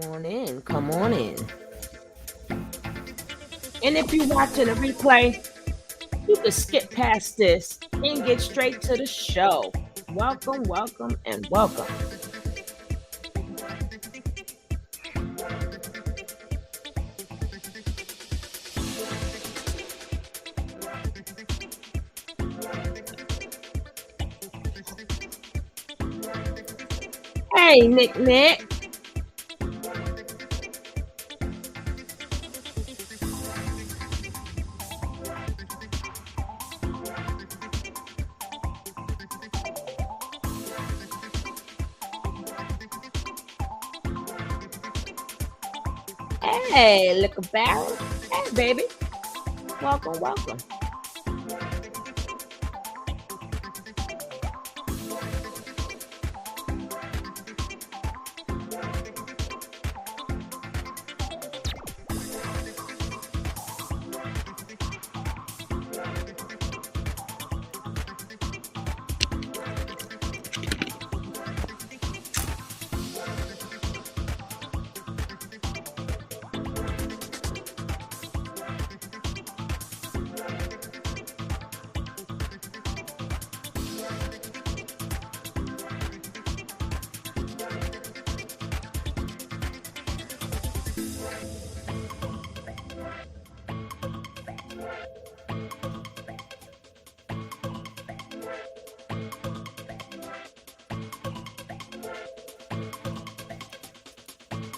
on in. Come on in. And if you're watching a replay, you can skip past this and get straight to the show. Welcome, welcome, and welcome. Hey, Nick. Hey, Liquor Barrel. Hey, baby. Welcome, welcome.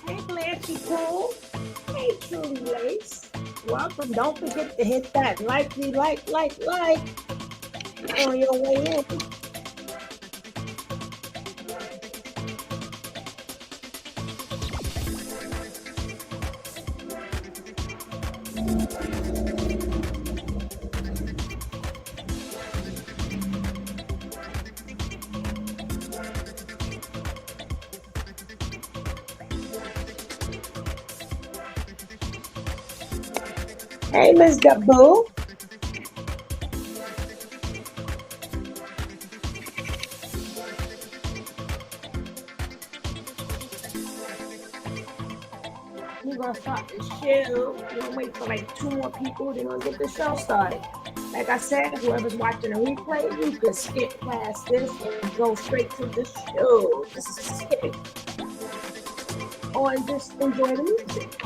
Hey, Blanchie Pool. Hey, Truly Lace. Welcome. Don't forget to hit that like on your way in. Hey, Miss Gaboo. We're gonna start the show. We're gonna wait for like 2 more people. Then we'll get the show started. Like I said, whoever's watching a replay, you can skip past this and go straight to the show. Just skip it. Or just enjoy the music.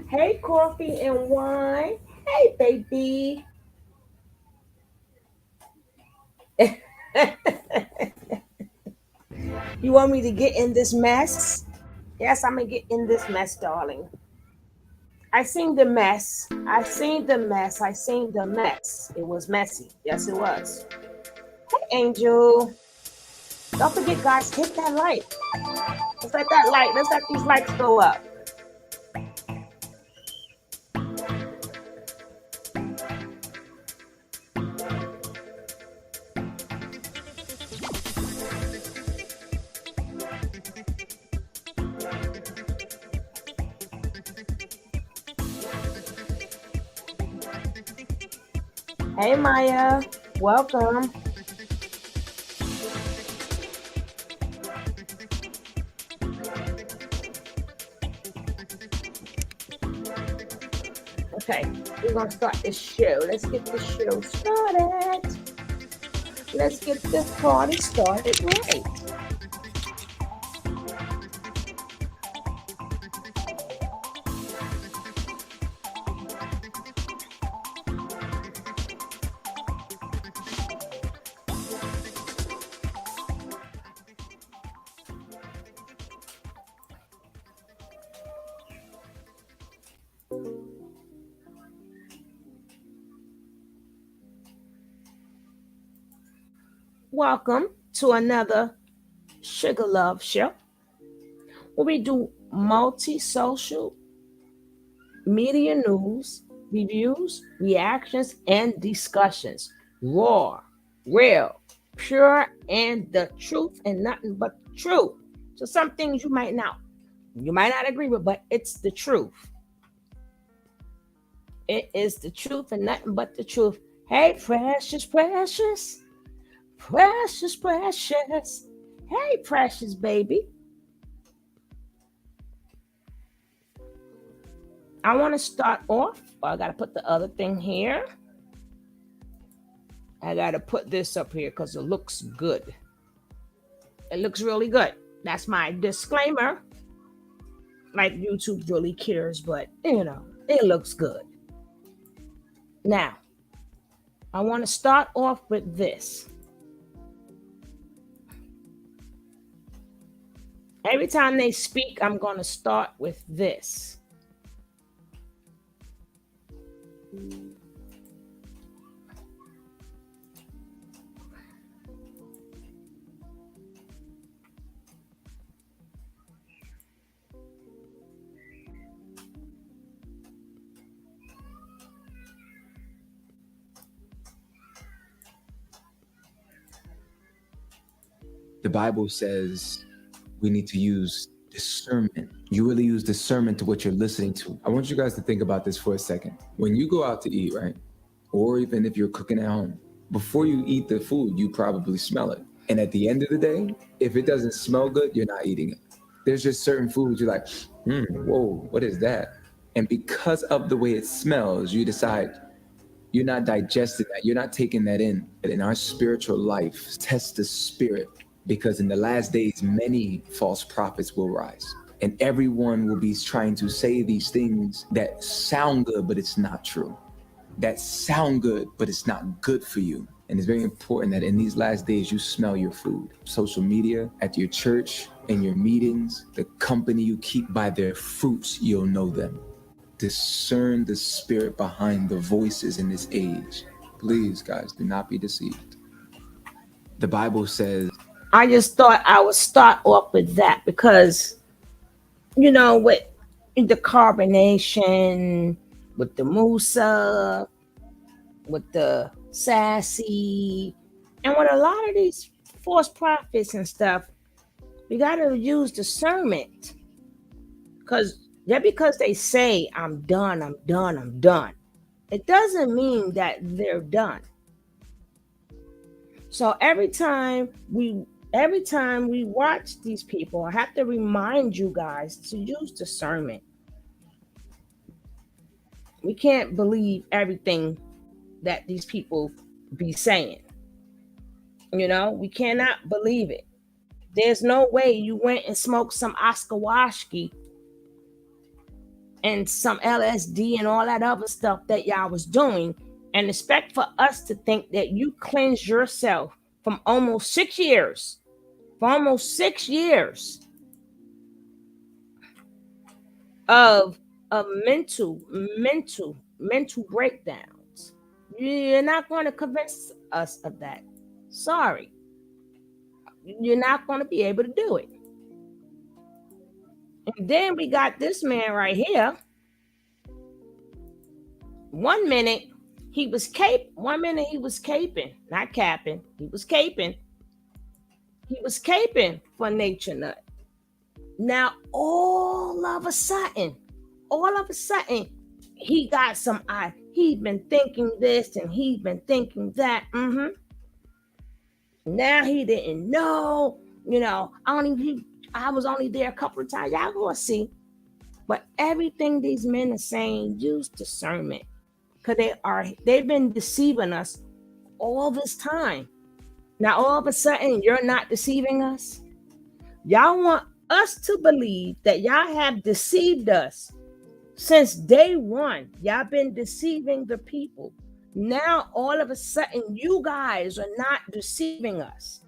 Hey, Coffee and Wine. Hey, baby. You want me to get in this mess? Yes, I'm gonna get in this mess, darling. I seen the mess. I seen the mess. I seen the mess. It was messy. Yes, it was. Hey, Angel. Don't forget, guys, hit that like. Let's let that like. Let's let these likes go up. Hey, Maya. Welcome. Okay, we're gonna start this show. Let's get the show started. Let's get this party started right. Welcome to another Sugar Love Show where we do multi-social media news, reviews, reactions, and discussions. Raw, real, pure, and the truth, and nothing but the truth. So some things you might not agree with, but it's the truth. It is the truth and nothing but the truth. Hey, precious, precious, precious, precious. Hey, precious baby. I want to start off. I got to put the other thing here. I got to put this up here because it looks good. It looks really good. That's my disclaimer. Like YouTube really cares, but it looks good. Now, I want to start off with this. Every time they speak, I'm going to start with this. The Bible says we need to use discernment. You really use discernment to what you're listening to. I want you guys to think about this for a second. When you go out to eat, right? Or even if you're cooking at home, before you eat the food, you probably smell it. And at the end of the day, if it doesn't smell good, you're not eating it. There's just certain foods you're like, whoa, what is that? And because of the way it smells, you decide you're not digesting that. You're not taking that in. In our spiritual life, test the spirit, because in the last days, many false prophets will rise. And everyone will be trying to say these things that sound good, but it's not true. That sound good, but it's not good for you. And it's very important that in these last days, you smell your food. Social media, at your church, in your meetings, the company you keep, by their fruits, you'll know them. Discern the spirit behind the voices in this age. Please, guys, do not be deceived. The Bible says, I just thought I would start off with that because, with the carbonation, with the Musa, with the sassy, and with a lot of these false prophets and stuff, we got to use discernment. Because they say, I'm done, I'm done, I'm done, it doesn't mean that they're done. So every time we watch these people, I have to remind you guys to use discernment. We can't believe everything that these people be saying. We cannot believe it. There's no way you went and smoked some Oscar Washki and some LSD and all that other stuff that y'all was doing and expect for us to think that you cleanse yourself from almost 6 years. For almost 6 years of mental breakdowns. You're not going to convince us of that. Sorry. You're not going to be able to do it. And then we got this man right here. 1 minute he was caping, not capping. He was caping for Nature Nut. Now all of a sudden, he got some eye. He's been thinking this and he's been thinking that. Now he didn't know. I was only there a couple of times. Y'all gonna see. But everything these men are saying, use discernment. Because they've been deceiving us all this time. Now all of a sudden you're not deceiving us. Y'all want us to believe that y'all have deceived us since day one. Y'all been deceiving the people. Now all of a sudden you guys are not deceiving us.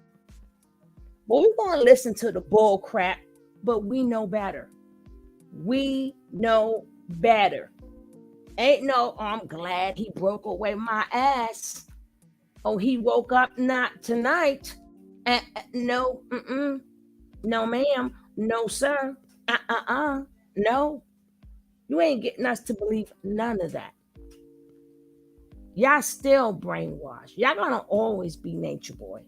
Well, we're going to listen to the bull crap, but we know better. We know better. Ain't no, I'm glad he broke away my ass. Oh, he woke up not tonight. No, no, ma'am, no, sir. No, you ain't getting us to believe none of that. Y'all still brainwashed. Y'all gonna always be nature boy.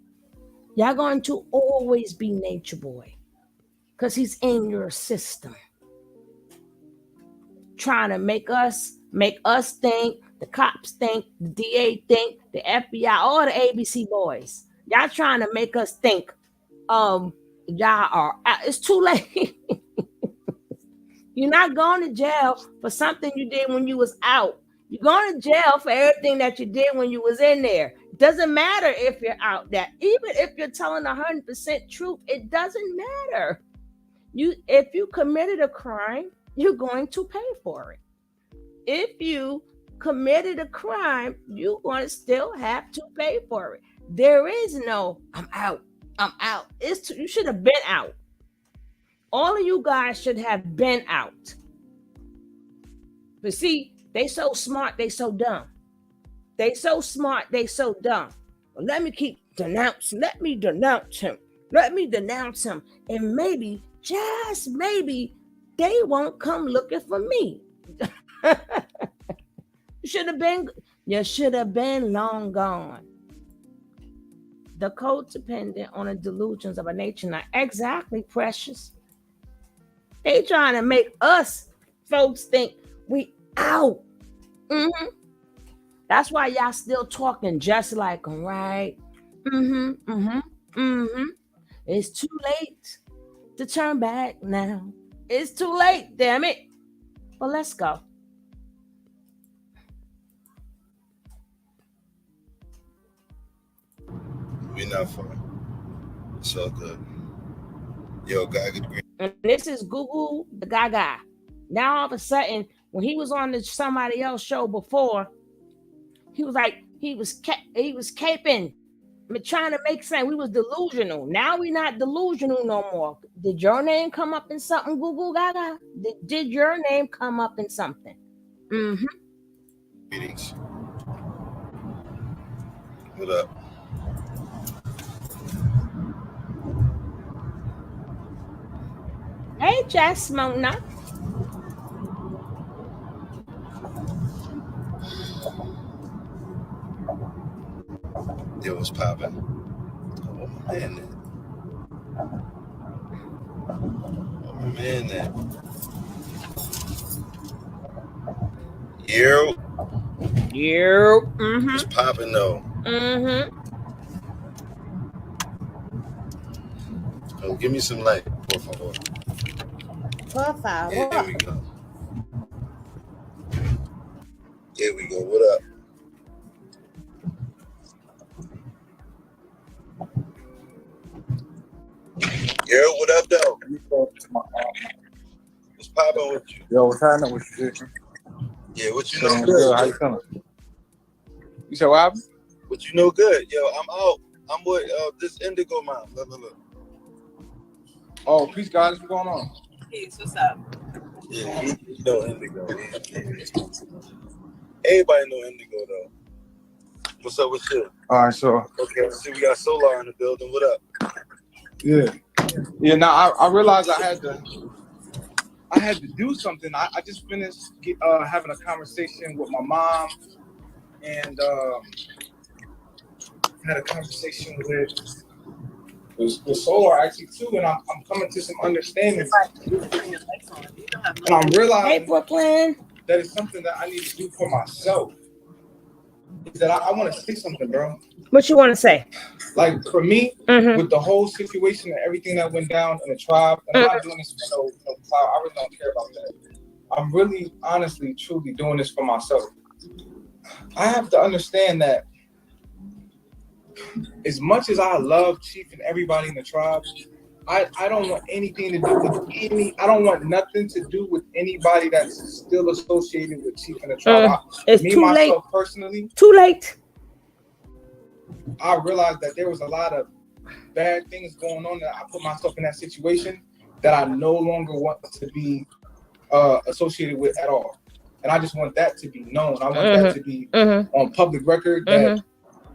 Y'all going to always be nature boy because he's in your system, trying to make us think, the cops think, the DA think, the FBI, all the ABC boys. Y'all trying to make us think y'all are it's too late. You're not going to jail for something you did when you was out. You're going to jail for everything that you did when you was in there. It doesn't matter if you're out there. Even if you're telling 100% truth, it doesn't matter. If you committed a crime, you're going to pay for it. If you committed a crime, you're going to still have to pay for it. There is no, I'm out. I'm out. You should have been out. All of you guys should have been out. But see, they so smart, they so dumb. They so smart, they so dumb. Well, let me keep denouncing. Let me denounce him. Let me denounce him. And maybe, just maybe, they won't come looking for me. You should have been long gone. The codependent on the delusions of a nature not exactly precious. They trying to make us folks think we out. That's why y'all still talking just like them, right? It's too late to turn back now. It's too late, damn it. Well, let's go. We're not fun. It's all good. Yo, Gaga Green. And this is Google the Gaga. Now all of a sudden, when he was on somebody else show before, he was like he was caping, trying to make sense. We was delusional. Now we not delusional no more. Did your name come up in something, Google Gaga? Did your name come up in something? Greetings. What up? Hey, Jasmona. Yo, what's poppin'? Oh, my man. Oh, my man, that. Yo. What's poppin' though? Oh, give me some light, por favor. Por favor. Yeah, there we go. Here we go. What up? Yo, what up, though? What's poppin' with you? Yo, what's happening with you? Yeah, what you know Good. good? How you feeling? You said what happened? What you know good? Yo, I'm out. I'm with this Indigo mom. Look. Oh, peace, guys. What's going on? Peace. What's up? Yeah, you know Indigo. Everybody know Indigo, though. What's up with you? All right, so. Okay, see, we got Solar in the building. What up? Yeah. Now I realized I had to do something. I just finished having a conversation with my mom, and had a conversation with Solar actually too, and I'm coming to some understanding. And I'm realizing, hey, Brooklyn, that it's something that I need to do for myself. Is that I want to say something, bro. what you want to say? Like for me, with the whole situation and everything that went down in the tribe, and I'm not doing this for no clout. I really don't care about that. I'm really, honestly, truly doing this for myself. I have to understand that as much as I love Chief and everybody in the tribe, I don't want anything to do with I don't want nothing to do with anybody that's still associated with Chief and the tribe. It's too late. Personally, too late. I realized that there was a lot of bad things going on that I put myself in that situation that I no longer want to be associated with at all. And I just want that to be known. I want that to be on public record that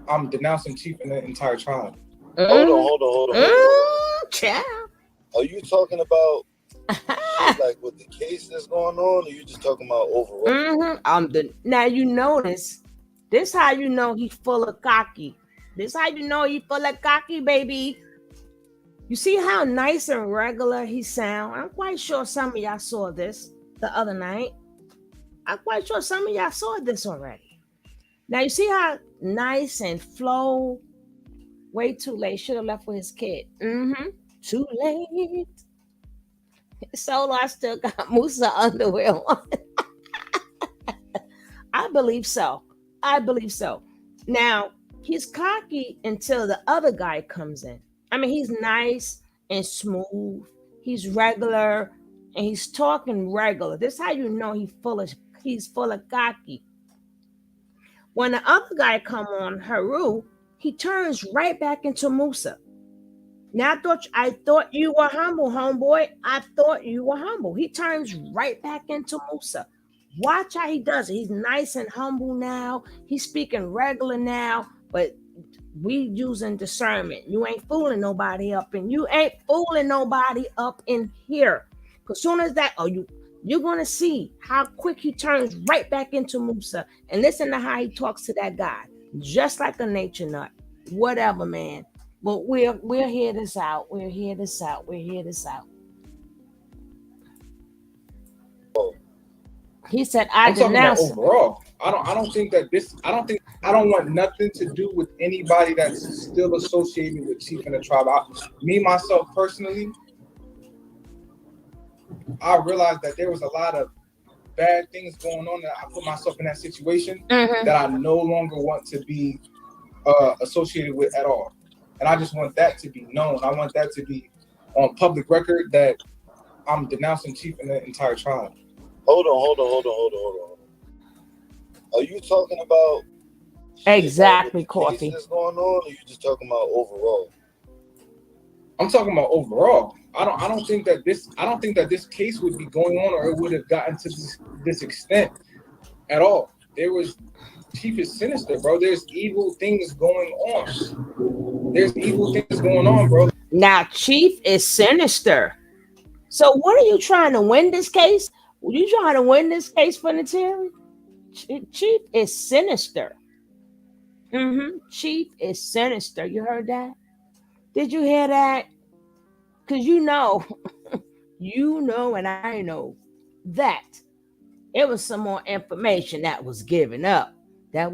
I'm denouncing Chief and the entire tribe. Hold on. Child. Are you talking about like with the case that's going on, or you just talking about overall? Now you notice, this how you know he's full of cocky. This how you know he full of cocky, baby. You see how nice and regular he sound? I'm quite sure some of y'all saw this the other night. I'm quite sure some of y'all saw this already. Now you see how nice and flow. Way too late. Should have left with his kid. Too late. Solo, I still got Musa underwear on. I believe so. Now, he's cocky until the other guy comes in. I mean, he's nice and smooth. He's regular and he's talking regular. This is how you know he's full of cocky. When the other guy come on, Haru, he turns right back into Musa. Now I thought you were humble, homeboy. I thought you were humble. He turns right back into Musa. Watch how he does it. He's nice and humble now. He's speaking regular now, but we using discernment. You ain't fooling nobody up, and you ain't fooling nobody up in here. Because soon as that, you're gonna see how quick he turns right back into Musa. And listen to how he talks to that guy, just like a nature nut. Whatever, man. But we'll hear this out. He said, "I denounce." Overall, I don't want nothing to do with anybody that's still associated with Chief and the tribe. Myself personally, I realized that there was a lot of bad things going on that I put myself in that situation that I no longer want to be associated with at all. And I just want that to be known. I want that to be on public record that I'm denouncing Chief and the entire tribe. Hold on. Are you talking about exactly coffee that's going on, or you just talking about overall? I'm talking about overall. I don't think that this case would be going on, or it would have gotten to this extent at all. There was Chief is sinister, bro. There's evil things going on. Bro. Now, Chief is sinister. So, what are you trying to win this case? Were you trying to win this case for Nateri? Chief is sinister. Chief is sinister. You heard that? Did you hear that? Because you know, and I know that it was some more information that was given up. Like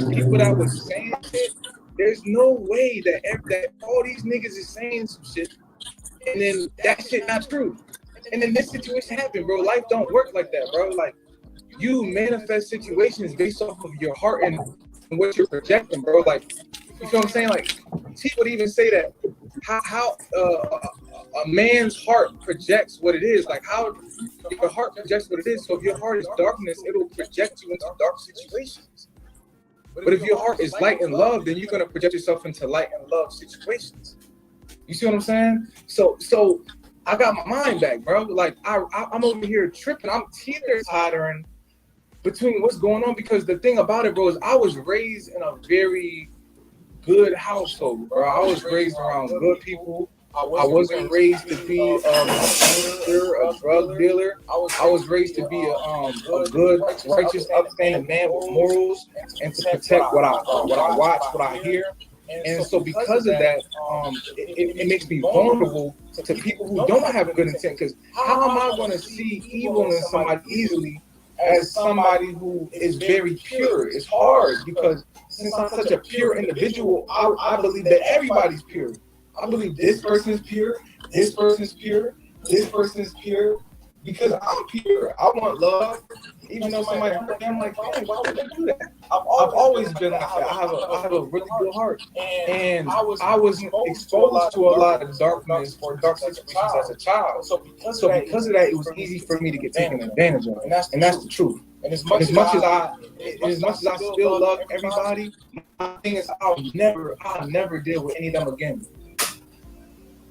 people that was saying shit, there's no way that all these niggas is saying some shit, and then that shit not true. And then this situation happened, bro. Life don't work like that, bro. Like, you manifest situations based off of your heart and what you're projecting, bro. Like, you feel what I'm saying? Like, T would even say that how a man's heart projects what it is. Like, how your heart projects what it is. So if your heart is darkness, it'll project you into dark situations. But if your heart is light and love, then you're gonna project yourself into light and love situations. You see what I'm saying? So I got my mind back, bro. Like, I'm over here tripping. I'm teeter-tottering between what's going on, because the thing about it, bro, is I was raised in a very good household, bro. I was raised around good people. I wasn't raised to be a gangster, a drug dealer. I was raised to be a good, righteous, upstanding man with morals, and to protect what I watch, what I hear. And so because of that, it makes me vulnerable to people who don't have good intent. Because how am I going to see evil in somebody easily as somebody who is very pure? It's hard, because since I'm such a pure individual, I believe that everybody's pure. I believe this person is pure, this person is pure, this person is pure, because I'm pure. I want love. Even though somebody hurt me, I'm like, man, why would they do that? I've always been like that. I have a really good heart. And I was exposed to a lot of darkness or dark situations as a child. So because of that, it was easy for me to get taken advantage of. And that's the truth. And as much as I still love everybody, my thing is I'll never deal with any of them again.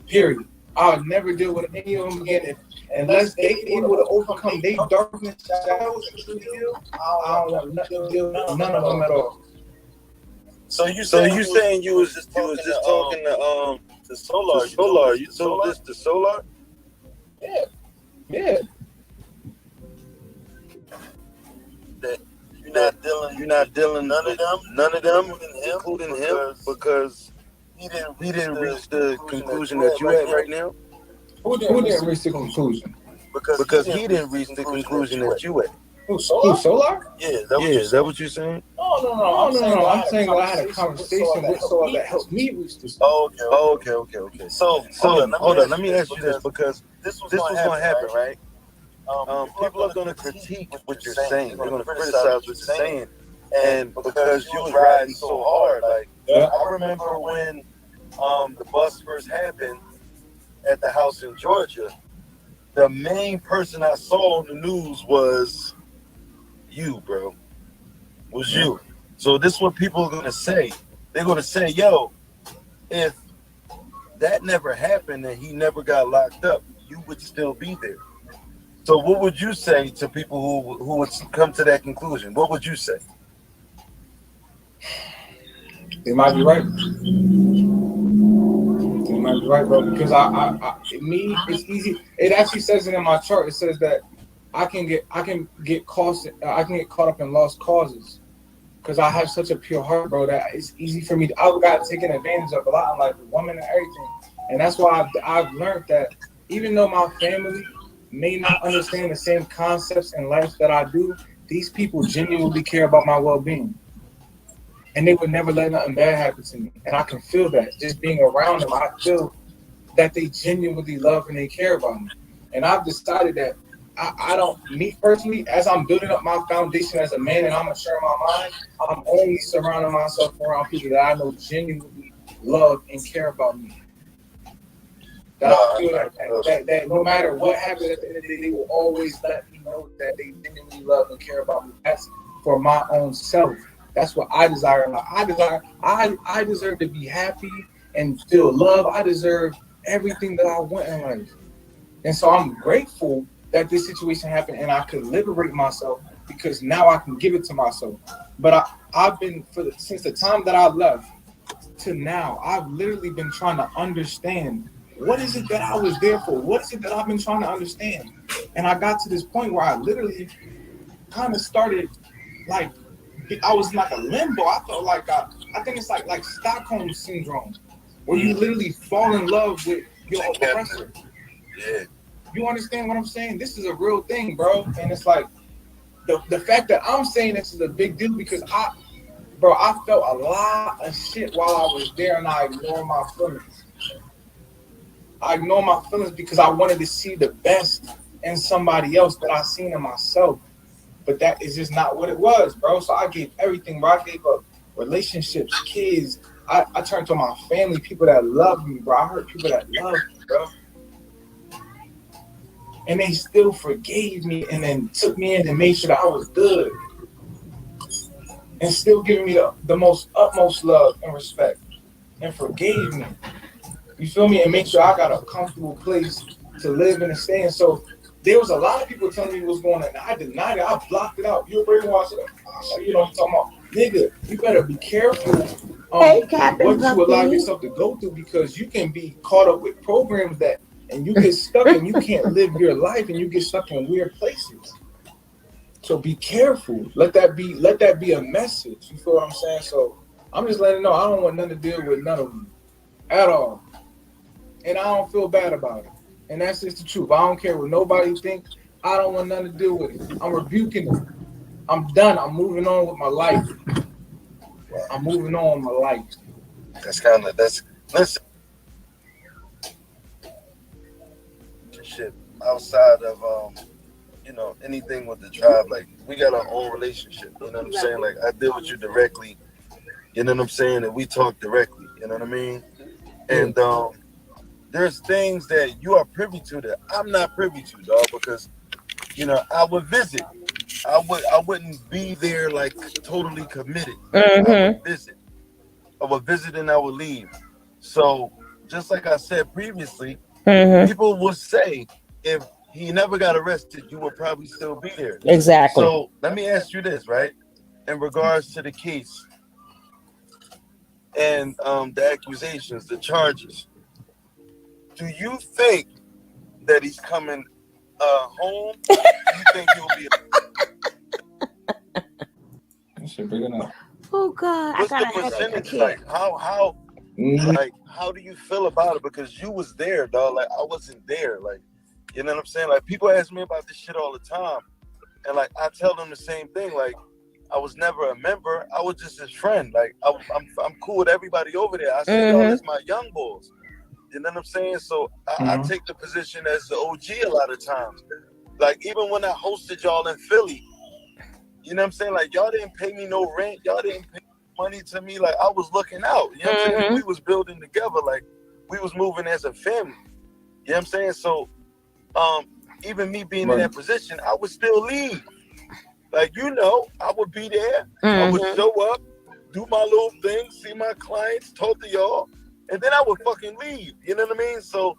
Period. I'll never deal with any of them again unless they able to overcome their darkness themselves and truly heal. I don't want nothing to deal with none of them at all. So you saying you was just talking to Solar? You told this to Solar? Yeah. That you're not dealing none of them, including him, because he didn't reach the conclusion that you at right now. Who didn't reach the conclusion? Because he didn't reach the conclusion that you at. Who, Solar? Yeah, is that what you're saying? No. I'm saying that I had a conversation with Solar that helped me reach this. Okay. So hold on. Let me ask you this, because this was gonna happen, right? People are gonna critique what you're saying. They're gonna criticize what you're saying, and because you was riding so hard, like I remember when the bust first happened at the house in Georgia, the main person I saw on the news was you, bro. Was you. So this is what people are gonna say. They're gonna say, yo, if that never happened and he never got locked up, you would still be there. So what would you say to people who would come to that conclusion? What would you say? They might be right. They might be right, bro. Because it's easy. It actually says it in my chart. It says that I can get caught up in lost causes. Because I have such a pure heart, bro, that it's easy for me. I've got taken advantage of a lot in life, with women and everything. And that's why I've learned that even though my family may not understand the same concepts in life that I do, these people genuinely care about my well-being. And they would never let nothing bad happen to me. And I can feel that. Just being around them, I feel that they genuinely love and they care about me. And I've decided that I don't, me personally, as I'm building up my foundation as a man and I'm mature in my mind, I'm only surrounding myself around people that I know genuinely love and care about me. That I feel that no matter what happens at the end of the day, they will always let me know that they genuinely love and care about me. That's for my own self. That's what I desire. I deserve to be happy and feel love. I deserve everything that I want in life. And so I'm grateful that this situation happened and I could liberate myself, because now I can give it to myself. But I've been, since the time that I left to now, I've literally been trying to understand, what is it that I was there for? What is it that I've been trying to understand? And I got to this point where I literally kind of started, like, I was in like a limbo. I felt like, I think it's like Stockholm syndrome, where you literally fall in love with your oppressor. Yeah. You understand what I'm saying? This is a real thing, bro. And it's like, the fact that I'm saying this is a big deal, because I felt a lot of shit while I was there, and I ignored my feelings. I ignored my feelings because I wanted to see the best in somebody else that I seen in myself. But that is just not what it was, bro. So I gave everything, bro. I gave up relationships, kids. I turned to my family, people that love me, bro. I hurt people that love me, bro. And they still forgave me and then took me in and made sure that I was good. And still giving me the utmost love and respect. And forgave me. You feel me? And make sure I got a comfortable place to live and to stay in. So there was a lot of people telling me what's going on. I denied it. I blocked it out. You're brainwashed. You know what I'm talking about? Nigga, you better be careful what you allow yourself to go through, because you can be caught up with programs that, and you get stuck and you can't live your life, and you get stuck in weird places. So be careful. Let that be a message. You feel what I'm saying? So I'm just letting you know, I don't want nothing to deal with none of them at all. And I don't feel bad about it. And that's just the truth. I don't care what nobody thinks. I don't want nothing to do with it. I'm rebuking them. I'm done. I'm moving on with my life. I'm moving on with my life. Listen. Shit outside of anything with the tribe, like, we got our own relationship, you know what I'm saying? Like, I deal with you directly, you know what I'm saying, and we talk directly, you know what I mean? And there's things that you are privy to that I'm not privy to, dog, because I would visit. I wouldn't be there like totally committed. I would visit and I would leave. So just like I said previously, People would say if he never got arrested, you would probably still be there. Exactly. So let me ask you this, right? In regards to the case and the accusations, the charges, do you think that he's coming home? Do you think he'll be? Oh God, What's I got the a headache. I percentage can't. like? How do you feel about it? Because you was there, dog. Like I wasn't there. Like, you know what I'm saying? Like people ask me about this shit all the time, and like I tell them the same thing. Like I was never a member. I was just his friend. Like I'm cool with everybody over there. I see y'all as my young boys. You know what I'm saying? So I take the position as the OG a lot of times. Like even when I hosted y'all in Philly, you know what I'm saying? Like y'all didn't pay me no rent. Y'all didn't pay money to me. Like I was looking out. You know what I'm saying? We was building together. Like we was moving as a family. You know what I'm saying? So even me being in that position, I would still leave. Like, you know, I would be there. I would show up, do my little thing, see my clients, talk to y'all, and then I would fucking leave. You know what I mean? So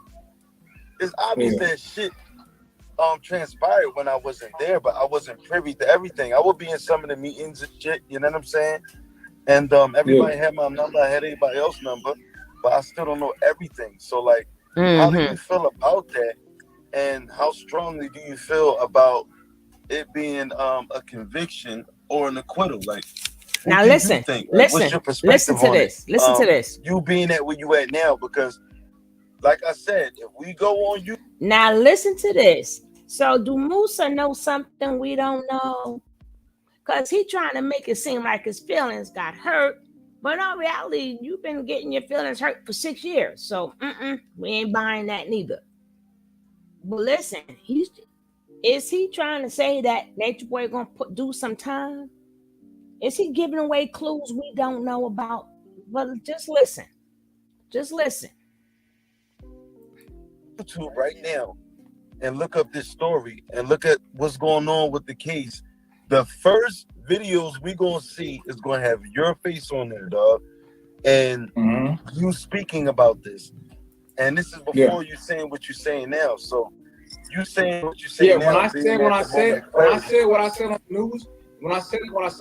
it's obvious that shit transpired when I wasn't there, but I wasn't privy to everything. I would be in some of the meetings and shit, you know what I'm saying? And everybody had my number, I had everybody else's number, but I still don't know everything. So like, how do you feel about that? And how strongly do you feel about it being a conviction or an acquittal? Like, now listen, like, what's your perspective listen to this. Listen to this. You being at where you at now, because like I said, if we go on you. Now listen to this. So do Musa know something we don't know? Because he trying to make it seem like his feelings got hurt. But in reality, you've been getting your feelings hurt for 6 years. So we ain't buying that neither. But listen, is he trying to say that Nature Boy gonna do some time? Is he giving away clues we don't know about? Well, just listen. Just listen. YouTube right now and look up this story and look at what's going on with the case. The first videos we gonna see is gonna have your face on there, dog, and you speaking about this. And this is before you saying what you're saying now. So you saying what you saying now. When I said what I said on the news, when I said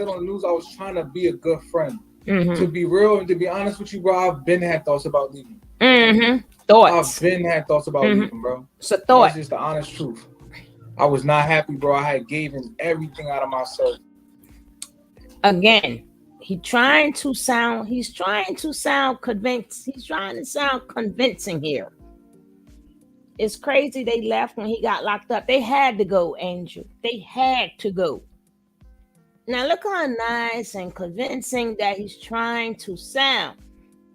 on the news, I was trying to be a good friend. To be real and to be honest with you, bro, I've been had thoughts about leaving. Thoughts. I've been had thoughts about leaving, bro. So thought. That's just the honest truth. I was not happy, bro. I had given everything out of myself. Again, he's trying to sound convinced. He's trying to sound convincing here. It's crazy they left when he got locked up. They had to go, Angel. They had to go. Now look how nice and convincing that he's trying to sound.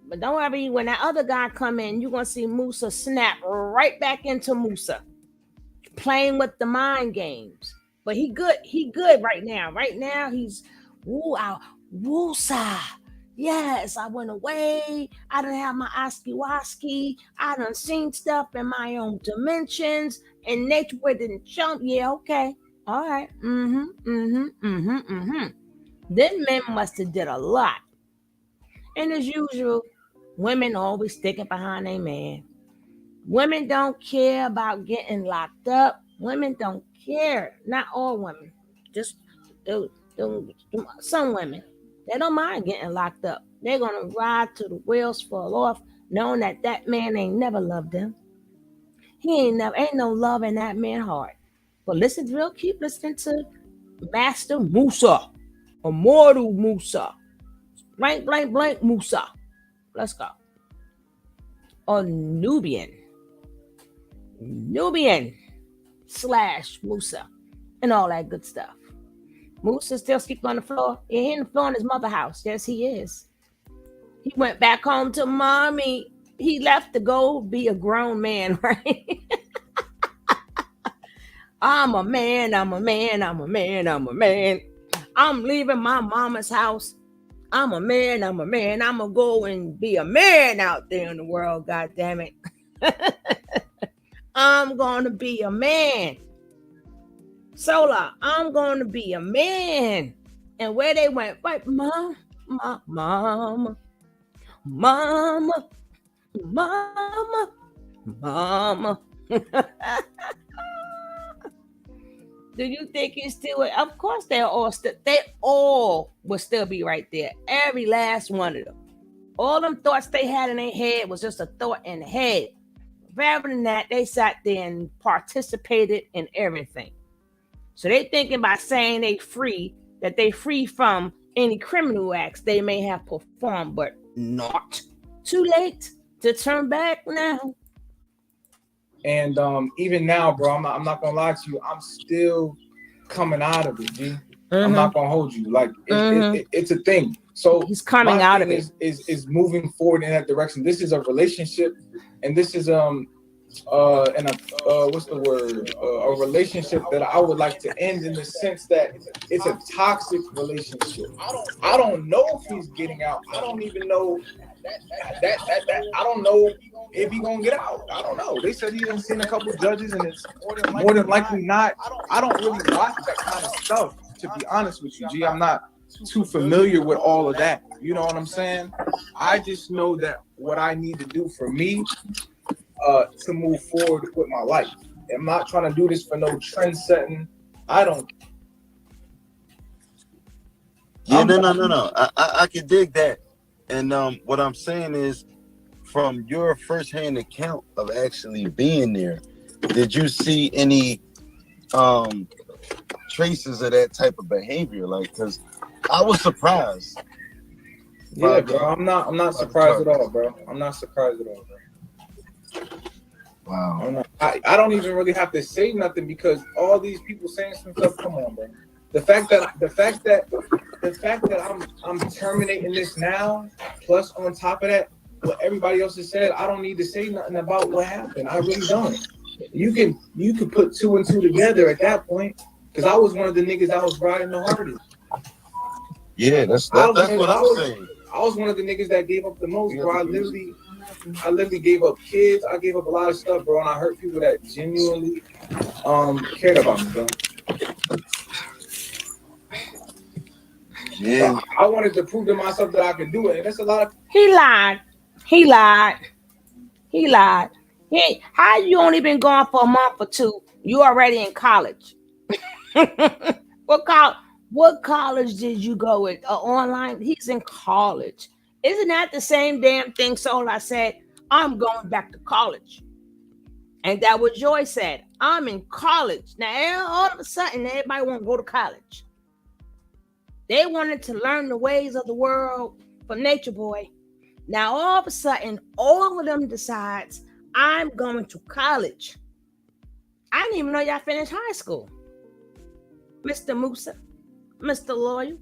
But don't worry, when that other guy come in, you're gonna see Musa snap right back into Musa, playing with the mind games. But he good right now. Right now he's Musa. Yes, I went away. I done have my oski-waski. I done seen stuff in my own dimensions. And Nature Boy didn't jump. Yeah, okay. All right. Them men must have did a lot. And as usual, women always sticking behind a man. Women don't care about getting locked up. Women don't care. Not all women. Just some women. They don't mind getting locked up. They're going to ride till the wheels fall off, knowing that man ain't never loved them. Ain't no love in that man's heart. But keep listening to Master Musa, Immortal Musa, blank Musa. Let's go. Or Nubian / Musa, and all that good stuff. Musa still sleeping on the floor. He on the floor in his mother's house. Yes, he is. He went back home to mommy. He left to go be a grown man, right? I'm a man. I'm leaving my mama's house. I'm a man. I'm gonna go and be a man out there in the world, God damn it. I'm gonna be a man. Sola, I'm gonna be a man. And where they went, but mama. Mama. Do you think he's still? Of course, they all will still be right there. Every last one of them. All them thoughts they had in their head was just a thought in the head. Rather than that, they sat there and participated in everything. So they thinking by saying they free, that they free from any criminal acts they may have performed, but not too late to turn back now. And even now, bro, I'm not gonna lie to you. I'm still coming out of it, G. Mm-hmm. I'm not gonna hold you. Like it's a thing. So he's coming out of it. Is moving forward in that direction. This is a relationship, and this is what's the word? A relationship that I would like to end in the sense that it's a toxic relationship. I don't know if he's getting out. I don't even know that I don't know if he's gonna get out. I don't know. They said he done seen a couple judges, and it's more than likely not. I don't really watch that kind of stuff, to be honest with you, G. I'm not too familiar with all of that. You know what I'm saying? I just know that what I need to do for me to move forward with my life. I'm not trying to do this for no trend setting. I don't. Yeah, no. I can dig that. And what I'm saying is, from your firsthand account of actually being there, did you see any traces of that type of behavior? Like, because I was surprised. Yeah, bro. I'm not surprised at all, bro. I'm not surprised at all, bro. Wow. I don't even really have to say nothing because all these people saying some stuff. Come on, bro. The fact that I'm terminating this now, plus on top of that, what everybody else has said, I don't need to say nothing about what happened. I really don't. You can put two and two together at that point, because I was one of the niggas that was riding the hardest. Yeah, that's what I'm saying. I was one of the niggas that gave up the most, bro. I literally gave up kids. I gave up a lot of stuff, bro, and I hurt people that genuinely cared about me, bro. Yeah. So I wanted to prove to myself that I could do it, and that's a lot of. He lied. Hey, how you only been gone for a month or two? You already in college. What college did you go with? Online? He's in college. Isn't that the same damn thing? So I said, I'm going back to college. And that what Joy said. I'm in college. Now, all of a sudden, everybody want to go to college. They wanted to learn the ways of the world from Nature Boy. Now, all of a sudden, all of them decides, I'm going to college. I didn't even know y'all finished high school. Mr. Musa, Mr. Lawyer.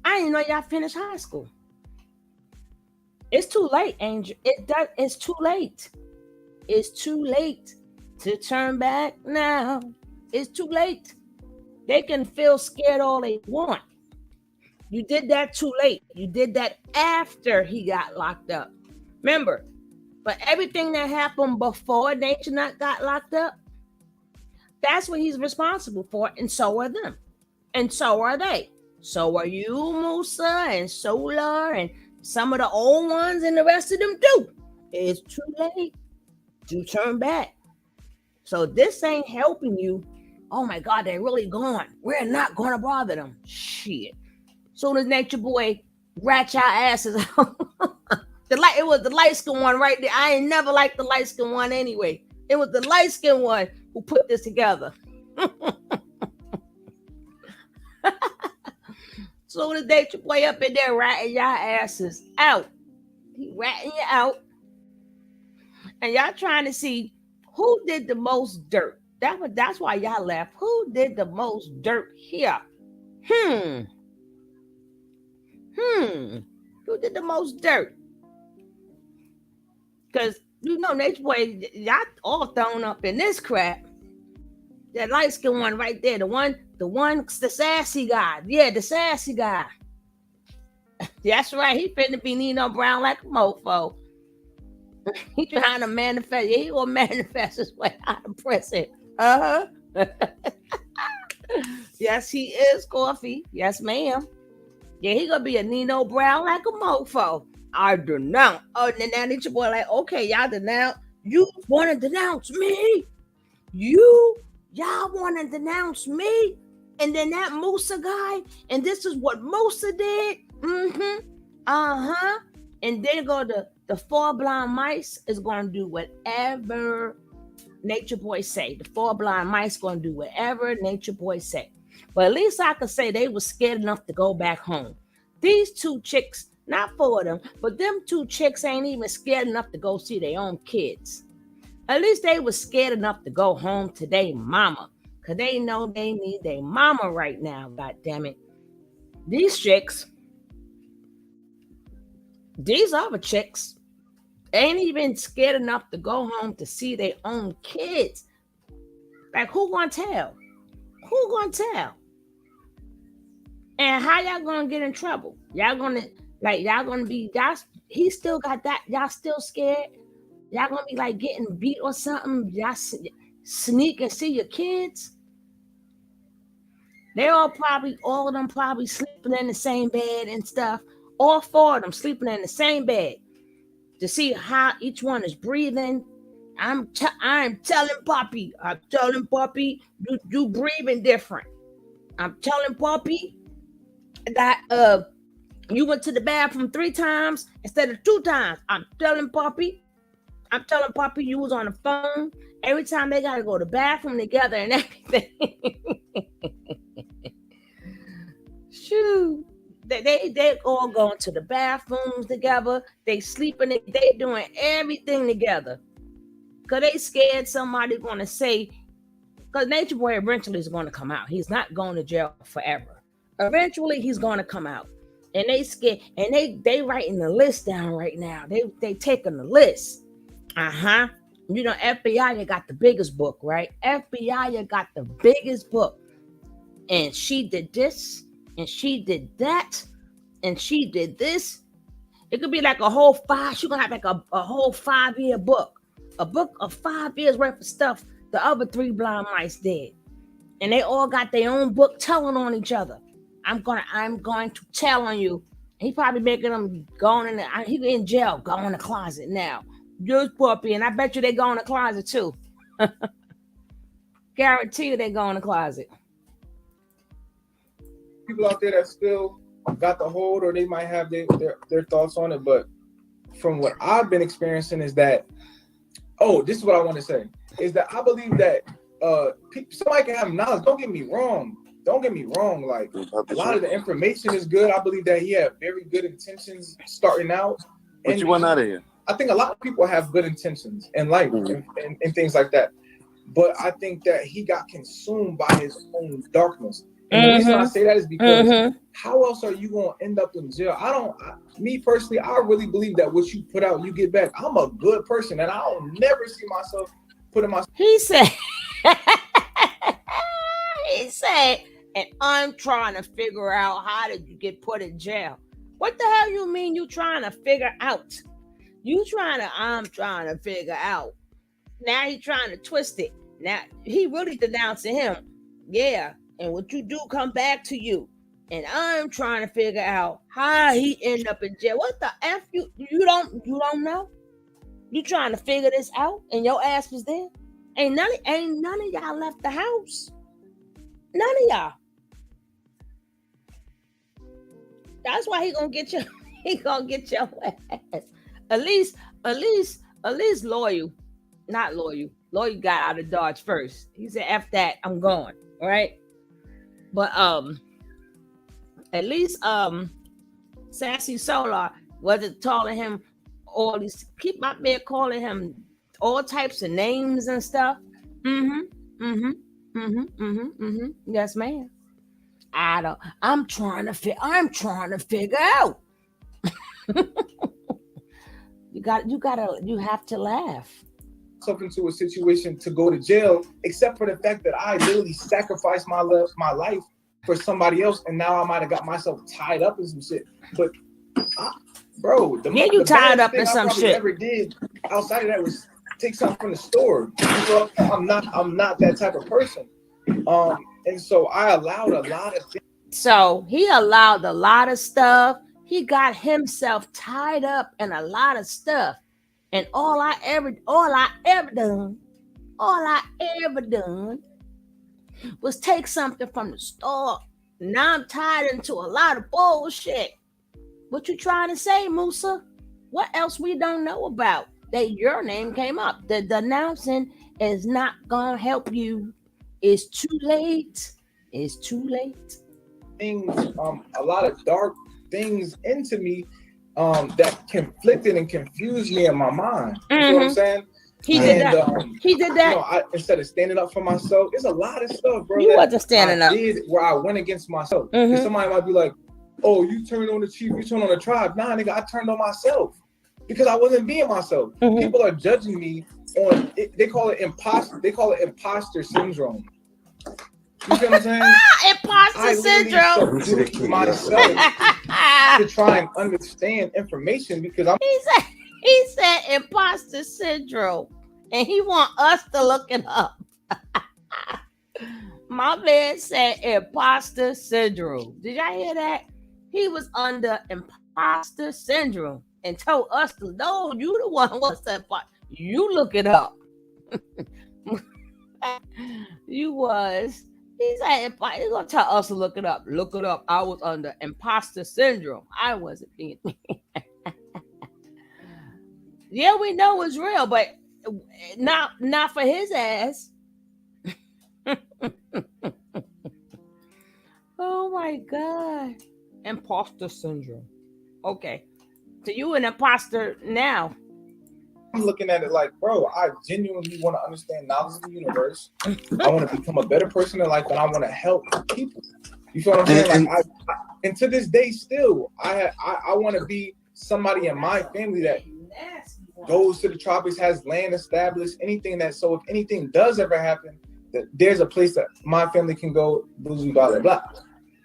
I didn't know y'all finished high school. It's too late, Angel. It's too late. It's too late to turn back now. It's too late. They can feel scared all they want. You did that too late. You did that after he got locked up. Remember, but everything that happened before Nature Nut got locked up, that's what he's responsible for, and so are them. And so are they. So are you, Musa, and Solar, and some of the old ones, and the rest of them too. It's too late to turn back. So this ain't helping you. Oh my God, they're really gone. We're not going to bother them. Shit. Soon as Nature Boy rat y'all asses out. It was the light skin one right there. I ain't never liked the light skin one anyway. It was the light skin one who put this together. Soon as Nature Boy up in there ratting y'all asses out. He ratting you out. And y'all trying to see who did the most dirt. That's why y'all laugh. Who did the most dirt here? Who did the most dirt? Because you know, Nature Boy, y'all all thrown up in this crap. That light skin one right there, the sassy guy. Yeah, the sassy guy. That's right. He finna be Nino Brown like a mofo. He trying to manifest. Yeah, he gonna manifest his way out of prison. Yes, he is, Coffee. Yes, ma'am. Yeah, he gonna be a Nino Brown like a mofo. I denounce. Oh, and then Nature Boy like, okay, y'all denounce. You want to denounce me? Y'all want to denounce me? And then that Musa guy, and this is what Musa did. And then go the four blind mice is going to do whatever Nature Boy say. The four blind mice going to do whatever Nature Boy say. But at least I could say they were scared enough to go back home. These two chicks, not four of them, but them two chicks ain't even scared enough to go see their own kids. At least they was scared enough to go home to their mama. Because they know they need their mama right now, God damn it. These chicks, these other chicks, ain't even scared enough to go home to see their own kids. Like, who gonna tell? Who gonna tell? And how y'all gonna get in trouble? Y'all gonna be, he still got that, y'all still scared? Y'all gonna be like getting beat or something? Y'all sneak and see your kids? They all of them probably sleeping in the same bed and stuff. All four of them sleeping in the same bed to see how each one is breathing. I'm telling Poppy, you breathing different. I'm telling Poppy that you went to the bathroom 3 times instead of 2 times. I'm telling Poppy you was on the phone every time they gotta go to the bathroom together and everything. Shoot. They all going to the bathrooms together. They sleeping, they doing everything together. Cause they scared somebody gonna say, because Nature Boy eventually is gonna come out. He's not going to jail forever. Eventually he's gonna come out. And they scared, and they writing the list down right now. They taking the list. You know, FBI, you got the biggest book, right? FBI, you got the biggest book. And she did this, and she did that, and she did this. It could be like a whole 5. She's gonna have like a whole 5-year book. A book of 5 years worth of stuff the other 3 blind mice did. And they all got their own book telling on each other. I'm going to tell on you. He probably making them going he in jail, go in the closet now. Just Puppy, and I bet you they go in the closet too. Guarantee you they go in the closet. People out there that still got the hold, or they might have their thoughts on it, but from what I've been experiencing is that, this is what I want to say, is that I believe that somebody can have knowledge. Don't get me wrong. Like, a lot of the information is good. I believe that he had very good intentions starting out. But you went out of here. I think a lot of people have good intentions in life and things like that. But I think that he got consumed by his own darkness. And the reason I say that is because how else are you going to end up in jail? Me personally, I really believe that what you put out, you get back. I'm a good person, and I don't never see myself putting myself. He said, and I'm trying to figure out how did you get put in jail. What the hell you mean you trying to figure out? I'm trying to figure out. Now he trying to twist it. Now he really denouncing him. Yeah. And what you do come back to you. And I'm trying to figure out how he ended up in jail. What the F you don't know? You trying to figure this out and your ass was there? Ain't none of y'all left the house. None of y'all. That's why he gonna get your ass. At least loyal. Not loyal. Loyal got out of Dodge first. He said, F that, I'm going. All right. But at least Sassy Solar wasn't calling him all these, keep my man calling him all types of names and stuff. Yes, ma'am. I'm trying to figure out. You have to laugh. Into a situation to go to jail, except for the fact that I literally sacrificed my life for somebody else, and now I might have got myself tied up in some shit. But you tied up in some shit. Ever did outside of that was take something from the store. I'm not that type of person. And so I allowed a lot of things. So he allowed a lot of stuff. He got himself tied up in a lot of stuff. And all I ever done was take something from the store. Now I'm tied into a lot of bullshit. What you trying to say, Musa? What else we don't know about? That your name came up. The denouncing is not gonna help you. It's too late. It's too late. Things, a lot of dark things into me, that conflicted and confused me in my mind. You know what I'm saying? He did that. He did that. You know, instead of standing up for myself, there's a lot of stuff, bro. You wasn't standing up. Did where I went against myself. Because somebody might be like, "Oh, you turned on the chief, you turned on the tribe." Nah, nigga, I turned on myself because I wasn't being myself. People are judging me on it. They call it imposter. They call it imposter syndrome. You feel what I'm saying? Imposter syndrome. Subdue myself to try and understand information because I'm. He said imposter syndrome, and he want us to look it up. My man said imposter syndrome. Did y'all hear that? He was under imposter syndrome and told us to know you the one who was that part. You look it up. You was. He said he's gonna tell us to look it up. Look it up. I was under imposter syndrome. I wasn't being. Yeah, we know it's real, but not for his ass. Oh my God. Imposter syndrome. Okay. So you an imposter now. I'm looking at it like, bro, I genuinely want to understand knowledge of the universe. I want to become a better person in life, and I want to help people. You feel what I'm saying? Like, and to this day, still, I want to be somebody in my family that goes to the tropics, has land established, anything that, so if anything does ever happen, that there's a place that my family can go, blah, blah, blah.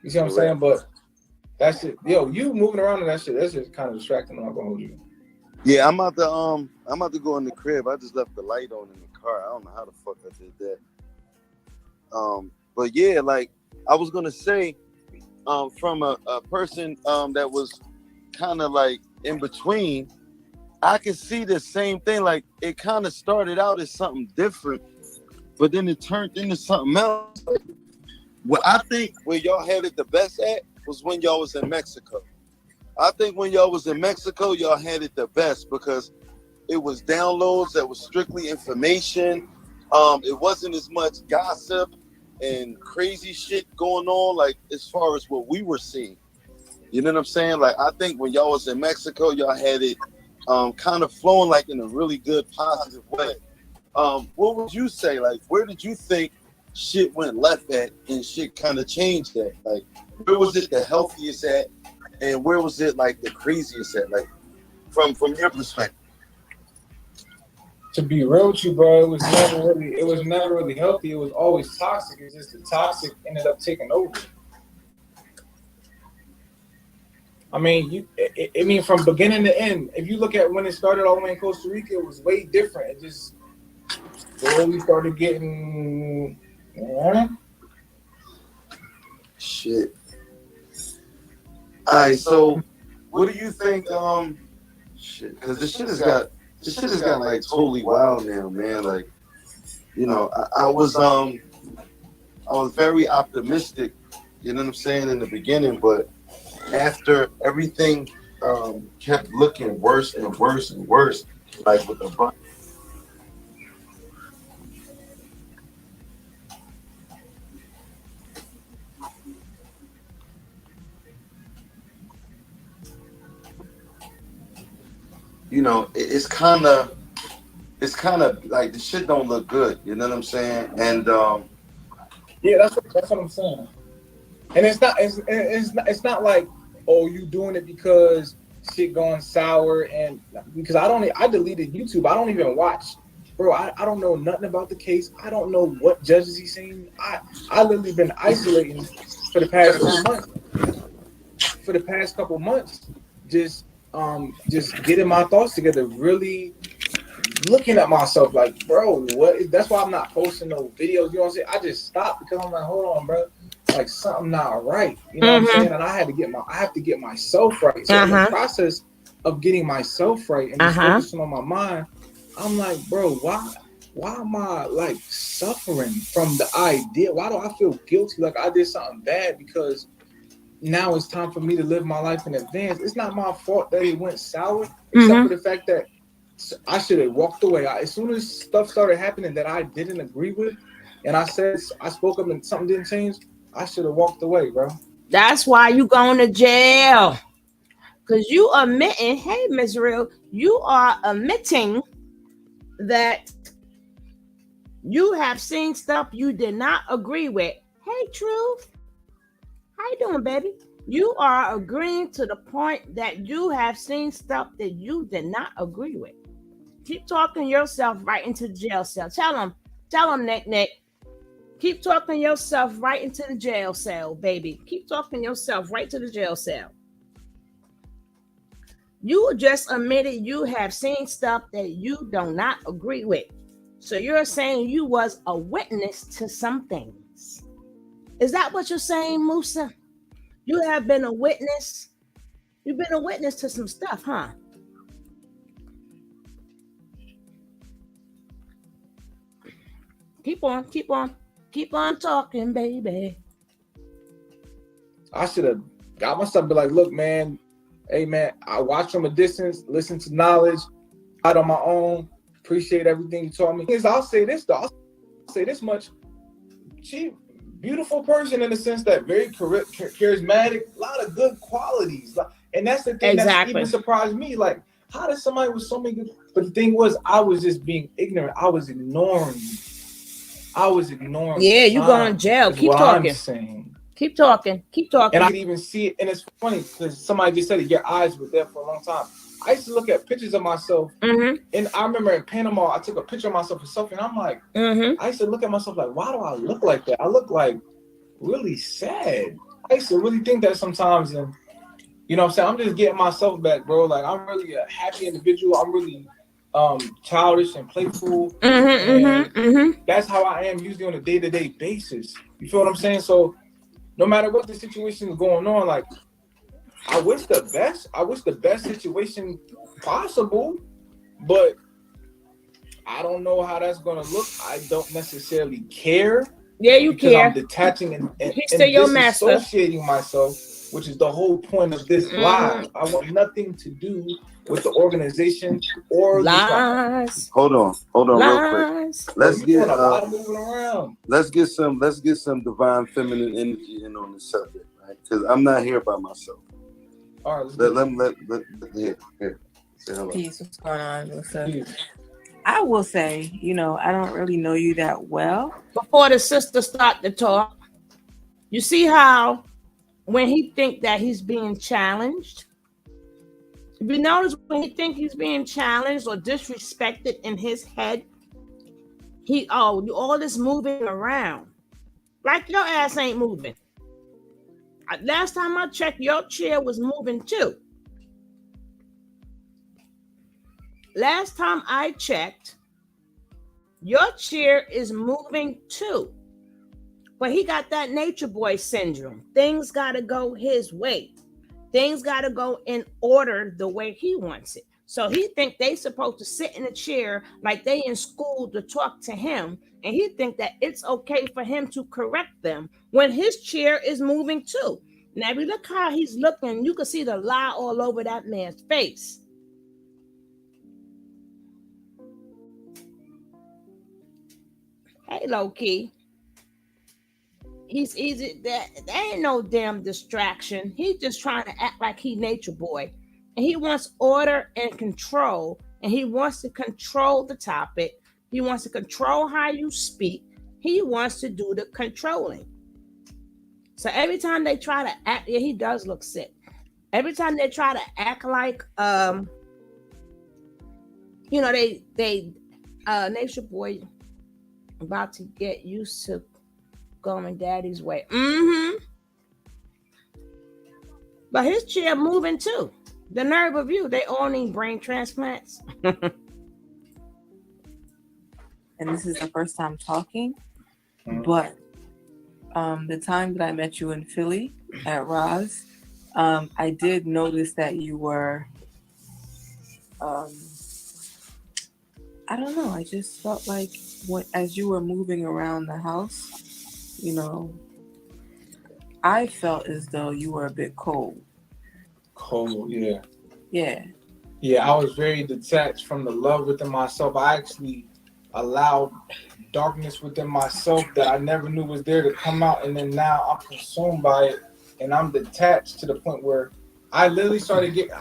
You see what I'm saying? But that shit, yo, you moving around in that shit, that's just kind of distracting. I'm not gonna hold you. Yeah, I'm about to go in the crib. I just left the light on in the car. I don't know how the fuck I did that. But yeah, like I was gonna say, from a person that was kind of like in between, I can see the same thing. Like it kind of started out as something different, but then it turned into something else. What I think where y'all had it the best at was when y'all was in Mexico. I think when y'all was in Mexico, y'all had it the best because it was downloads that was strictly information. It wasn't as much gossip and crazy shit going on, like as far as what we were seeing. You know what I'm saying? Like I think when y'all was in Mexico, y'all had it kind of flowing like in a really good, positive way. What would you say? Like, where did you think shit went left at and shit kind of changed at? Like, where was it the healthiest at? And where was it like the craziest at? Like from your perspective. To be real with you, bro, it was never really healthy. It was always toxic. It's just the toxic ended up taking over. I mean, from beginning to end, if you look at when it started all the way in Costa Rica, it was way different. It just slowly started getting shit. All right, so what do you think? Shit, because this shit has got like totally wild now, man. Like, you know, I was very optimistic, you know what I'm saying, in the beginning, but after everything kept looking worse and worse and worse, like with the bunch. You know, it's kind of like the shit don't look good. You know what I'm saying? And yeah, that's what I'm saying. And it's not like, oh, you doing it because shit going sour, and because I deleted YouTube. I don't even watch, bro. I don't know nothing about the case. I don't know what judges he's seen. I literally been isolating for the past couple months, just getting my thoughts together, really looking at myself like, bro, what? That's why I'm not posting no videos. You know what I'm saying? I just stopped because I'm like, hold on, bro. Like something not right. You know what I'm saying? And I have to get myself right. So in the process of getting myself right and just focusing on my mind, I'm like, bro, why am I like suffering from the idea? Why do I feel guilty like I did something bad? Because now it's time for me to live my life in advance. It's not my fault that it went sour, except for the fact that I should have walked away. As soon as stuff started happening that I didn't agree with, and I spoke up and something didn't change, I should have walked away, bro. That's why you going to jail. Because you admitting, hey, Ms. Real, you are admitting that you have seen stuff you did not agree with. Hey, Truth. How you doing, baby? You are agreeing to the point that you have seen stuff that you did not agree with. Keep talking yourself right into the jail cell. Tell them, Nick. Keep talking yourself right into the jail cell, baby. Keep talking yourself right to the jail cell. You just admitted you have seen stuff that you do not agree with. So you're saying you was a witness to some things. Is that what you're saying, Musa? You have been a witness. You've been a witness to some stuff, huh? Keep on talking, baby. I should have got myself be like, look, man, hey, man, I watched from a distance, listen to knowledge, out on my own, appreciate everything you taught me. I'll say this, though. I'll say this much. She, beautiful person in the sense that very charismatic, a lot of good qualities. And that's the thing that even surprised me. Like, how does somebody with so many good... But the thing was, I was just being ignorant. I was ignoring you. Yeah, you going to jail. Keep talking. Keep talking. And I could even see it. And it's funny because somebody just said it, your eyes were there for a long time. I used to look at pictures of myself. And I remember in Panama, I took a picture of myself for selfie. And I'm like, I used to look at myself like, why do I look like that? I look like really sad. I used to really think that sometimes. And you know what I'm saying? I'm just getting myself back, bro. Like, I'm really a happy individual. I'm really childish and playful. That's how I am usually on a day-to-day basis. You feel what I'm saying? So no matter what the situation is going on, like, I wish the best situation possible, but I don't know how that's gonna look. I don't necessarily care. Yeah, you care. I'm detaching and disassociating myself, which is the whole point of this live. I want nothing to do with the organization or lies. Hold on, lies. Real quick. Let's get some divine feminine energy in on the subject, right? Because I'm not here by myself. All right, let here. Say hello. Peace. What's going on, Musa? I will say, I don't really know you that well. Before the sister start to talk, you see how when he think that he's being challenged, if you notice when he think he's being challenged or disrespected in his head, all this moving around. Like your ass ain't moving. Last time I checked, your chair was moving too. Last time I checked, your chair is moving too. But he got that nature boy syndrome. Things got to go his way. Things got to go in order the way he wants it. So he think they supposed to sit in a chair like they in school to talk to him. And he think that it's okay for him to correct them when his chair is moving too. Now, if you look how he's looking, you can see the lie all over that man's face. Hey, low-key. He's easy. That ain't no damn distraction. He's just trying to act like he nature boy. And he wants order and control. And he wants to control the topic. He wants to control how you speak. He wants to do the controlling. So every time they try to act, yeah, he does look sick. Every time they try to act like, they nature boy about to get used to going daddy's way. But his chair moving too. The nerve of you, they all need brain transplants. And this is the first time talking, but the time that I met you in Philly at Roz, I did notice that you were I don't know. I just felt like as you were moving around the house, you know, I felt as though you were a bit cold. Cold, yeah. Yeah. Yeah, I was very detached from the love within myself. I actually allowed darkness within myself that I never knew was there to come out, and then now I'm consumed by it, and I'm detached to the point where I literally started getting.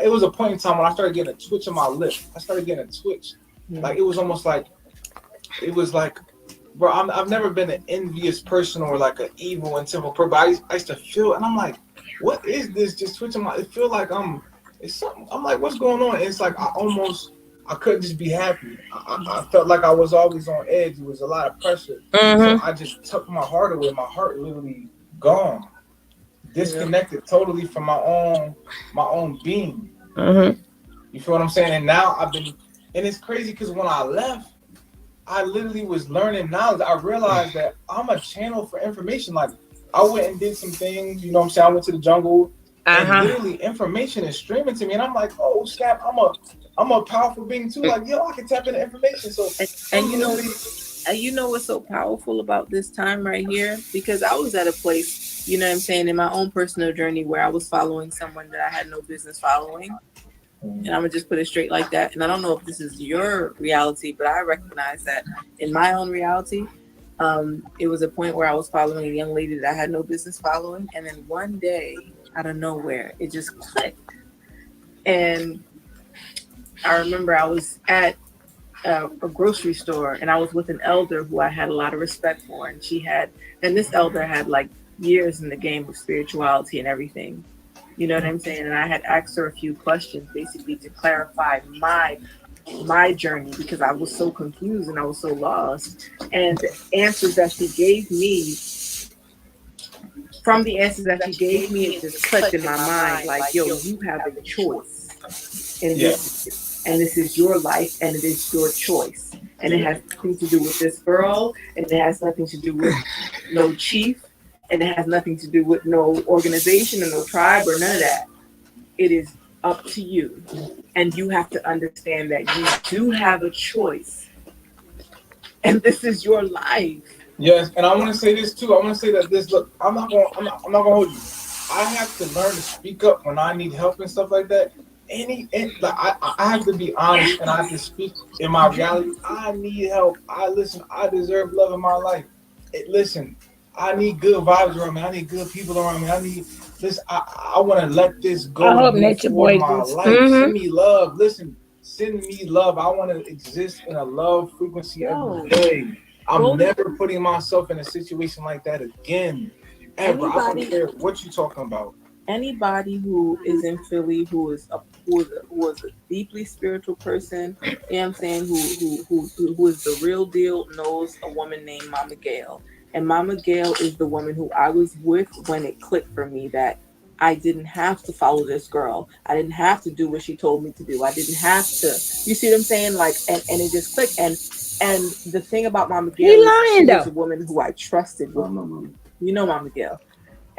It was a point in time when I started getting a twitch in my lip. I started getting a twitch, like it was almost like it was like, bro. I've never been an envious person or like an evil and simple person. But I used to feel, and I'm like, what is this? Just twitching my. It feel like it's something. I'm like, what's going on? It's like I couldn't just be happy. I felt like I was always on edge. It was a lot of pressure. So I just took my heart away. My heart literally gone. Disconnected totally from my own being. You feel what I'm saying? And now and it's crazy because when I left, I literally was learning knowledge. I realized that I'm a channel for information. Like I went and did some things, you know what I'm saying? I went to the jungle and literally information is streaming to me. And I'm like, oh snap, I'm a powerful being too. Like, yo, I can tap into information. So and you know what's so powerful about this time right here? Because I was at a place, you know what I'm saying, in my own personal journey where I was following someone that I had no business following. And I'm gonna just put it straight like that. And I don't know if this is your reality, but I recognize that in my own reality, it was a point where I was following a young lady that I had no business following. And then one day, out of nowhere, it just clicked. And I remember I was at a grocery store and I was with an elder who I had a lot of respect for. And this elder had like years in the game of spirituality and everything. You know what I'm saying? And I had asked her a few questions basically to clarify my journey because I was so confused and I was so lost. And the answers that she gave me, from the answers that she gave me, it just clicked in my mind like, yo, you have a choice. And this is your life and it is your choice. And it has nothing to do with this girl, and it has nothing to do with no chief, and it has nothing to do with no organization or no tribe or none of that. It is up to you. And you have to understand that you do have a choice. And this is your life. Yes, and I want to say this too. I want to say that look, I'm not gonna hold you. I have to learn to speak up when I need help and stuff like that. I have to be honest and I have to speak in my reality. I need help. I deserve love in my life. Listen, I need good vibes around me. I need good people around me. I want to let this go. I hope natureboy my life. Send me love. Listen, send me love. I want to exist in a love frequency every day. I'm never putting myself in a situation like that again. Ever. I don't care what you're talking about. Anybody who is in Philly who is a deeply spiritual person, you know what I'm saying, who is the real deal, knows a woman named Mama Gail. And Mama Gail is the woman who I was with when it clicked for me that I didn't have to follow this girl. I didn't have to do what she told me to do. I didn't have to. You see what I'm saying? Like, and it just clicked. And the thing about Mama Gail is she was a woman who I trusted. You know Mama Gail.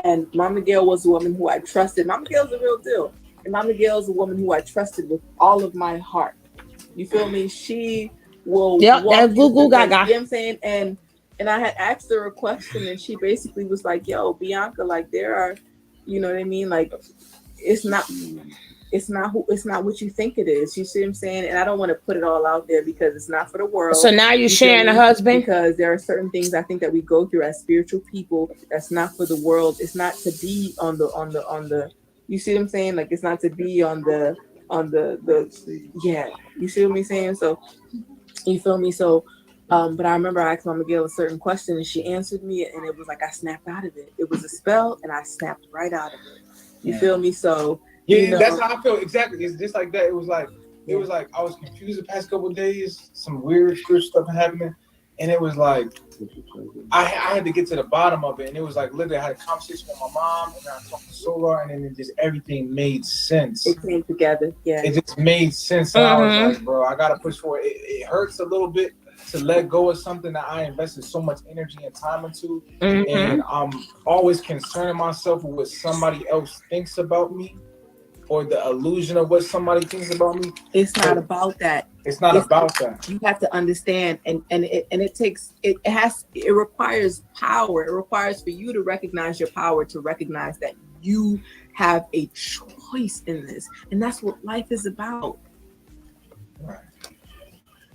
And Mama Gail was a woman who I trusted. Mama Gail's the real deal. And Mama Gail is a woman who I trusted with all of my heart. You feel me? She will walk that goo gaga. You know what I'm saying? And I had asked her a question and she basically was like, yo, Bianca, like there are, you know what I mean? Like it's not what you think it is. You see what I'm saying? And I don't want to put it all out there because it's not for the world. So now you're sharing a husband? Because there are certain things I think that we go through as spiritual people that's not for the world. It's not to be on the you see what I'm saying? Like it's not to be on the yeah. You see what I'm saying? So you feel me? So but I remember I asked Mama Gail a certain question and she answered me and it was like I snapped out of it. It was a spell and I snapped right out of it. You feel me? So that's how I feel exactly. It's just like that. It was like I was confused the past couple of days. Some weird spiritual stuff happening, and it was like I had to get to the bottom of it. And it was like literally I had a conversation with my mom, and then I talked to Solar, and then it just everything made sense. It came together. Yeah, it just made sense. And I was like, bro, I gotta push forward. It hurts a little bit to let go of something that I invested so much energy and time into, and I'm always concerning myself with what somebody else thinks about me. or the illusion of what somebody thinks about me. It's not about that. It's not about that. You have to understand, and it requires power. It requires for you to recognize your power, to recognize that you have a choice in this, and that's what life is about. Right.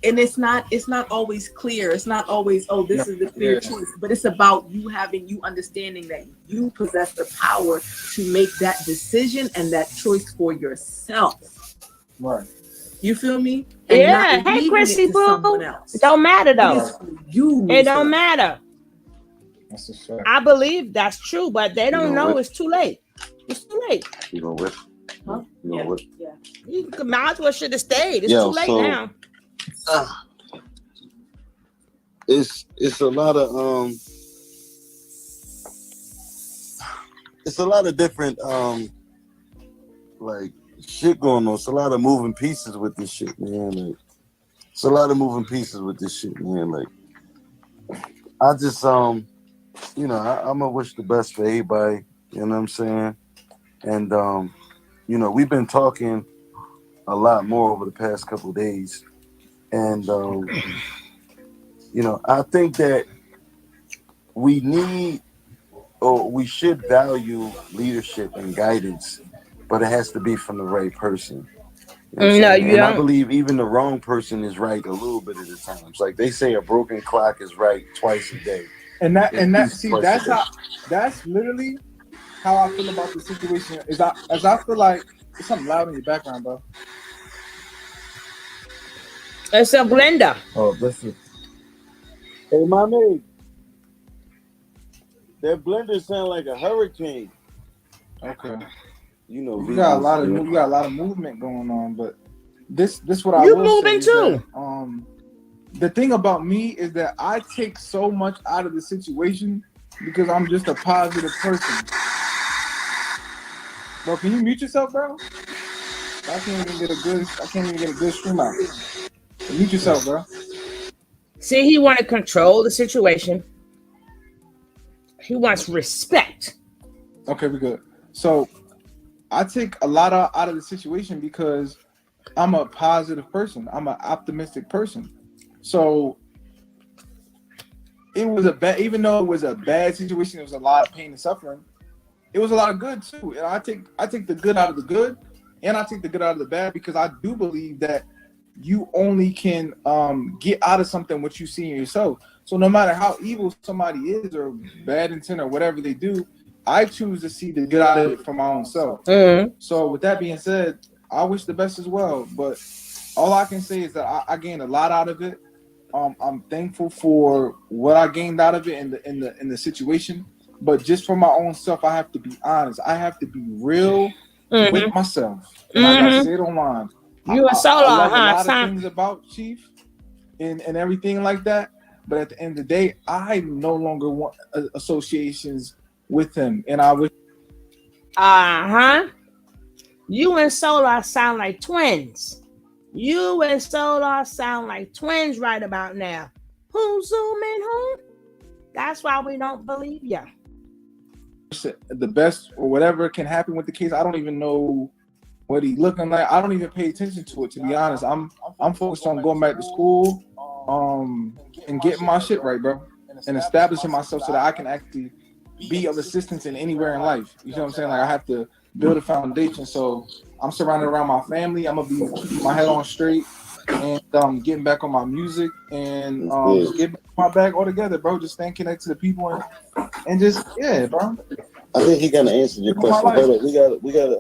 And it's not always clear. It's not always, oh, this is the clear choice, but it's about you understanding that you possess the power to make that decision and that choice for yourself. Right. You feel me? And yeah. Hey, Chrissy Boo. It don't matter though. It don't matter. That's a fact. I believe that's true, but they don't know it's too late. It's too late. You gonna whip? Huh? You gonna whip? Yeah. You might as well should have stayed. It's too late now. It's a lot of it's a lot of different like shit going on. It's a lot of moving pieces with this shit, man. Like, it's a lot of moving pieces with this shit, man. Like, I just you know, I'm gonna wish the best for everybody. You know what I'm saying? And you know, we've been talking a lot more over the past couple of days, and you know, I think that we need, or we should value leadership and guidance, but it has to be from the right person. You know No, you and I don't. believe even the wrong person is right a little bit at a time. It's like they say a broken clock is right twice a day. That's literally how I feel about the situation. As I feel like there's something loud in your background, bro. It's a blender. Oh, listen. Hey, mommy, that blender sound like a hurricane. Okay. You know, you got a lot of movement going on, but this what I You will say moving is too. that, the thing about me is that I take so much out of the situation because I'm just a positive person. Bro, can you mute yourself, bro? I can't even get a good stream out. Mute yourself, bro. See, he want to control the situation. He wants respect. Okay, we're good. So I take a lot out of the situation because I'm a positive person. I'm an optimistic person. So it was even though it was a bad situation, it was a lot of pain and suffering. It was a lot of good too. And I take the good out of the good, and I take the good out of the bad, because I do believe that you only can get out of something what you see in yourself. So no matter how evil somebody is or bad intent or whatever they do, I choose to see the good out of it for my own self. Mm-hmm. So with that being said, I wish the best as well. But all I can say is that I gained a lot out of it. I'm thankful for what I gained out of it in the situation. But just for my own self, I have to be honest. I have to be real with myself. And like I said online, You a solo, I love a lot huh? of things about Chief and everything like that. But at the end of the day, I no longer want associations with him. And I wish. You and Solar sound like twins. You and Solar sound like twins right about now. Who's zooming who? That's why we don't believe you. The best or whatever can happen with the case. I don't even know what he's looking like. I don't even pay attention to it, to be honest. I'm focused on going back to school, and getting my shit right, bro, and establishing myself so that I can actually be of assistance in anywhere in life. You know what I'm saying? Like, I have to build a foundation. So I'm surrounded around my family. I'm gonna be keeping my head on straight and getting back on my music and just getting my bag all together, bro. Just staying connected to the people and just bro. I think he gonna answer your question. Hold on, we got a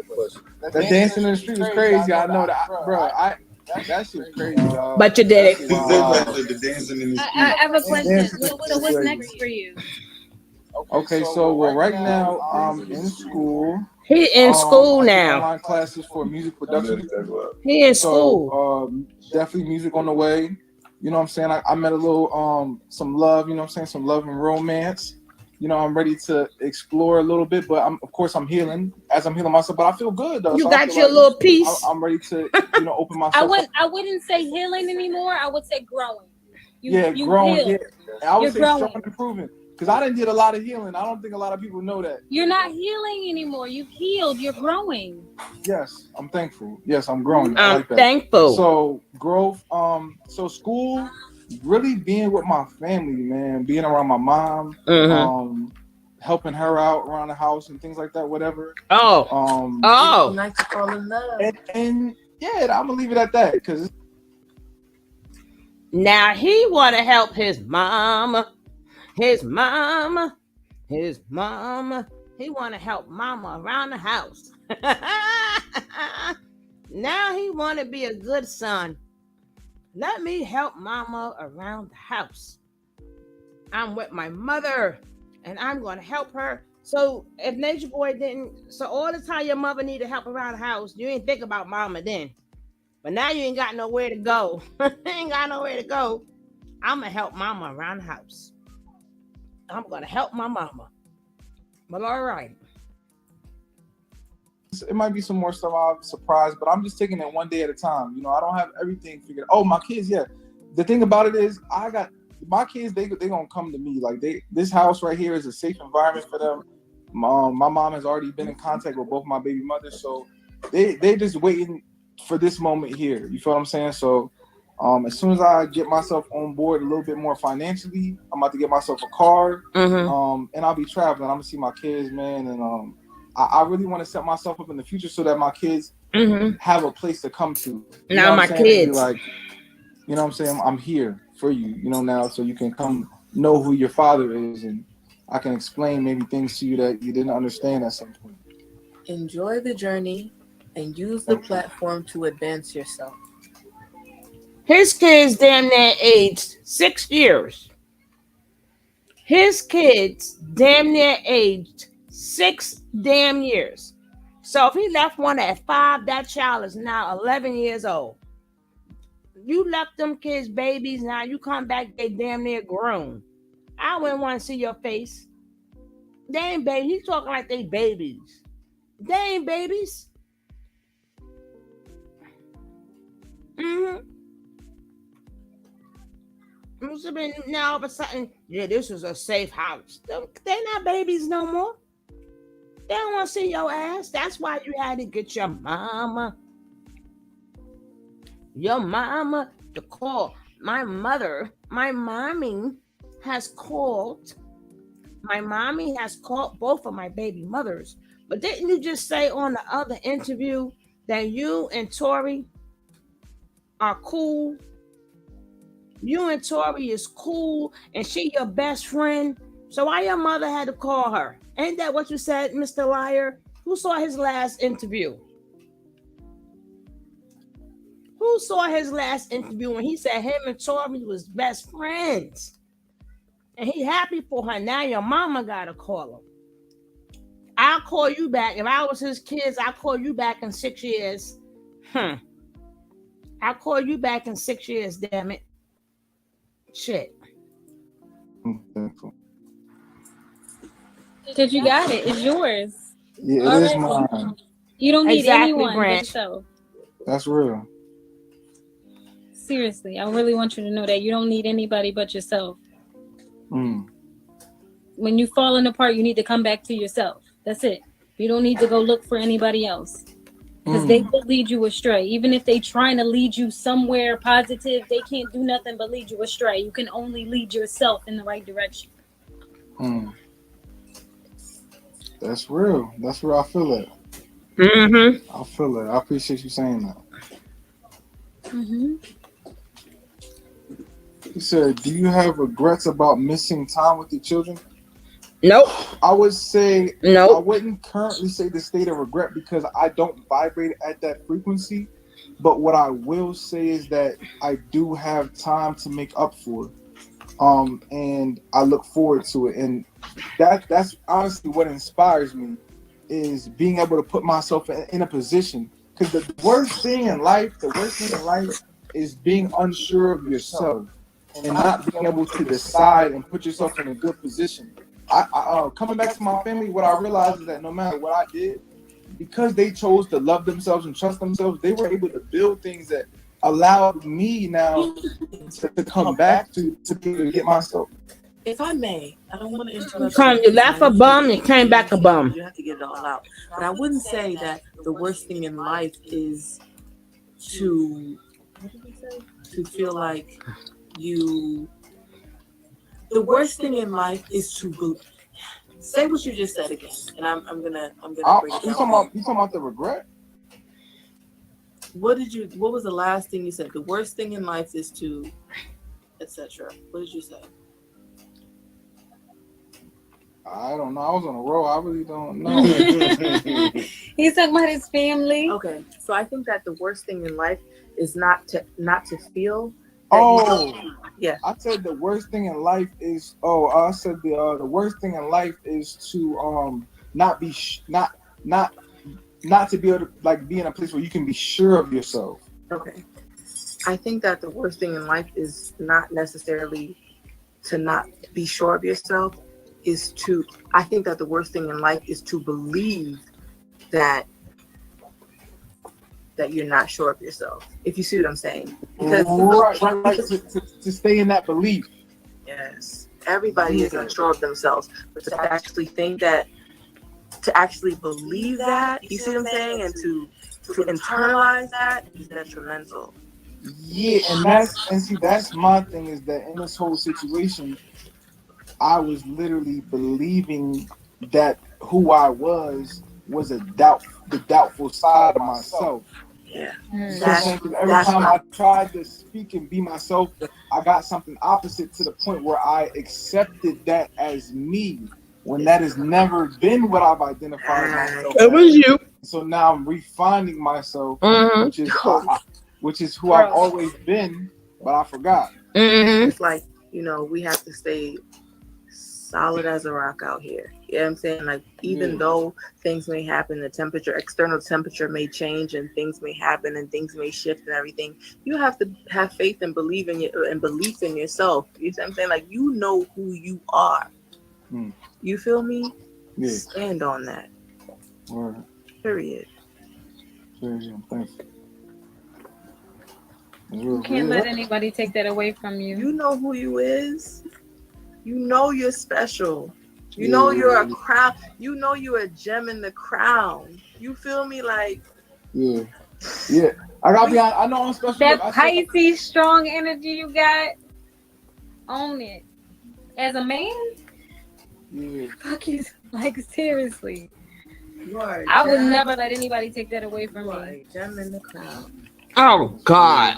question. That dancing in the street was crazy. I know that, bro. That shit's crazy, dog. But you did it. I have a question. So what's next for you? Okay, so right now I'm in school. He in school now. Online classes for music production. He in school. So definitely music on the way. You know what I'm saying? I met a little some love. You know what I'm saying? Some love and romance. You know, I'm ready to explore a little bit, but of course I'm healing as I'm healing myself. But I feel good though. You so got your little piece. I'm ready to open myself. I wouldn't say healing anymore. I would say growing. Growing. Yeah. I would say growing and improving. Because I didn't get a lot of healing. I don't think a lot of people know that. You're not healing anymore. You've healed. You're growing. Yes, I'm thankful. Yes, I'm growing. I I'm like that. thankful. So growth. So school, really being with my family, man, being around my mom, helping her out around the house and things like that, whatever. Like to fall in love. And yeah, I'm gonna leave it at that because now he want to help his mama. He want to help mama around the house. Now he want to be a good son. Let me help mama around the house. I'm with my mother and I'm going to help her. So if Nature Boy didn't, so all the time your mother needed help around the house, you didn't think about mama then. But now you ain't got nowhere to go. I'm going to help mama around the house. I'm going to help my mama. But all right. it might be some more stuff I'm surprised, but I'm just taking it one day at a time. You know, I don't have everything figured. Oh, my kids, yeah. The thing about it is, I got my kids. They gonna come to me. Like this house right here is a safe environment for them. My mom has already been in contact with both my baby mothers, so they just waiting for this moment here. You feel what I'm saying? So as soon as I get myself on board a little bit more financially, I'm about to get myself a car, and I'll be traveling. I'm gonna see my kids, man, and I really want to set myself up in the future so that my kids have a place to come to. You now my kids, like, you know what I'm saying? I'm here for you, you know, now, so you can come know who your father is, and I can explain maybe things to you that you didn't understand at some point. Enjoy the journey and use the platform to advance yourself. His kids damn near aged 6 years. His kids damn near aged 6 damn years. So if he left one at 5, that child is now 11 years old. You left them kids babies, now you come back, they damn near grown. I wouldn't want to see your face. They ain't babies. He's talking like they babies. They ain't babies. Now all of a sudden, yeah, this is a safe house. They're not babies no more. They don't want to see your ass. That's why you had to get your mama to call. My mommy has called both of my baby mothers. But didn't you just say on the other interview that you and Tori are cool? You and Tori is cool and she your best friend. So why your mother had to call her? Ain't that what you said, Mr. Liar? Who saw his last interview? Who saw his last interview when he said him and Tori was best friends? And he happy for her. Now your mama gotta call him. I'll call you back. If I was his kids, I'll call you back in 6 years. I'll call you back in 6 years, damn it. Shit. Because you got it. It's yours. Yeah, it is mine. You don't need anyone but yourself. That's real. Seriously, I really want you to know that you don't need anybody but yourself. When you falling apart, you need to come back to yourself. That's it. You don't need to go look for anybody else. Because they will lead you astray. Even if they trying to lead you somewhere positive, they can't do nothing but lead you astray. You can only lead yourself in the right direction. That's real. That's where I feel it. I feel it. I appreciate you saying that. He said, do you have regrets about missing time with your children? Nope. I would say nope. I wouldn't currently say the state of regret because I don't vibrate at that frequency. But what I will say is that I do have time to make up for it. And I look forward to it. And that's honestly what inspires me, is being able to put myself in a position. Because the worst thing in life is being unsure of yourself and not being able to decide and put yourself in a good position. I coming back to my family, what I realized is that no matter what I did, because they chose to love themselves and trust themselves, they were able to build things that allowed me now to come back to be able to get myself If I may, I don't want to interrupt. You left a bum, you came back a bum. You have to get it all out. But I wouldn't say that the worst thing in life is to, what did we say? To feel like you. The worst thing in life is to say what you just said again, and I'm gonna break it down. You talking about the regret? What was the last thing you said? The worst thing in life is to, etc. What did you say? I don't know. I was on a roll. I really don't know. He's talking about his family. Okay, so I think that the worst thing in life is not to feel. Yeah. I said the worst thing in life is. I said the worst thing in life is to not to be able to like be in a place where you can be sure of yourself. Okay, I think that the worst thing in life is not necessarily to not be sure of yourself. I think that the worst thing in life is to believe that you're not sure of yourself. If you see what I'm saying, because right. To stay in that belief. Yes, everybody is unsure of themselves, but to actually believe that, you see what I'm saying, and to internalize that is detrimental. Yeah, that's my thing is that in this whole situation, I was literally believing that who I was the doubtful side of myself. Yeah. Every time I tried to speak and be myself, I got something opposite to the point where I accepted that as me, when that has never been what I've identified myself as. It was you. So now I'm refining myself, which is who I've always been, but I forgot. It's like, we have to stay solid as a rock out here. You know what I'm saying? Like, even though things may happen, external temperature may change and things may happen and things may shift and everything, you have to have faith and belief in yourself. You know what I'm saying? Like, you know who you are. You feel me? Yeah. Stand on that. Word. Period. Thanks. You can't let anybody take that away from you. You know who you is. You know you're special. You know you're a crown. You know you're a gem in the crown. You feel me? Like, yeah. I gotta be honest. I know I'm special. That Pisces strong energy you got, own it. As a man, fuck you. Like, seriously. I would never let anybody take that away from me. Gem in the crown. Oh God!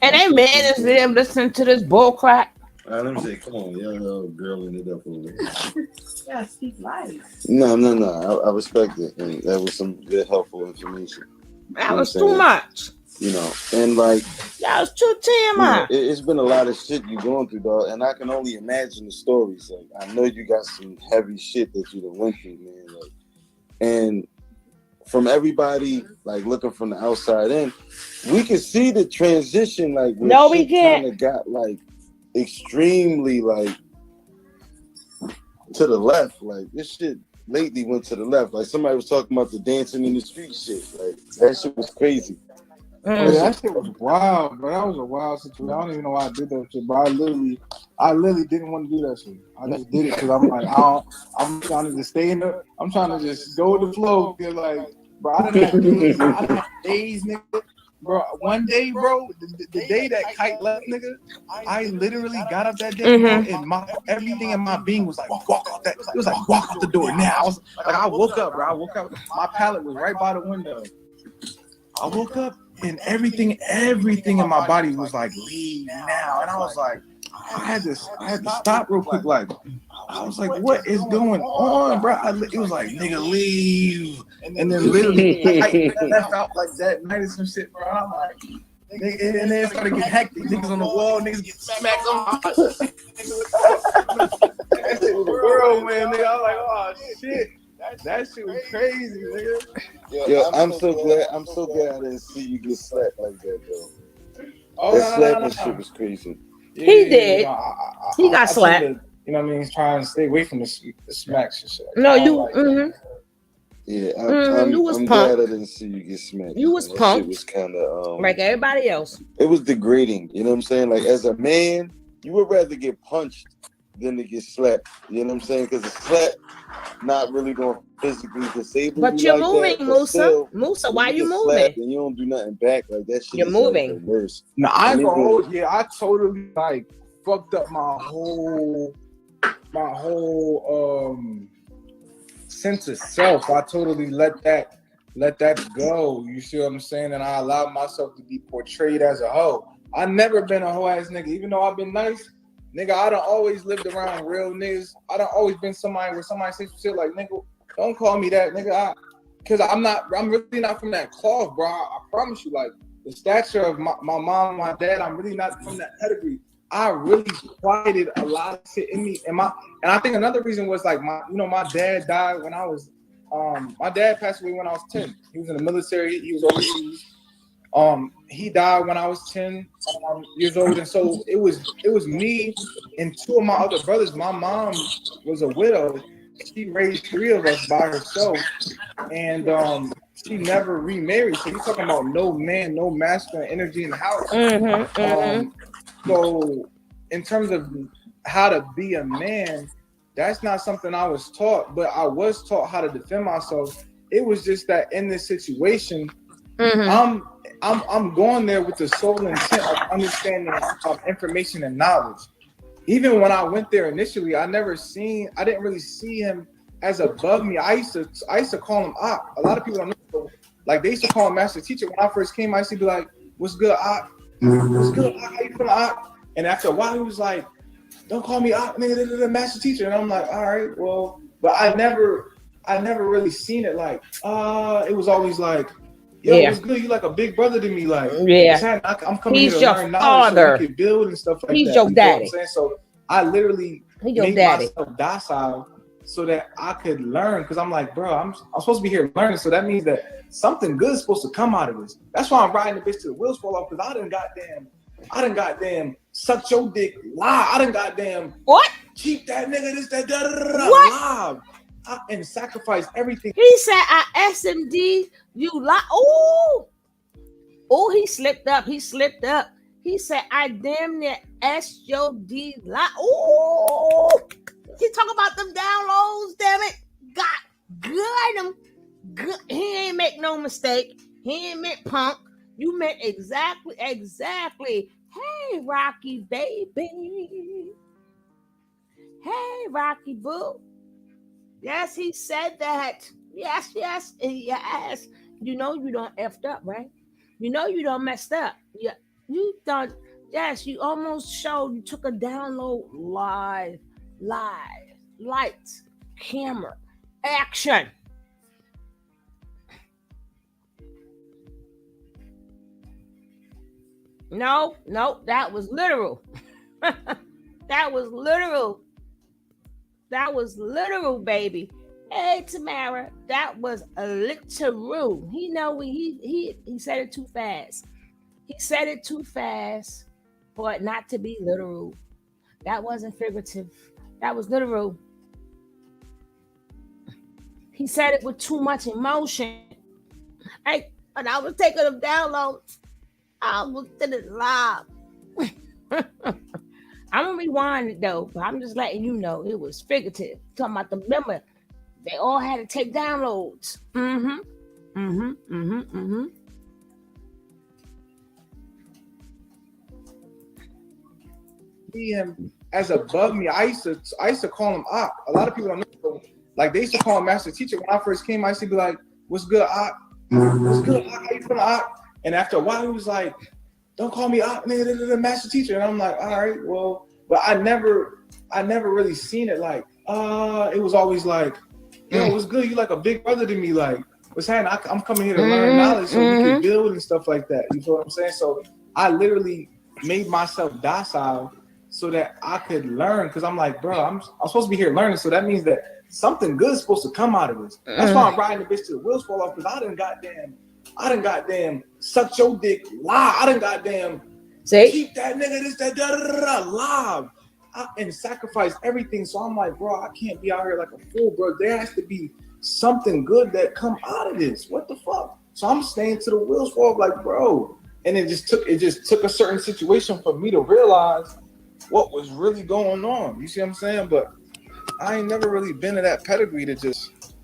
And that man is there listening to this bull crap. Let me say, come on, y'all girling it up over here. Yeah, speak life. No. I respect it, and that was some good, helpful information. That was too much. And like that was too much. It's been a lot of shit you going through, dog, and I can only imagine the stories. Like, I know you got some heavy shit that you done went through, man. Like, and from everybody, like, looking from the outside in, we can see the transition. Like, we can't. Kind of got like extremely like to the left. Like, this shit lately went to the left. Like, somebody was talking about the dancing in the street shit. Like, that shit was crazy. That shit was wild, bro. That was a wild situation. I don't even know why I did that shit, but I literally didn't want to do that shit. I just did it because I'm like, I'm trying to just stay in the. I'm trying to just go with the flow. Feel like, bro, I didn't have days, nigga. Bro, one day, bro, the day that Kite left, nigga, I literally got up that day, bro, and everything in my being was like, walk out that. It was like, walk out the door now. I woke up, bro. My pallet was right by the window. I woke up and everything in my body was like, leave now. And I was like, I had to stop real quick. Like, I was like, what is going on, bro? It was like, nigga, leave. And then literally, I left out like that night or some shit, bro. I'm like, and then it started getting hectic. Niggas on the wall, niggas get smacked on. That shit was a whirlwind, nigga. I was like, oh shit. That shit was crazy, nigga. Yo, I'm so glad I didn't see you get slapped like that, though. That slapping shit was crazy. He did. He got slapped. You know what I mean? He's trying to stay away from the smacks and shit. No, you. Yeah, I'm glad I didn't see you get smacked. You was punked. It was kind of like everybody else. It was degrading. You know what I'm saying? Like, as a man, you would rather get punched than to get slapped. You know what I'm saying? Because a slap not really gonna physically disable But you you're like moving, that. But Musa. still, Musa, when why you you get moving? slapped and you don't do nothing back, like that shit You're is like moving. the worst. No, I ain't And gonna even- hold you. I totally like fucked up my whole sense of self. I totally let that go. You see what I'm saying? And I allowed myself to be portrayed as a hoe. I never been a hoe ass nigga, even though I've been nice. Nigga, I done always lived around real niggas. I done always been somebody where somebody says shit like, nigga, don't call me that, nigga. Cause I'm really not from that cloth, bro. I promise you, like the stature of my mom, my dad, I'm really not from that pedigree. I really quieted a lot of shit in me. And I think another reason was like my dad died when I was my dad passed away when I was 10. He was in the military, he was overseas. He died when I was 10 years old, and so it was me and two of my other brothers. My mom was a widow. She raised 3 of us by herself, and she never remarried. So you're talking about no man, no masculine energy in the house. So in terms of how to be a man, that's not something I was taught, but I was taught how to defend myself. It was just that in this situation, I'm going there with the sole intent of understanding information and knowledge. Even when I went there initially, I didn't really see him as above me. I used to call him Op. A lot of people don't know. Like they used to call him Master Teacher. When I first came, I used to be like, "What's good, Op? What's good, Op? How you feeling, Op?" And after a while, he was like, "Don't call me Op, nigga, the Master Teacher." And I'm like, "All right, well," but I never really seen it like. It was always like, "Yo, what's good? You like a big brother to me, like." Yeah, I'm coming he's here to your learn knowledge father. so we can build and stuff like He's that. your You know daddy. what I'm saying? So I literally made myself docile so that I could learn, because I'm like, bro, I'm supposed to be here learning, so that means that something good is supposed to come out of this. That's why I'm riding the bitch till the wheels fall off, because I done goddamn suck your dick live. I done goddamn what? Keep that nigga this that da da da live. And sacrifice everything. He said, "I SMD you lie." Oh, he slipped up. He said, "I damn near SJD lie." Oh, he talking about them downloads. Damn it, got him. Good. He ain't make no mistake. He ain't meant punk. You meant exactly. Hey, Rocky baby. Hey, Rocky boo. Yes, he said that. Yes. You know you don't effed up, right? You know you don't messed up. Yeah, you done. Yes, you almost showed. You took a download live, lights, camera, action. No, that was literal. That was literal, baby. Hey, Tamara, that was a literal. He know he said it too fast. He said it too fast for it not to be literal. That wasn't figurative. That was literal. He said it with too much emotion. Hey, and I was taking them downloads. I was in it live. I'm gonna rewind it though, but I'm just letting you know it was figurative. Talking about the member, they all had to take downloads. See him as above me. I used to call him Op. A lot of people don't know. Like they used to call him Master Teacher. When I first came, I used to be like, "What's good, Op? What's good, Op? How you feeling, Op?" And after a while, he was like, "Don't call me Op, nigga, the Master Teacher." And I'm like, "All right, well," but I never really seen it like. It was always like, "Yo, what's good? You like a big brother to me, like." What's happening? I'm coming here to learn knowledge so we can build and stuff like that. You know what I'm saying? So I literally made myself docile so that I could learn, because I'm like, bro, I'm supposed to be here learning, so that means that something good is supposed to come out of this. That's why I'm riding the bitch till the wheels fall off, because I done goddamn suck your dick live. I done goddamn keep that nigga this that da da da live. And sacrifice everything. So I'm like, bro, I can't be out here like a fool, bro. There has to be something good that come out of this. What the fuck? So I'm staying to the wheels fall off, like, bro. And it just took a certain situation for me to realize what was really going on. You see what I'm saying? But I ain't never really been to that pedigree to just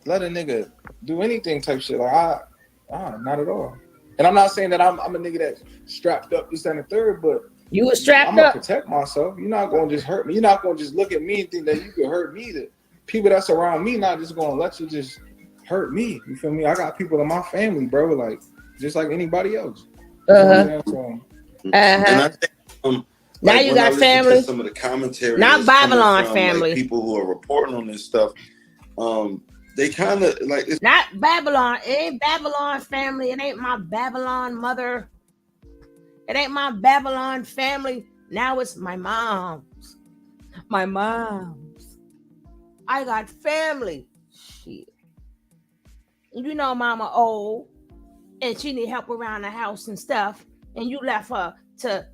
let a nigga do anything type shit. Like not at all. And I'm not saying that I'm a nigga that's strapped up this and the third, but You were strapped I'm gonna up. protect myself. You're not gonna just hurt me. You're not gonna just look at me and think that you could hurt me. The people that's around me not just gonna let you just hurt me. You feel me? I got people in my family, bro, like just like anybody else. Uh-huh. And I think, now like you when got I listen family. to some of the commentary, Not that's coming Babylon from, family. like, people who are reporting on this stuff, they kind of like it's Not Babylon. It ain't Babylon family. It ain't my Babylon mother. It ain't my Babylon family. Now it's my mom's. My mom's. I got family. Shit. You know mama old and she need help around the house and stuff. And you left her to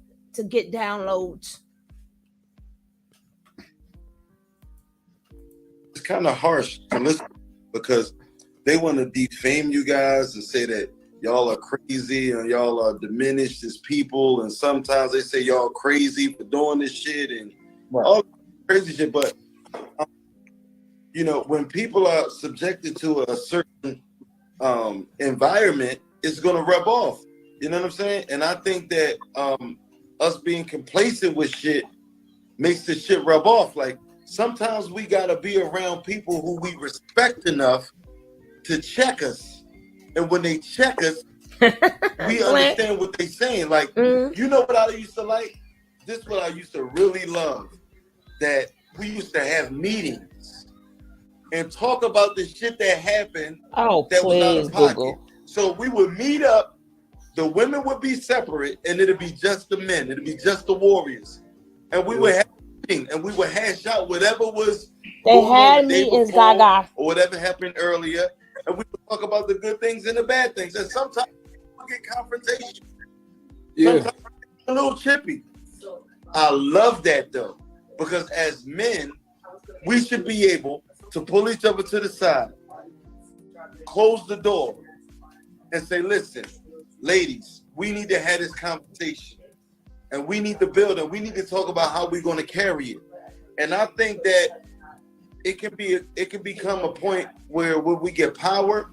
get downloads. it's kind of harsh to listen because they want to defame you guys and say that y'all are crazy and y'all are diminished as people, and sometimes they say y'all crazy for doing this shit and all crazy shit. But you know, when people are subjected to a certain environment, it's gonna rub off. You know what I'm saying? And I think that us being complacent with shit makes the shit rub off. Like sometimes we gotta be around people who we respect enough to check us. And when they check us, we understand what they're saying. Like, you know what I used to like? This is what I used to really love. That we used to have meetings and talk about the shit that happened that was out of pocket. Google. So we would meet up, the women would be separate, and it'd be just the men, it'd be just the warriors. And we would have a meeting and we would hash out whatever was they had meetings, Gaga. Or whatever happened earlier. And we would talk about the good things and the bad things. And sometimes we get confrontation. Sometimes we get a little chippy. I love that though. Because as men, we should be able to pull each other to the side, close the door, and say, listen, ladies, we need to have this conversation. And we need to build and we need to talk about how we're going to carry it. And I think that it can become a point where when we get power,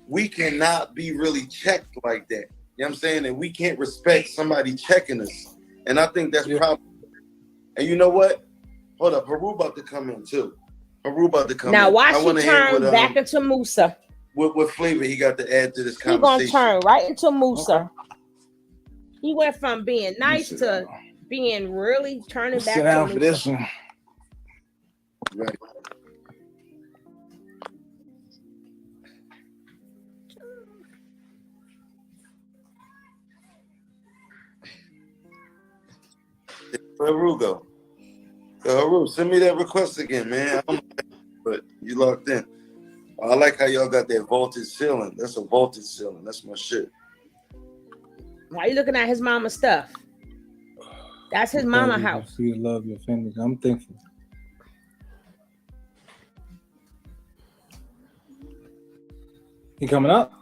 we cannot be really checked like that. You know what I'm saying? And we can't respect somebody checking us. And I think that's probably. And you know what? Hold up, Haru about to come in too. Haru about to come in. Now watch you turn back into Musa. What flavor he got to add to this conversation? He gonna turn right into Musa. Okay. He went from being nice to being really turning back to Musa. For this one. Right. Haru go. Haru, send me that request again, man. I don't know, but you locked in. I like how y'all got that vaulted ceiling. That's a vaulted ceiling. That's my shit. Why are you looking at his mama's stuff? That's his mama house. You love your family. I'm thankful. He coming up?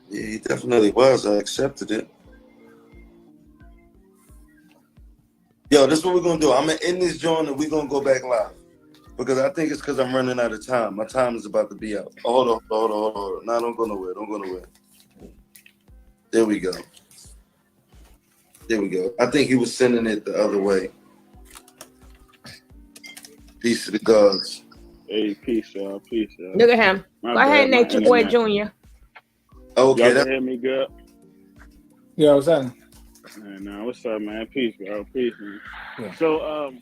Yeah, he definitely was. I accepted it. Yo, this is what we're going to do. I'm going to end this joint and we're going to go back live. Because I think it's because I'm running out of time. My time is about to be out. Oh, hold on. No, don't go nowhere. There we go. I think he was sending it the other way. Peace to the gods. Hey, peace, y'all. Look at him. Go ahead, Natureboy Jr. Okay. Y'all can hear me good? Yeah, what's that? Nah, what's up, man? Peace, bro. Peace, man. Yeah. So,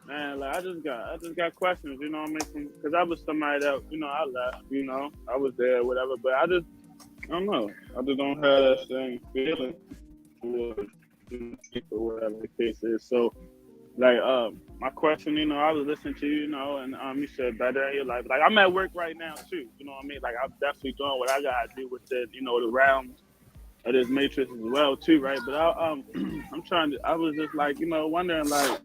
man, like I just got questions, you know what I mean? Because I was somebody that, you know, I left, you know, I was there, whatever, but I don't know. I just don't have that same feeling towards or whatever the case is. So, like, my question, you know, I was listening to you, you know, and you said better in your life. Like, I'm at work right now too, you know what I mean? Like, I'm definitely doing what I gotta do with the, you know, the realms of this matrix as well too, right? But I was just like, you know, wondering like,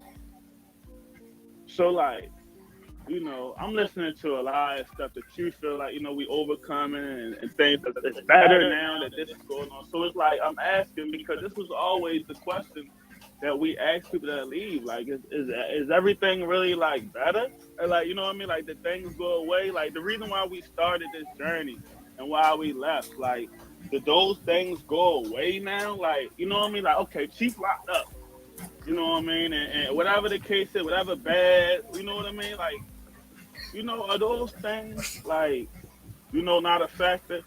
so like, you know, I'm listening to a lot of stuff that you feel like, you know, we overcoming and things that it's better now that this is going on. So it's like, I'm asking because this was always the question that we ask people to leave. Like, is everything really like better? Or like, you know what I mean? Like, the things go away. Like, the reason why we started this journey and why we left, like, did those things go away now? Like, you know what I mean? Like, okay, Chief locked up. You know what I mean? And whatever the case is, whatever bad, you know what I mean? Like, you know, are those things like, you know, not a factor?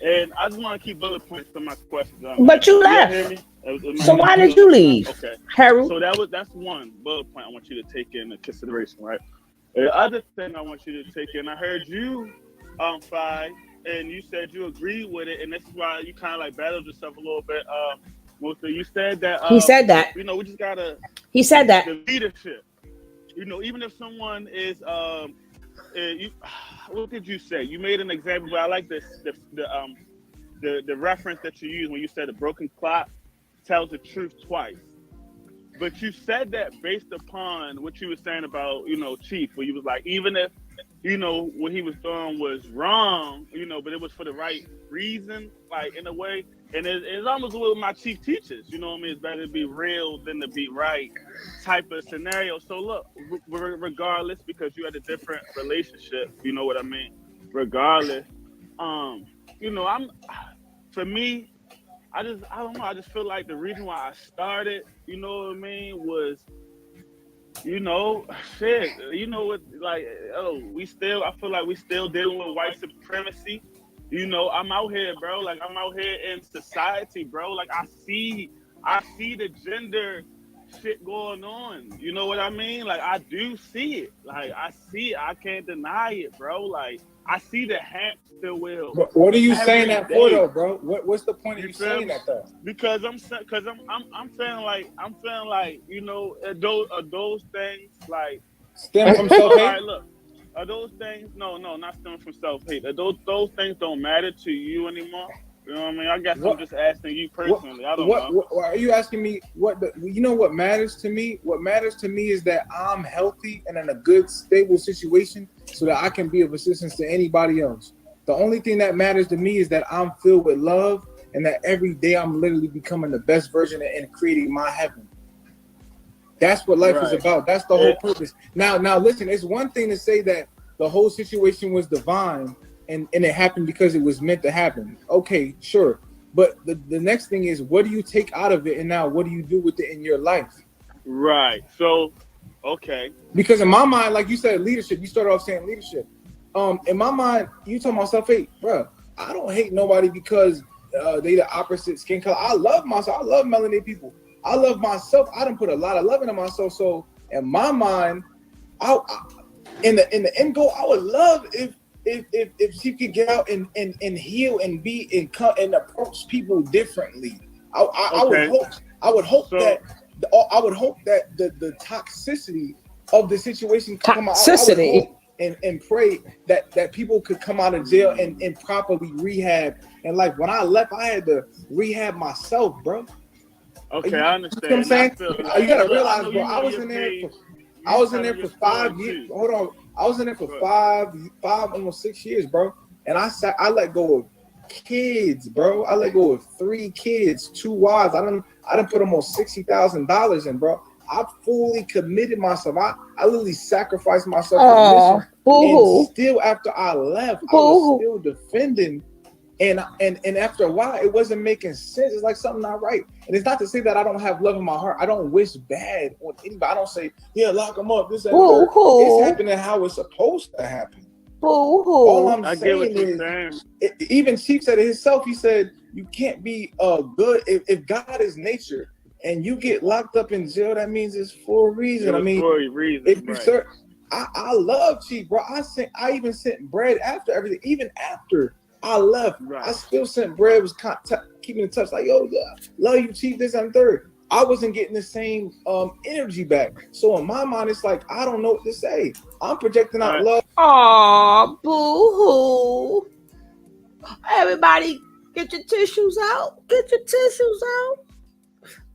And I just want to keep bullet points to my questions. But you left. Hear me? So why did you leave? Okay. Harold? So that's one bullet point I want you to take into consideration, right? The other thing I want you to take in, I heard you, Fi, and you said you agreed with it, and this is why you kind of like battled yourself a little bit. Musa, you said that. He said that. You know, we just gotta. He said that. The leadership. You know, even if someone is, what did you say? You made an example, but I like this. The reference that you used when you said a broken clock tells the truth twice. But you said that based upon what you were saying about, you know, Chief, where you was like, even if, you know, what he was doing was wrong, you know, but it was for the right reason, like, in a way. And it's almost what my Chief teaches, you know what I mean? It's better to be real than to be right type of scenario. So look, regardless, because you had a different relationship, you know what I mean? Regardless, you know, for me, I don't know. I just feel like the reason why I started, you know what I mean, was, you know, shit, you know what, like, I feel like we still dealing with white supremacy. You know, I'm out here, bro. Like, I'm out here in society, bro. Like, I see the gender shit going on. You know what I mean? Like, I do see it. Like, I see it. I can't deny it, bro. Like, I see the hamster wheel. But what are you saying that for, though, bro? What's the point of you saying that, though? Because I'm feeling like, you know, those things like stem from self-hate. All right, look. Are those things? No, not stemming from self-hate. Those things don't matter to you anymore. You know what I mean? I guess I'm just asking you personally. I don't know. Are you asking me you know what matters to me? What matters to me is that I'm healthy and in a good, stable situation so that I can be of assistance to anybody else. The only thing that matters to me is that I'm filled with love and that every day I'm literally becoming the best version and creating my heaven. That's what life is about. That's the whole purpose. Now, listen, it's one thing to say that the whole situation was divine and it happened because it was meant to happen. Okay, sure. But the next thing is, what do you take out of it? And now what do you do with it in your life? Right. So, okay. Because in my mind, like you said, leadership, you started off saying leadership. In my mind, you talking about self-hate, bro. I don't hate nobody because they the opposite skin color. I love myself. I love melanated people. I love myself. I done put a lot of love into myself. So in my mind, in the end goal, I would love if she could get out and heal and be and approach people differently. I would hope that the toxicity of the situation could come out. Toxicity. And pray that people could come out of jail and properly rehab. And like when I left, I had to rehab myself, bro. Okay, I understand. You know what I'm saying? You gotta realize, bro, I was in there for 5 years. Hold on. I was in there for five, almost 6 years, bro. And I let go of kids, bro. I let go of 3 kids, 2 wives. I done put almost $60,000 in, bro. I fully committed myself. I literally sacrificed myself for the mission. And still after I left, I was still defending. And after a while, it wasn't making sense. It's like something not right. And it's not to say that I don't have love in my heart. I don't wish bad on anybody. I don't say, yeah, lock them up. This, that, it's happening how it's supposed to happen. All I'm saying is, even Chief said it himself. He said, you can't be good. If God is nature and you get locked up in jail, that means it's for a reason. I mean, for a reason, if you search, I love Chief, bro. I even sent bread after everything, even after I left. I still sent bread, was keeping in touch, like, yo, yeah, love you, Chief, this and third. I wasn't getting the same energy back. So in my mind, it's like, I don't know what to say. I'm projecting out love. Aw, boo-hoo. Everybody, get your tissues out. Get your tissues out.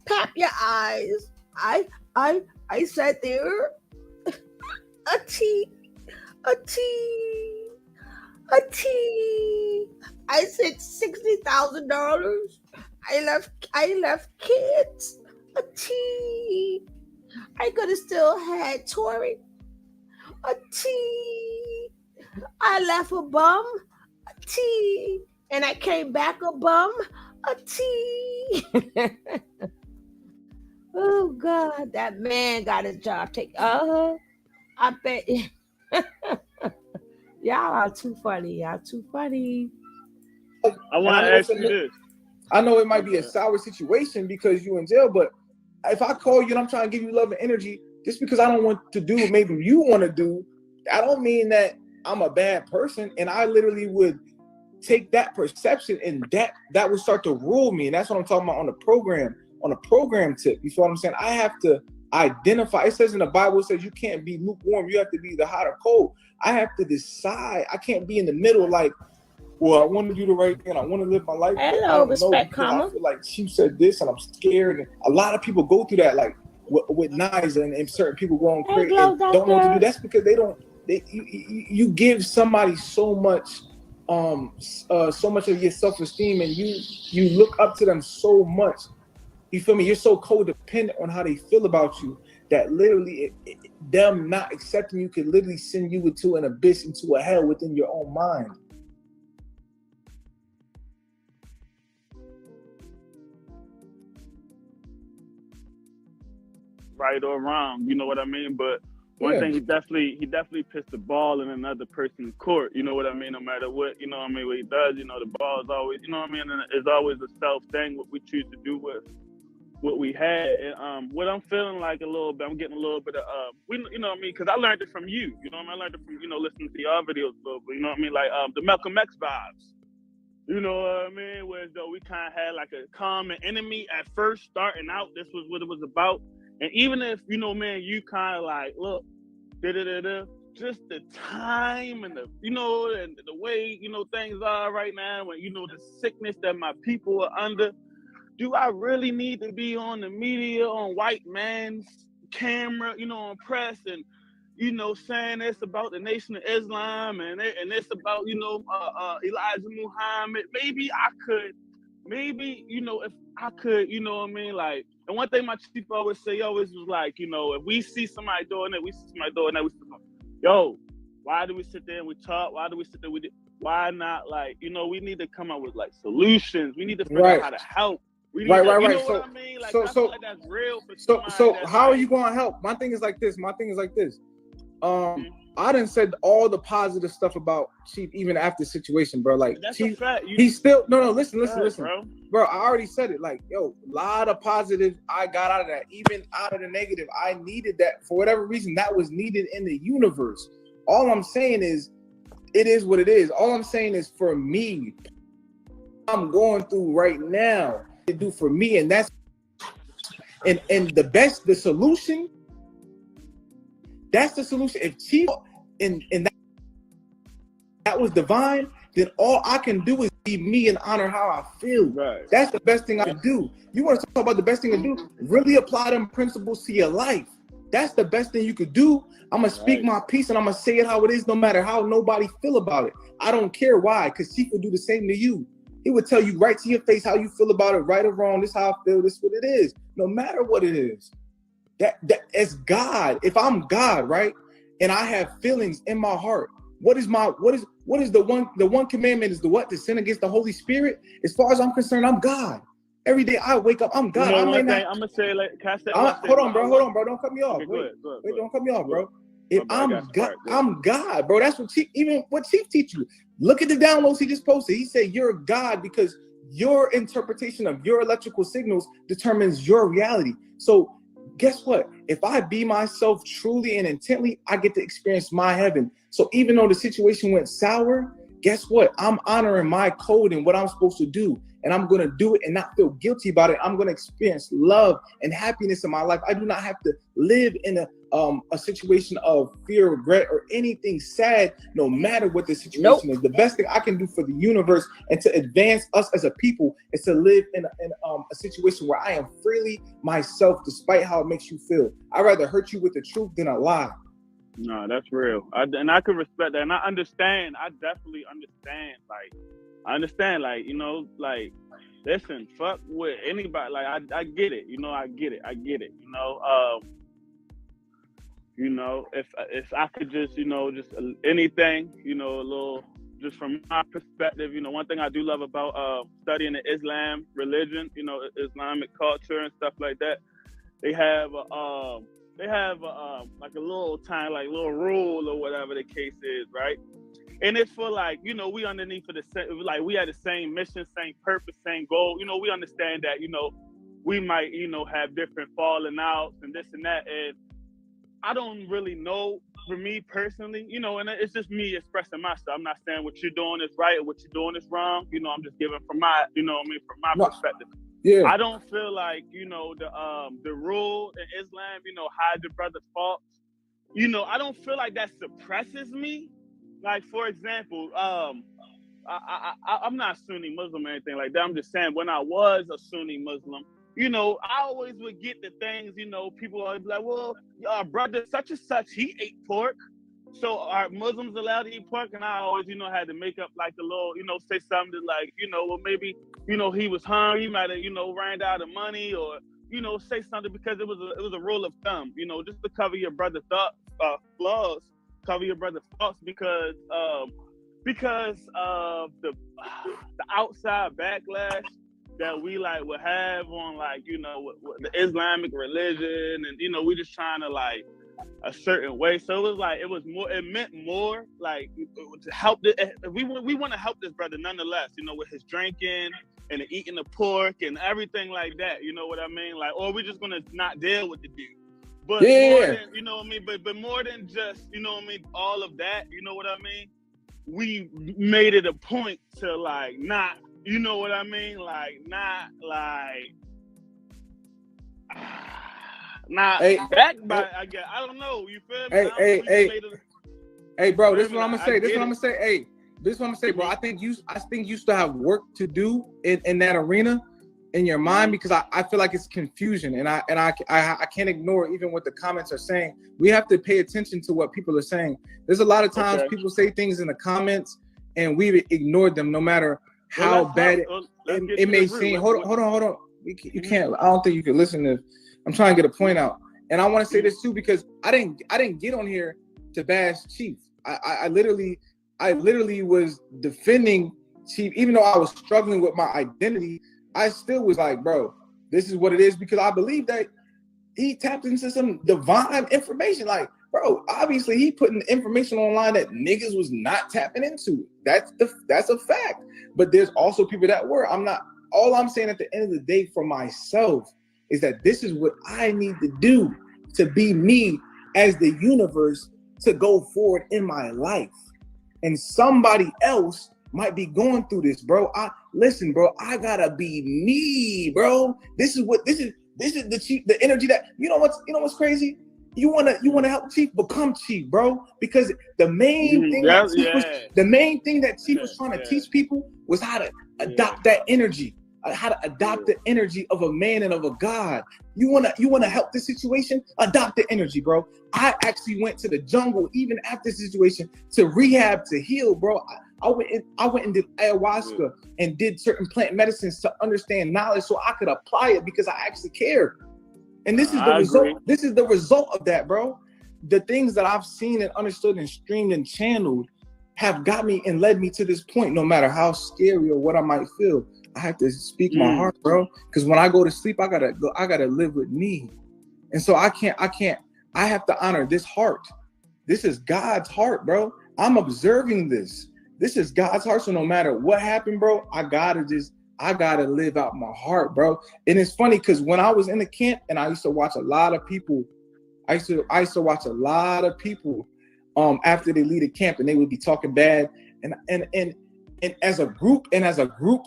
Pap your eyes. I sat there. A tea. I said $60,000. I left kids. A T. I could have still had Tori. A T. I left a bum. A T. And I came back a bum. A T. Oh God, that man got his job taken. I bet. Y'all are too funny. Y'all too funny. I want to ask you this. I know it might be a sour situation because you in jail, but if I call you and I'm trying to give you love and energy, just because I don't want to do what maybe you want to do, I don't mean that I'm a bad person. And I literally would take that perception and that would start to rule me. And that's what I'm talking about on a program tip. You feel what I'm saying? I have to identify. It says in the Bible, it says you can't be lukewarm. You have to be either hot or cold. I have to decide. I can't be in the middle like, well, I want to do the right thing. I want to live my life. Hello, respect, comma. I feel like she said this and I'm scared. And a lot of people go through that, like with knives and certain people going crazy and don't know what to do. That's because you give somebody so much of your self-esteem and you look up to them so much. You feel me? You're so codependent on how they feel about you that literally them not accepting you could literally send you into an abyss, into a hell within your own mind. Right or wrong, you know what I mean? But one thing, he definitely pissed the ball in another person's court, you know what I mean? No matter what, you know what I mean, what he does, you know, the ball is always, you know what I mean, and it's always a self thing, what we choose to do with what we had. And what I'm feeling like a little bit, I'm getting a little bit of, you know what I mean, because I learned it from you, you know what I mean? I learned it from, you know, listening to your videos a little bit, you know what I mean? Like the Malcolm X vibes. You know what I mean? Whereas though we kind of had like a common enemy at first, starting out, this was what it was about. And even if, you know, man, you kind of like, look, just the time and the, you know, and the way, you know, things are right now, and, you know, the sickness that my people are under, do I really need to be on the media, on white man's camera, you know, on press and, you know, saying this about the Nation of Islam and this about, you know, Elijah Muhammad? Maybe, you know, if I could, you know what I mean? Like, and one thing my chief always was like, you know, if we see somebody doing it, yo, why do we sit there and we talk? Why do we sit there? Why not, like, you know, we need to come up with like solutions. We need to figure out how to help. You know what I mean? Like, I feel like that's real for so how are you going to help? My thing is like this. I done said all the positive stuff about Chief even after the situation, bro. Like, Chief, he's still listen, bro. I already said it. Like, yo, a lot of positive I got out of that, even out of the negative. I needed that for whatever reason. That was needed in the universe. All I'm saying is, it is what it is. All I'm saying is, for me, I'm going through right now to do for me, and that's and the solution. That's the solution. If Chief and that was divine, then all I can do is be me and honor how I feel. Right. That's the best thing I can do. You want to talk about the best thing to do? Really apply them principles to your life. That's the best thing you could do. I'm going to speak my piece and I'm going to say it how it is, no matter how nobody feel about it. I don't care why, because Chief will do the same to you. He would tell you right to your face how you feel about it, right or wrong. This is how I feel. This is what it is. No matter what it is. That as God, if I'm God, right, and I have feelings in my heart, what is the one commandment is the what? To sin against the Holy Spirit? As far as I'm concerned, I'm God. Every day I wake up, I'm God. You know, I'm gonna say, like, hold on, bro. Don't cut me off. Okay, Wait, don't cut me off, bro. If I'm God, I'm God, bro. That's what Chief teach you. Look at the downloads he just posted. He said you're God because your interpretation of your electrical signals determines your reality. So guess what? If I be myself truly and intently, I get to experience my heaven. So even though the situation went sour, guess what? I'm honoring my code and what I'm supposed to do. And I'm going to do it and not feel guilty about it. I'm going to experience love and happiness in my life. I do not have to live in a situation of fear, regret, or anything sad, no matter what the situation is. The best thing I can do for the universe and to advance us as a people is to live in a situation where I am freely myself, despite how it makes you feel. I'd rather hurt you with the truth than a lie. No, that's real. And I can respect that. And I understand. I definitely understand. Like, you know, like, listen, fuck with anybody. Like I get it, I get it. If I could just, just anything, a little, just from my perspective, one thing I do love about studying the Islam religion, Islamic culture and stuff like that. They have like a little tiny, like little rule or whatever the case is, right? And it's for like, we underneath of the same, like we had the same mission, same purpose, same goal. We understand that, we might, have different falling outs and this and that. And I don't really know, for me personally, and it's just me expressing myself. I'm not saying what you're doing is right or what you're doing is wrong. I'm just giving from my, from my perspective. Yeah. I don't feel like, the rule in Islam, hide your brother's faults. I don't feel like that suppresses me. Like, for example, I'm not Sunni Muslim or anything like that. I'm just saying, when I was a Sunni Muslim, I always would get the things, people always be like, well, our brother such and such, he ate pork. So are Muslims allowed to eat pork? And I always, had to make up like a little, say something like, well, maybe, he was hungry, he might have, ran out of money, or, say something because it was a rule of thumb, just to cover your brother's flaws, cover your brother's faults, because of the outside backlash that we like would have on like, with the Islamic religion, and we just trying to like a certain way. So it meant more like to help we want to help this brother nonetheless, with his drinking and the eating the pork and everything like that, you know what I mean? Like, or we're just gonna not deal with the dude. But more than, but more than just, all of that, you know what I mean? We made it a point to like not, you know what I mean? Like not like backed by, I guess. I don't know. You feel me? Hey, bro. This is what I'm gonna say. Hey, this is what I'm gonna say, bro. I think you still have work to do in that arena, in your mind, because I feel like it's confusion, and I can't ignore even what the comments are saying. We have to pay attention to what people are saying. There's a lot of times people say things in the comments, and we've ignored them, no matter how bad it may seem. Hold on. You can't. I don't think you can listen to. I'm trying to get a point out, and I want to say this too, because I didn't get on here to bash Chief. I literally was defending Chief, even though I was struggling with my identity. I still was like, bro, this is what it is, because I believe that he tapped into some divine information. Like, bro, obviously he putting information online that niggas was not tapping into. That's a fact. But there's also people that were. All I'm saying at the end of the day for myself is that this is what I need to do to be me as the universe to go forward in my life. And somebody else might be going through this, bro. Listen, bro, I gotta be me, bro. This is the energy that, you know what's crazy? You wanna help Chief become Chief, bro, because the main thing that Chief was trying to teach people was how to adopt that energy, how to adopt the energy of a man and of a God. You wanna help this situation? Adopt the energy, bro. I actually went to the jungle even after this situation to rehab, to heal, bro. I went and did ayahuasca and did certain plant medicines to understand knowledge so I could apply it because I actually cared. And this is the result. Agree. This is the result of that, bro. The things that I've seen and understood and streamed and channeled have got me and led me to this point. No matter how scary or what I might feel, I have to speak my heart, bro. Because when I go to sleep, I gotta live with me. And so I have to honor this heart. This is God's heart, bro. I'm observing this. This is God's heart. So no matter what happened, bro, I gotta live out my heart, bro. And it's funny because when I was in the camp and I used to watch a lot of people, I used to watch a lot of people after they leave the camp, and they would be talking bad. And as a group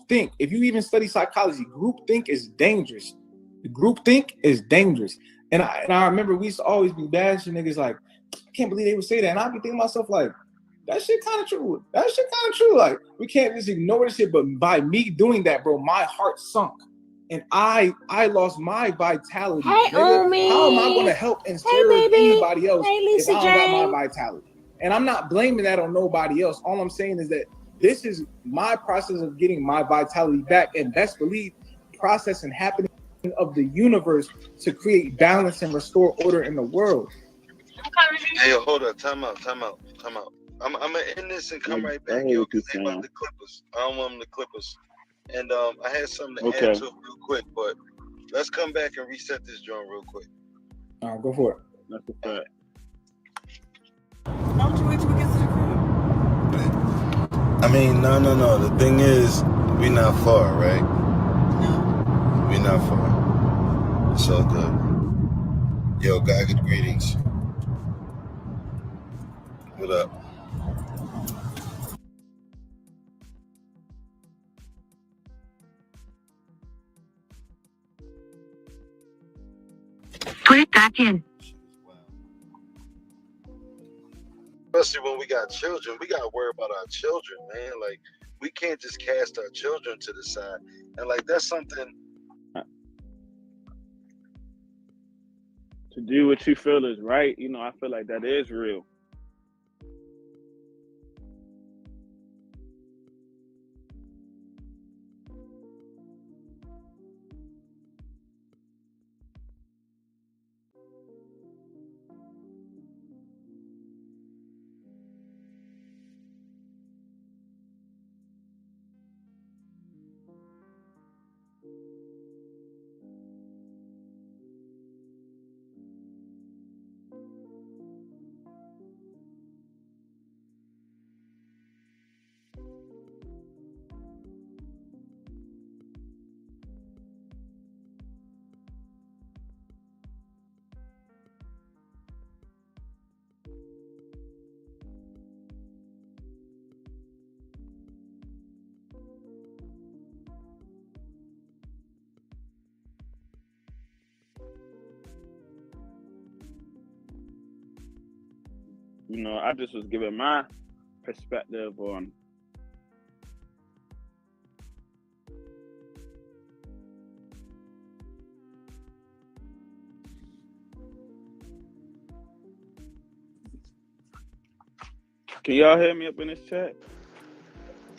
think, if you even study psychology, group think is dangerous. The group think is dangerous. And I remember we used to always be bashing niggas like, I can't believe they would say that. And I'd be thinking to myself like, that shit kind of true. Like, we can't just ignore this shit. But by me doing that, bro, my heart sunk. And I lost my vitality. Hey, Omi. How am I going to help and serve anybody else if I don't got my vitality? And I'm not blaming that on nobody else. All I'm saying is that This is my process of getting my vitality back, and best believe process and happening of the universe to create balance and restore order in the world. Hey, hold up, time out. I'm gonna end this and come right back, yo, because they about to clip us. I don't want them to clip us. And I had something to add to it real quick, but let's come back and reset this joint real quick. All right, go for it. That's a fact. Why don't you wait till we get to the crib? I mean, no. The thing is, we not far, right? No. We not far. It's all good. Yo, God, good greetings. What up? Put it back in. Especially when we got children, we gotta worry about our children, man. Like, we can't just cast our children to the side, and like that's something. To do what you feel is right, you know, I feel like that is real. You know, I just was giving my perspective on Can y'all hear me up in this chat?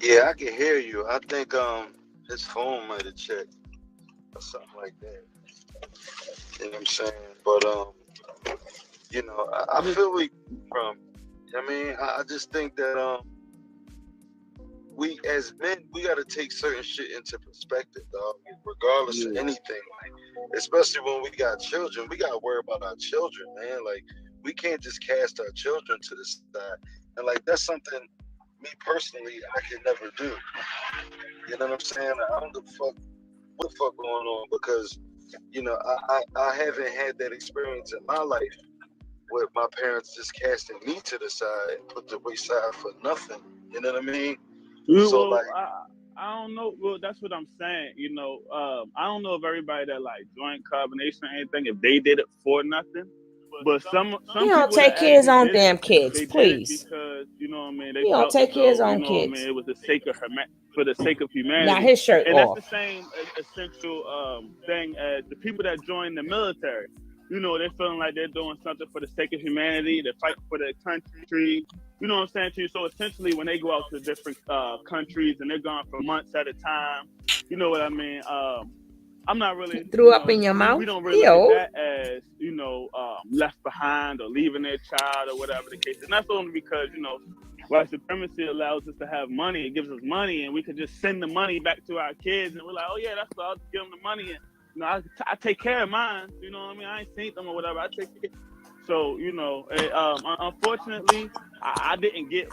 Yeah, I can hear you. I think his phone might have checked or something like that. You know what I'm saying? But you know, I feel like I mean, I just think that we as men, we got to take certain shit into perspective, dog. Regardless of anything, like, especially when we got children, we got to worry about our children, man. Like, we can't just cast our children to the side, and like that's something me personally I can never do. You know what I'm saying? I don't give a fuck what the fuck going on, because you know I haven't had that experience in my life with my parents just casting me to the side and put the wayside for nothing. You know what I mean? So Well, like, I don't know. Well, that's what I'm saying. You know, I don't know if everybody that like joined carbonation or anything, if they did it for nothing. But some You people don't that take care of his actually own did damn it, kids, they did it please. because, you know what I mean, they You don't felt take as care of his though, you own know what I kids. mean, it was the sake of for the sake of humanity. Now his shirt and off. that's the same essential thing as the people that join the military. You know, they're feeling like they're doing something for the sake of humanity. They're fighting for their country. You know what I'm saying to you? So essentially, when they go out to different countries and they're gone for months at a time, you know what I mean? I'm not really threw up in your mouth. We don't really look at that as, you know, left behind or leaving their child or whatever the case is. And that's only because, you know, white supremacy allows us to have money. It gives us money, and we can just send the money back to our kids, and we're like, oh yeah, that's all. I'll just give them the money, and you know, I take care of mine. You know what I mean? I ain't seen them or whatever. I take care. So, you know, unfortunately, I didn't get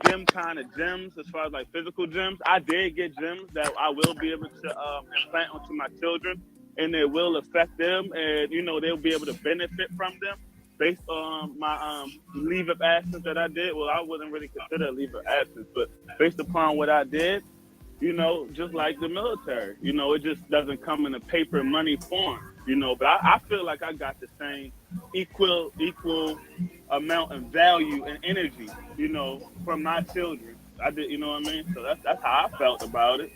them kind of gems as far as like physical gems. I did get gems that I will be able to implant onto my children, and it will affect them, and you know, they'll be able to benefit from them based on my leave of absence that I did. Well, I wouldn't really consider a leave of absence, but based upon what I did, you know, just like the military, you know, it just doesn't come in a paper money form, you know, but I feel like I got the same equal amount of value and energy, you know, from my children. I did, you know what I mean? So that's how I felt about it.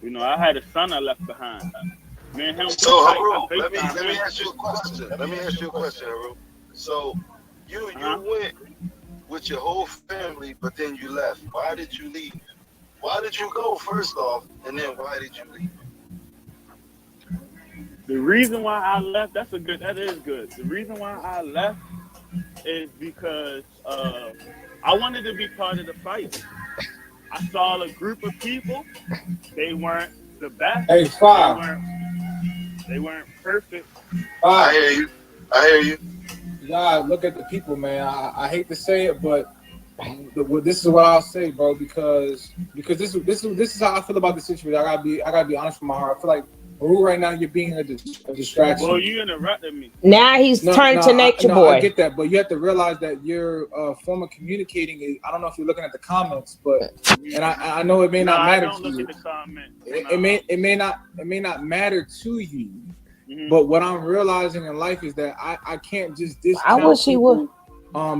You know, I had a son I left behind. Me and him, so Haru, let me ask you a question. Haru. So you went with your whole family, but then you left. Why did you leave? Why did you go, first off, and then why did you leave? The reason why I left, that is good. The reason why I left is because I wanted to be part of the fight. I saw a group of people, they weren't the best. Hey, Five. They weren't perfect. I hear you. Yeah, look at the people, man. I hate to say it, but this is what I'll say, bro. Because this is how I feel about the situation. I gotta be honest from my heart. I feel like Baru right now, you're being a distraction. Well, you interrupted me. Now he's turned to nature boy. I get that, but you have to realize that your form of communicating. I don't know if you're looking at the comments, but and I know it may not matter to you. At the comments. It may not matter to you. Mm-hmm. But what I'm realizing in life is that I can't just discount I wish he would.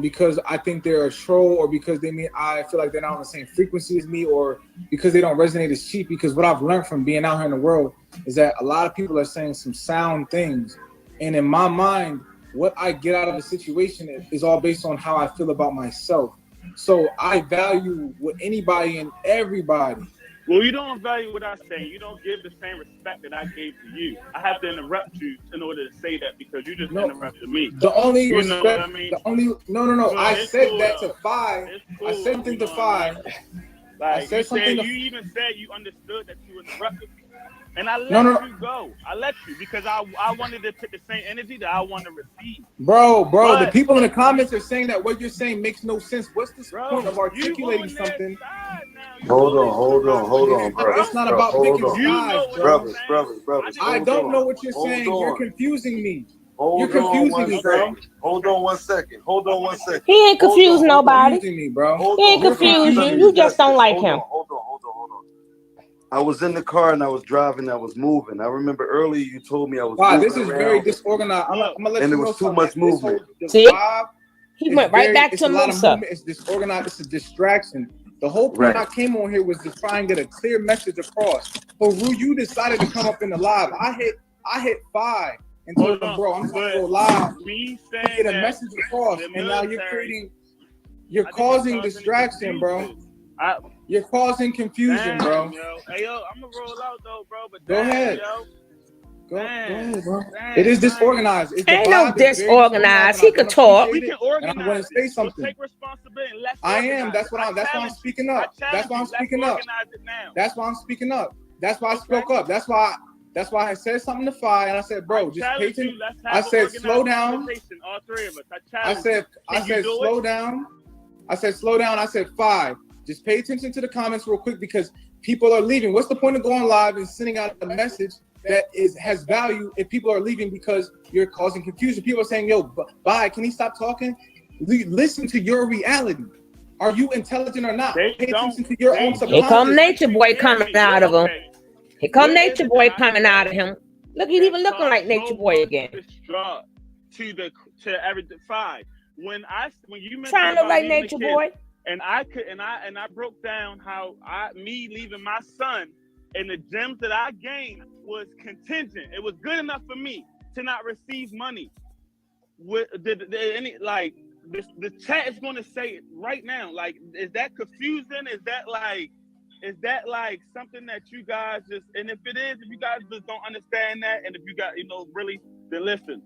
Because I think they're a troll, or because I feel like they're not on the same frequency as me, or because they don't resonate as cheap. Because what I've learned from being out here in the world is that a lot of people are saying some sound things, and in my mind, what I get out of a situation is all based on how I feel about myself. So I value what anybody and everybody. Well, you don't value what I say. You don't give the same respect that I gave to you. I have to interrupt you in order to say that because you just interrupted me. The only you respect, know what I mean? No. I said cool, that to Five. Cool, I said something to Five. Like, I said something. You even said you understood that you interrupted me. And I let you go. I let you because I wanted to put the same energy that I want to receive. Bro, the people in the comments are saying that what you're saying makes no sense. What's the point of articulating something? Hold on, bro. It's not about picking sides, brothers. I don't know what you're saying. You're confusing me. You're confusing me, bro. Hold on one second. He ain't confused nobody. Confusing me, bro. He ain't confused you. You just don't like him. Hold on. I was in the car and I was driving. I was moving. I remember earlier you told me I was. Wow, this is very disorganized. I'm gonna let and you there know was too much movement. See, he went right back to Musa. It's disorganized. It's a distraction. The whole point I came on here was to try and get a clear message across. But Ru, you decided to come up in the live. I hit 5 and told him, bro, I'm gonna go live. Get a message across, and now you're causing distraction, bro. You're causing confusion, bro. Yo. Hey, yo, I'm gonna roll out though, bro. But go ahead. Yo. Go ahead, bro. It is disorganized. Ain't no disorganized. He could talk. We can organize. And I want to say something. So take responsibility. I am. That's why I'm speaking up. That's why I'm speaking up. That's why I'm speaking up. That's why I spoke up. That's why I said something to Fi, and I said, bro, just pay attention. I said, slow down. All three of us. I said, slow down. I said, slow down. I said, Fi, just pay attention to the comments real quick because people are leaving. What's the point of going live and sending out a message that has value if people are leaving because you're causing confusion? People are saying, yo, bye, can he stop talking? Listen to your reality. Are you intelligent or not? Pay attention to your own subconscious. Here come nature boy coming out of him. Here come nature boy coming out of him. Look, he's even looking like nature boy again. To everything. 5. When you mentioned trying to look like nature boy. And I broke down how me leaving my son and the gems that I gained was contingent. It was good enough for me to not receive money. With the chat is going to say it right now. Like, is that confusing? Is that like something that you guys just? And if it is, if you guys just don't understand that, and if you got really, then listen.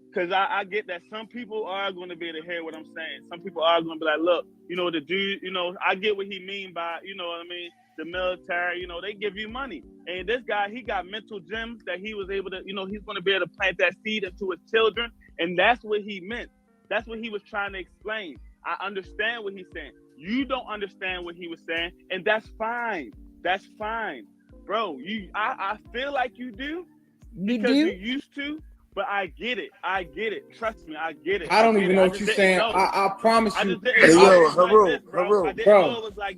Because I get that some people are going to be able to hear what I'm saying. Some people are going to be like, look, the dude, I get what he mean by, what I mean, the military, they give you money. And this guy, he got mental gems that he was able to, he's going to be able to plant that seed into his children. And that's what he meant. That's what he was trying to explain. I understand what he's saying. You don't understand what he was saying. And that's fine. That's fine. Bro, I feel like you do. Because you used to. But I get it. Trust me, I get it. I don't even know what you're saying. I promise you. Haroon.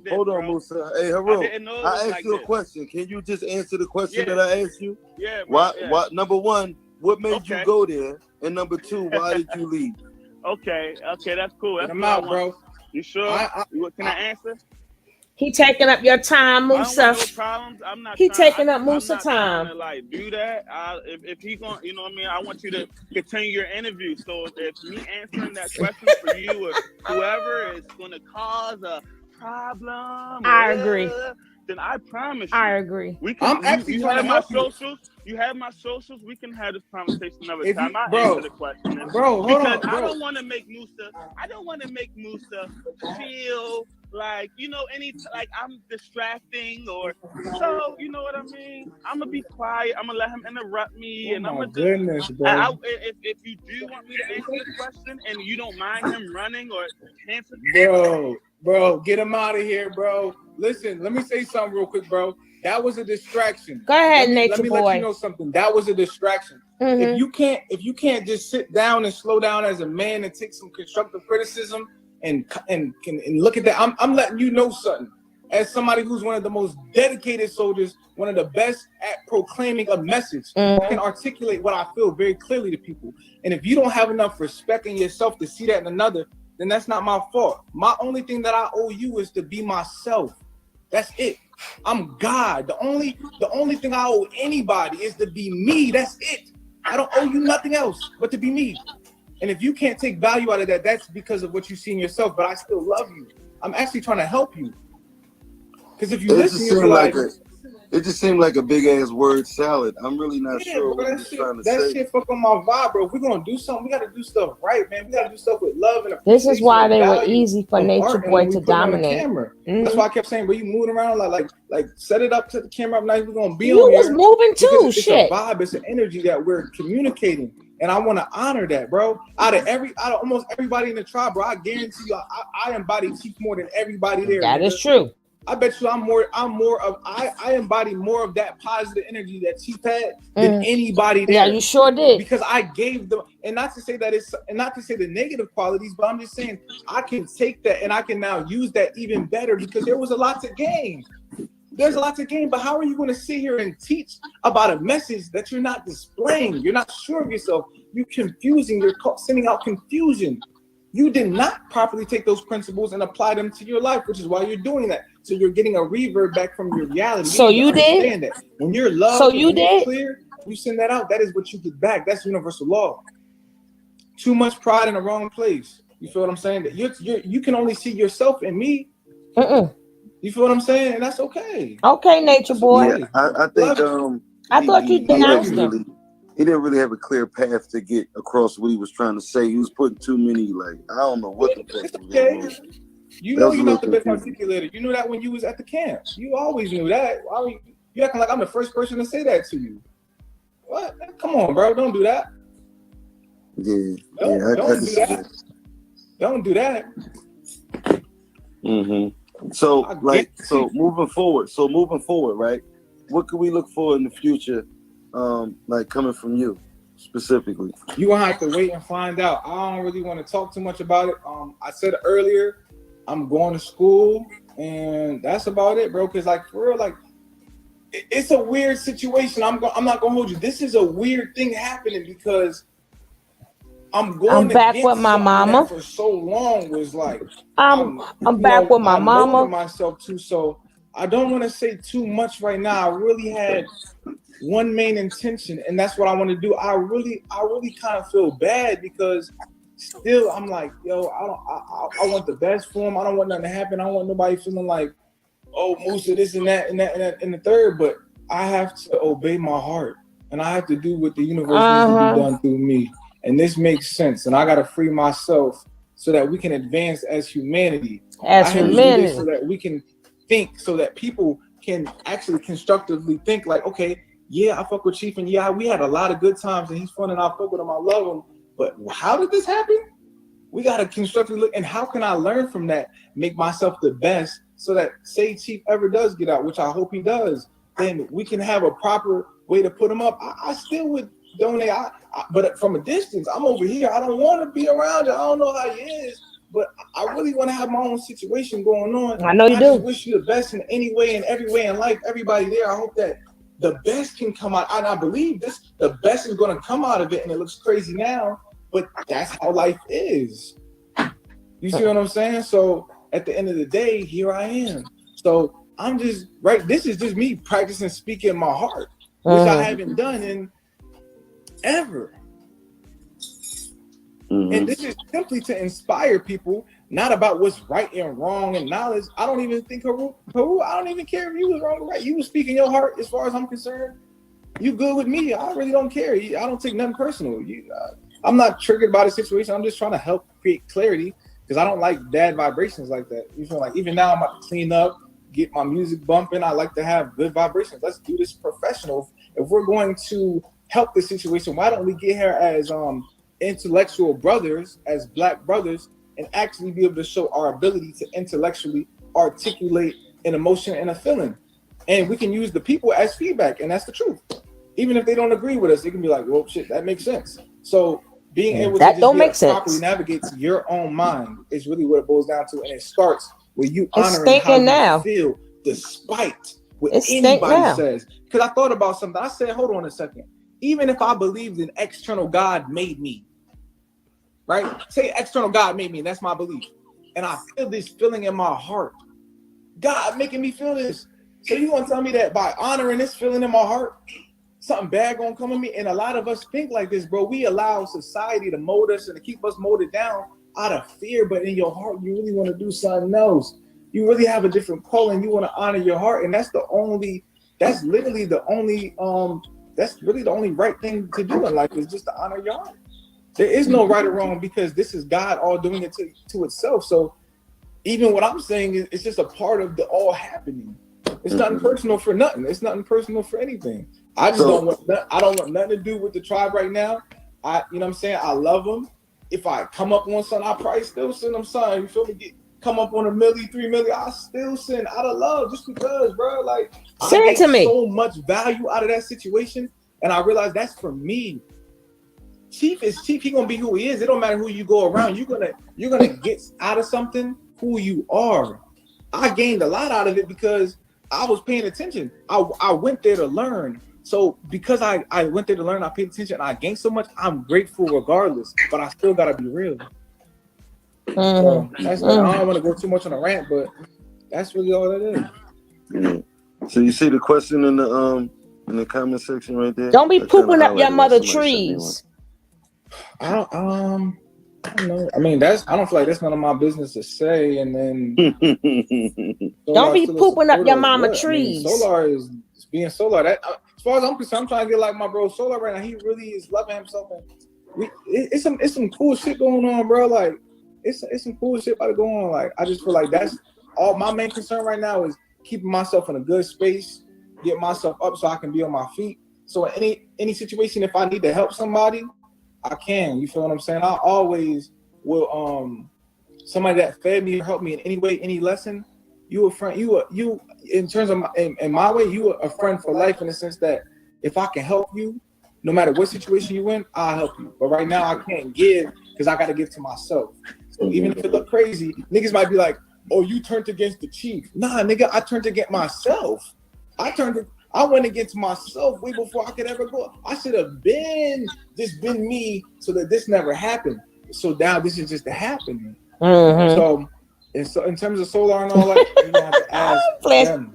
Hold on, Musa. Hey, Haroon. I asked you a question. Can you just answer the question that I asked you? Yeah. Why? Number one, what made you go there? And number two, why did you leave? Okay, that's cool. That's I'm out, bro. You sure? Can I answer? He taking up your time, Musa. I don't want no problems. I'm not. He trying, taking up Musa I'm not time. trying to like do that. If he going, you know what I mean. I want you to continue your interview. So if me answering that question for you or whoever is going to cause a problem, I agree. Then I promise you, I agree. we can. I'm actually you trying have to my help you. socials. You have my socials. We can have this conversation another If time. you- I bro, answer the question, bro, hold because on, I bro. don't want to make Musa. I don't want to make Musa feel like, you know, like I'm distracting or so, you know what I mean? I'm gonna be quiet. I'm gonna let him interrupt me, and Oh I'm my gonna goodness, just. bro. If you do want me to answer the question and you don't mind him running or answer, Bro, get him out of here, bro. Listen, let me say something real quick, bro. That was a distraction. Go ahead, let Nature me Boy. let you know something. That was a distraction. If you can't just sit down and slow down as a man and take some constructive criticism and look at that, I'm letting you know something. As somebody who's one of the most dedicated soldiers, one of the best at proclaiming a message, can articulate what I feel very clearly to people. And if you don't have enough respect in yourself to see that in another, then that's not my fault. My only thing that I owe you is to be myself. That's it. I'm God. The only thing I owe anybody is to be me. That's it. I don't owe you nothing else but to be me. And if you can't take value out of that, that's because of what you see in yourself. But I still love you. I'm actually trying to help you. Because if you listen, you'll be like, it just seemed like a big ass word salad. I'm really not sure what you're trying to say. That shit fuck on my vibe, bro. If we're gonna do something, we gotta do stuff right, man. We gotta do stuff with love and appreciation. This is why they were easy for Nature Boy to dominate. That's why I kept saying, bro, you moving around like set it up to the camera up nice. We're gonna be you on here. You was moving too, it's shit. a vibe, it's an energy that we're communicating. And I want to honor that, bro. Out of almost everybody in the tribe, bro, I guarantee you, I embody Chief more than everybody there. That is true. I bet you I embody more of that positive energy that Chief had than anybody there. Yeah, you sure did. Because I gave them, and not to say the negative qualities, but I'm just saying I can take that and I can now use that even better because there was a lot to gain. There's a lot to gain, but how are you going to sit here and teach about a message that you're not displaying? You're not sure of yourself. You're confusing. You're sending out confusion. You did not properly take those principles and apply them to your life, which is why you're doing that. So you're getting a revert back from your reality. So you did? That. When you're loved, so you did? Clear, you send that out. That is what you get back. That's universal law. Too much pride in the wrong place. You feel what I'm saying? That you can only see yourself in me. You feel what I'm saying? And that's okay. Okay, Nature Boy. Yeah, I think I thought you denounced him. He didn't really have a clear path to get across what he was trying to say. He was putting too many, I don't know what the fuck was going on. You know you're not the best articulator. You knew that when you was at the camp. You always knew that. You acting like I'm the first person to say that to you. What? Come on, bro. Don't do that. Don't do that. So moving forward, right? What can we look for in the future? Coming from you specifically? You gonna have to wait and find out. I don't really want to talk too much about it. I said earlier, I'm going to school, and that's about it, bro. Cause for real, it's a weird situation. I'm not gonna hold you. This is a weird thing happening because I'm back with my mama for so long. Was I'm back with my mama. Myself too, so I don't want to say too much right now. I really had one main intention, and that's what I want to do. I really kind of feel bad because still I'm like, yo, I want the best for him. I don't want nothing to happen. I don't want nobody feeling like, oh, Musa, this and that and the third. But I have to obey my heart, and I have to do what the universe needs to be done through me. And this makes sense. And I got to free myself so that we can advance as humanity. So that we can think, so that people can actually constructively think okay, yeah, I fuck with Chief, and yeah, we had a lot of good times, and he's fun, and I fuck with him, I love him. But how did this happen? We got to constructively look, and how can I learn from that, make myself the best, so that say Chief ever does get out, which I hope he does, then we can have a proper way to put him up. I still would donate, but from a distance, I'm over here. I don't want to be around you. I don't know how he is, but I really want to have my own situation going on. I know you do. I just wish you the best in any way, in every way in life. Everybody there, I hope that the best can come out, and I believe the best is going to come out of it, and it looks crazy now, but that's how life is. You see what I'm saying? So at the end of the day, here I am. So I'm just right. This is just me practicing speaking my heart, which I haven't done in ever. And this is simply to inspire people, not about what's right and wrong and knowledge. I don't even think Haru, I don't even care if you was wrong or right. You was speaking your heart as far as I'm concerned. You good with me. I really don't care. I don't take nothing personal. I'm not triggered by the situation. I'm just trying to help create clarity because I don't like bad vibrations like that. You feel like even now I'm about to clean up, get my music bumping. I like to have good vibrations. Let's do this professional. If we're going to help the situation, why don't we get here as intellectual brothers, as Black brothers, and actually be able to show our ability to intellectually articulate an emotion and a feeling. And we can use the people as feedback, and that's the truth. Even if they don't agree with us, they can be like, well, shit, that makes sense. So being able to just properly navigate your own mind is really what it boils down to. And it starts with you honoring how you feel despite what anybody says. Because I thought about something. I said, hold on a second. Even if I believed an external God made me, right? Say external God made me, and that's my belief. And I feel this feeling in my heart. God making me feel this. So you want to tell me that by honoring this feeling in my heart, something bad gonna come to me? And a lot of us think like this, bro. We allow society to mold us and to keep us molded down out of fear, but in your heart, you really want to do something else. You really have a different calling. You want to honor your heart, and that's literally the only right thing to do in life is just to honor your heart. There is no right or wrong because this is God all doing it to itself. So even what I'm saying is it's just a part of the all happening. It's nothing personal for nothing. It's nothing personal for anything. I just don't want nothing to do with the tribe right now. You know what I'm saying? I love them. If I come up on something, I probably still send them something. You feel me? Come up on 1 million, 3 million, I still send out of love just because, bro. Like I get so much value out of that situation, and I realize that's for me. Chief is Chief. He gonna be who he is. It don't matter who you go around. You're gonna get out of something who you are. I gained a lot out of it because I was paying attention. I went there to learn. So because I went there to learn, I paid attention. I gained so much. I'm grateful regardless. But I still gotta be real. So that's I don't want to go too much on a rant, but that's really all that is. So you see the question in the comment section right there. Don't be pooping up your mother trees. I don't know. I mean, I don't feel like that's none of my business to say. And then don't be pooping up your mama trees. I mean, Solar is being Solar. That as far as I'm concerned, I'm trying to get like my bro Solar right now. He really is loving himself, and it's some cool shit going on, bro. Like it's some cool shit about to go on. Like I just feel like that's all my main concern right now is keeping myself in a good space, get myself up so I can be on my feet. So in any situation, if I need to help somebody, I can. You feel what I'm saying? I always will. Somebody that fed me or helped me in any way, any lesson. You a friend. You in terms of in my way, you are a friend for life in the sense that if I can help you, no matter what situation you in, I'll help you. But right now I can't give because I got to give to myself. So even if it look crazy, niggas might be like, "Oh, you turned against the chief." Nah, nigga, I turned against myself. I went against myself way before I could ever go. I should have been me so that this never happened. So now this is just happening. So in terms of Solar and all that, you're gonna have to ask them.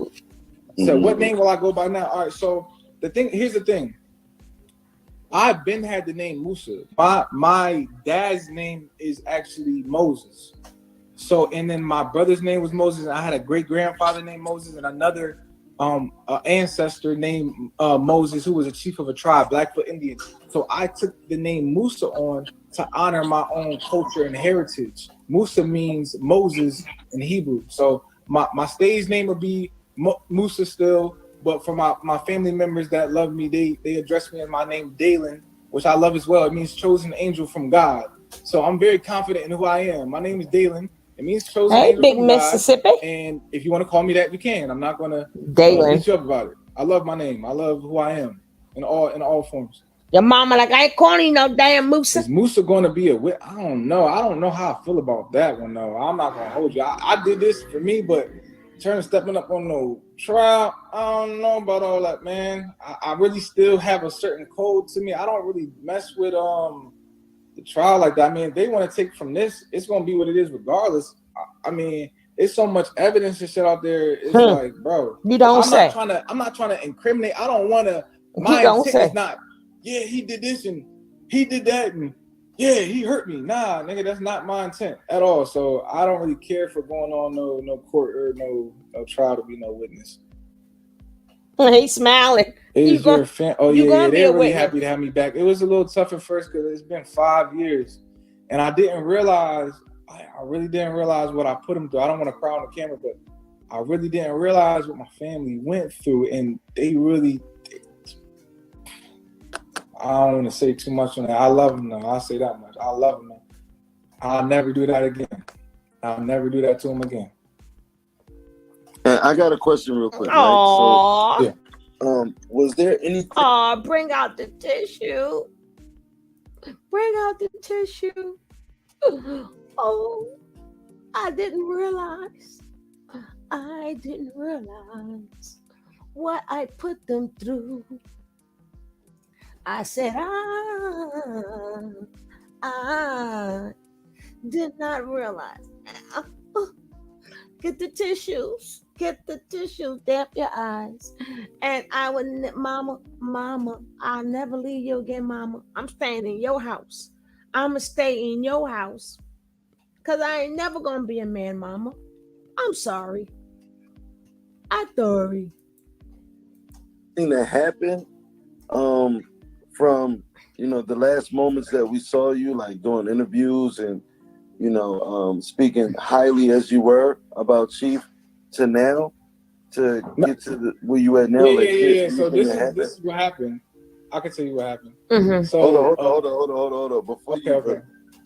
So what name will I go by now? All right. So here's the thing. I've had the name Musa. My dad's name is actually Moses. So and then my brother's name was Moses. And I had a great grandfather named Moses and another ancestor named Moses, who was a chief of a tribe, Blackfoot Indian. So I took the name Musa on to honor my own culture and heritage. Musa means Moses in Hebrew. So my stage name would be Musa still, but for my family members that love me, they address me as my name Dalen, which I love as well. It means chosen angel from God. So I'm very confident in who I am. My name is Dalen. It means chosen angel big from Mississippi. God. And if you want to call me that, you can. I'm not gonna beat you up about it. I love my name. I love who I am in all forms. Your mama like, I ain't calling you no damn Musa. Is Musa going to be a wit? I don't know. I don't know how I feel about that one though. I'm not gonna hold you. I did this for me, but stepping up on no trial, I don't know about all that, man. I really still have a certain code to me. I don't really mess with the trial like that. I mean, if they want to take from this, it's gonna be what it is regardless. I mean, it's so much evidence and shit out there. It's like, bro, You don't say. I'm not trying to incriminate. I don't want to. You don't say. Is not. Yeah, he did this and he did that and yeah, he hurt me. Nah, nigga, that's not my intent at all. So I don't really care for going on no court or no trial to be no witness. He's smiling. Is your fan? Oh yeah, they're really happy to have me back. It was a little tough at first because it's been 5 years, and I didn't realize. I really didn't realize what I put them through. I don't want to cry on the camera, but I really didn't realize what my family went through, and they really. I don't want to say too much on that. I love them though. I'll say that much. I love them. I'll never do that again. I'll never do that to them again. And I got a question real quick. Aww. Right? So, was there anything? Aw, bring out the tissue. Bring out the tissue. Oh, I didn't realize. I didn't realize what I put them through. I said, I did not realize. Get the tissues. Get the tissues. Damp your eyes. And I would, mama, I'll never leave you again, mama. I'm staying in your house. I'ma stay in your house. Cause I ain't never gonna be a man, mama. I'm sorry. I'm sorry. Thing that happened, from the last moments that we saw you, like doing interviews and speaking highly as you were about Chief, to now, to get to where you at now. Yeah. So this is what happened. I can tell you what happened. Mm-hmm. So hold on. Before you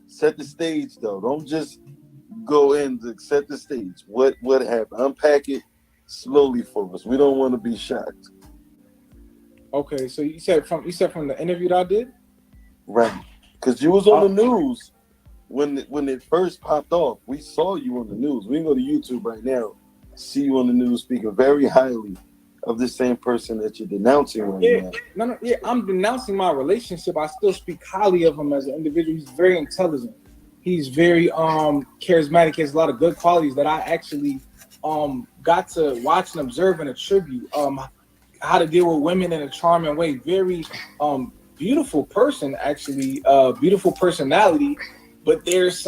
set the stage, though, don't just go in to set the stage. What happened? Unpack it slowly for us. We don't want to be shocked. Okay, so you said from the interview that I did, right? Because you was on the news when it first popped off. We saw you on the news. We can go to YouTube right now, see you on the news speaking very highly of the same person that you're denouncing right now. No, I'm denouncing my relationship. I still speak highly of him as an individual. He's very intelligent. He's very charismatic. He has a lot of good qualities that I actually got to watch and observe and attribute. How to deal with women in a charming way. Very beautiful person, actually. Beautiful personality. But there's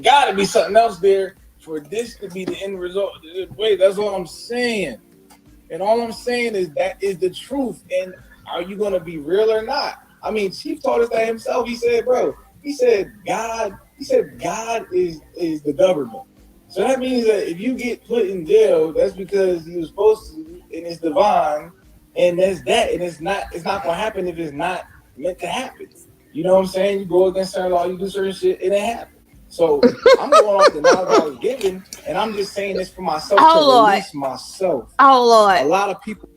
gotta be something else there for this to be the end result. Wait, that's all I'm saying. And all I'm saying is that is the truth. And are you gonna be real or not? I mean, Chief told us that himself. He said, God is the government. So that means that if you get put in jail, that's because you were supposed to, and it's divine, and that's that, and it's not gonna happen if it's not meant to happen. You know what I'm saying? You go against certain law, you do certain shit, it ain't happen. So I'm going off the knowledge I was given, and I'm just saying this for myself release myself. Oh Lord! A lot of people.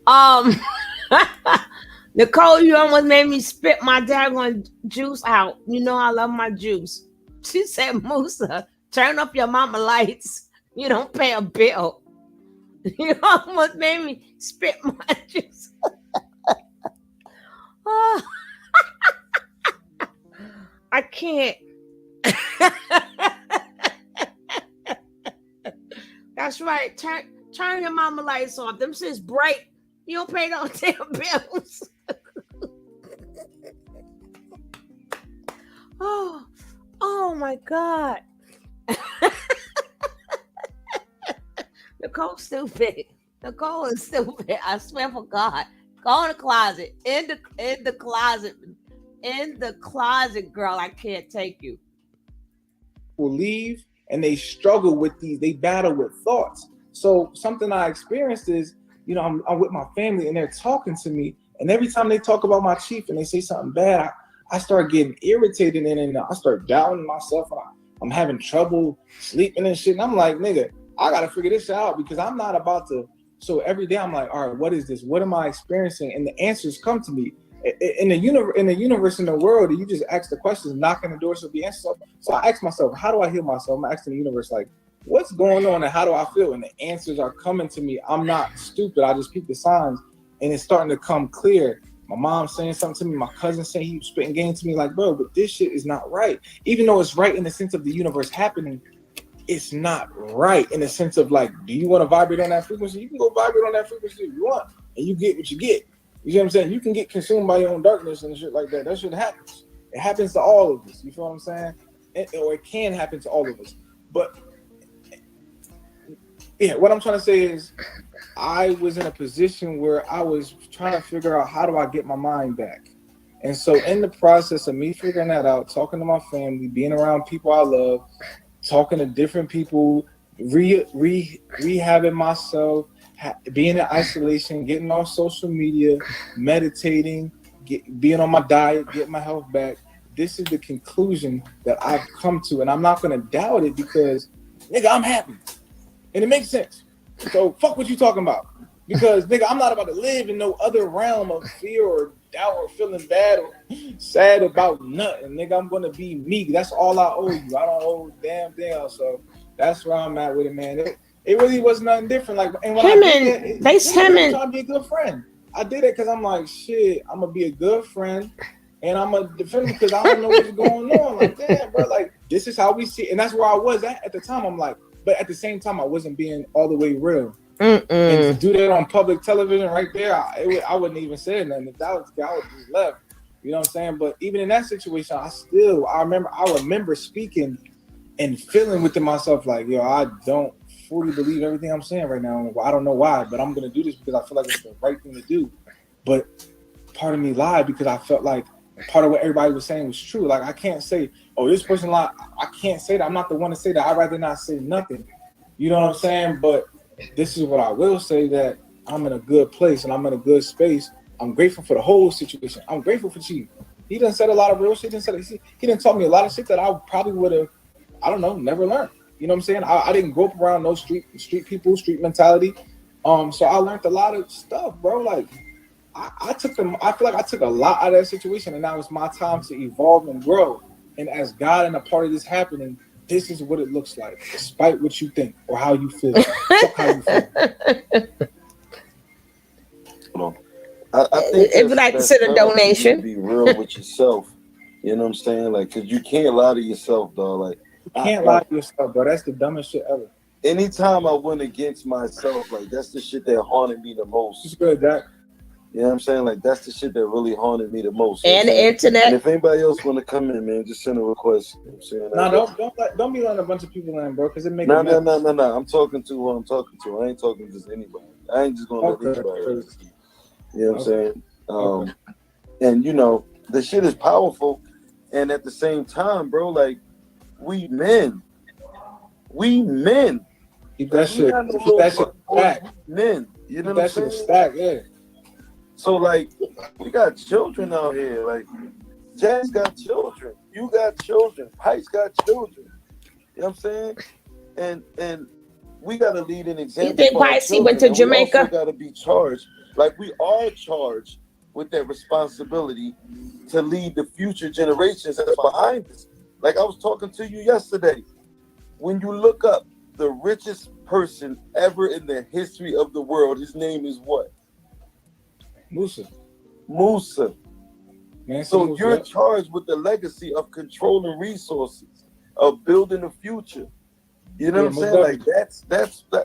Nicole, you almost made me spit my daggone juice out. You know I love my juice. She said, Musa, turn up your mama lights. You don't pay a bill. You almost made me spit my juice. Oh. I can't. That's right. Turn your mama lights off. Them shit's bright. You don't pay no damn bills. Oh my God. Nicole's stupid. Nicole is stupid. I swear for God. Go in the closet. In the closet. In the closet, girl. I can't take you. Will leave and they struggle with they battle with thoughts. So something I experienced is, I'm with my family and they're talking to me, and every time they talk about my chief and they say something bad, I start getting irritated and I start doubting myself. And I'm having trouble sleeping and shit. And I'm like, nigga, I gotta figure this out because I'm not about to. So every day I'm like, all right, what is this? What am I experiencing? And the answers come to me. In the universe, in the world, you just ask the questions, knock on the door, so be answered. So I ask myself, how do I heal myself? I'm asking the universe, like, what's going on and how do I feel? And the answers are coming to me. I'm not stupid. I just peep the signs and it's starting to come clear. My mom saying something to me, my cousin saying, he was spitting game to me like, bro, but this shit is not right. Even though it's right in the sense of the universe happening, it's not right in the sense of like, do you want to vibrate on that frequency? You can go vibrate on that frequency if you want, and you get what you get. You see what I'm saying? You can get consumed by your own darkness and shit like that. That shit happens. It happens to all of us. You feel what I'm saying? Or it can happen to all of us. But yeah, what I'm trying to say is, I was in a position where I was trying to figure out how do I get my mind back. And so in the process of me figuring that out, talking to my family, being around people I love, talking to different people, rehabbing myself, being in isolation, getting off social media, meditating, being on my diet, getting my health back. This is the conclusion that I've come to, and I'm not going to doubt it because, nigga, I'm happy. And it makes sense. So fuck what you talking about. Because, nigga, I'm not about to live in no other realm of fear or doubt or feeling bad or sad about nothing. Nigga, I'm going to be me. That's all I owe you. I don't owe a damn thing else. So that's where I'm at with it, man. It really was nothing different. Like, and when I'm trying to be a good friend. I did it because I'm like, shit, I'm going to be a good friend. And I'm going to defend because I don't know what's going on. Like, damn, bro, like, this is how we see it. And that's where I was at the time. I'm like, but at the same time, I wasn't being all the way real. And to do that on public television right there, I wouldn't even say nothing. If that was the guy, I would just left. You know what I'm saying? But even in that situation, I remember speaking and feeling within myself like, yo, I don't fully believe everything I'm saying right now. I don't know why, but I'm going to do this because I feel like it's the right thing to do. But part of me lied because I felt like part of what everybody was saying was true. Like, I can't say, oh, this person lied. I can't say that. I'm not the one to say that. I'd rather not say nothing. You know what I'm saying? But this is what I will say, that I'm in a good place and I'm in a good space. I'm grateful for the whole situation. I'm grateful for Chief. He done said a lot of real shit. He done taught me a lot of shit that I probably would have, I don't know, never learned. You know what I'm saying? I didn't grow up around no street people, street mentality. So I learned a lot of stuff, bro. Like, I feel like I took a lot out of that situation, and now it's my time to evolve and grow. And as God and a part of this happening, this is what it looks like, despite what you think or how you feel. How you feel. I think if you like to send a donation, be real with yourself. You know what I'm saying? Like, cause you can't lie to yourself, dog. Like, you can't lie to yourself, bro. That's the dumbest shit ever. Anytime I went against myself, like, that's the shit that haunted me the most. It's good, Jack. You know what I'm saying? Like, that's the shit that really haunted me the most. And the internet. And if anybody else want to come in, man, just send a request. You know what I'm saying? Don't be letting a bunch of people in, bro, because it makes No. I'm talking to who I'm talking to. I ain't talking to just anybody. I ain't just gonna let anybody. You know what I'm saying? And you know, the shit is powerful, and at the same time, bro, like, we men. Keep that shit. Keep that shit back. Men. You know what I'm saying? That shit stack, yeah. So, like, we got children out here. Like, Jazz got children. You got children. Pice got children. You know what I'm saying? And we got to lead an example. You think Pice went to Jamaica? We also got to be charged. Like, we are charged with that responsibility to lead the future generations that's behind us. Like, I was talking to you yesterday. When you look up the richest person ever in the history of the world, his name is what? Musa. Man, so you're charged with the legacy of controlling resources, of building the future. You know what I'm saying?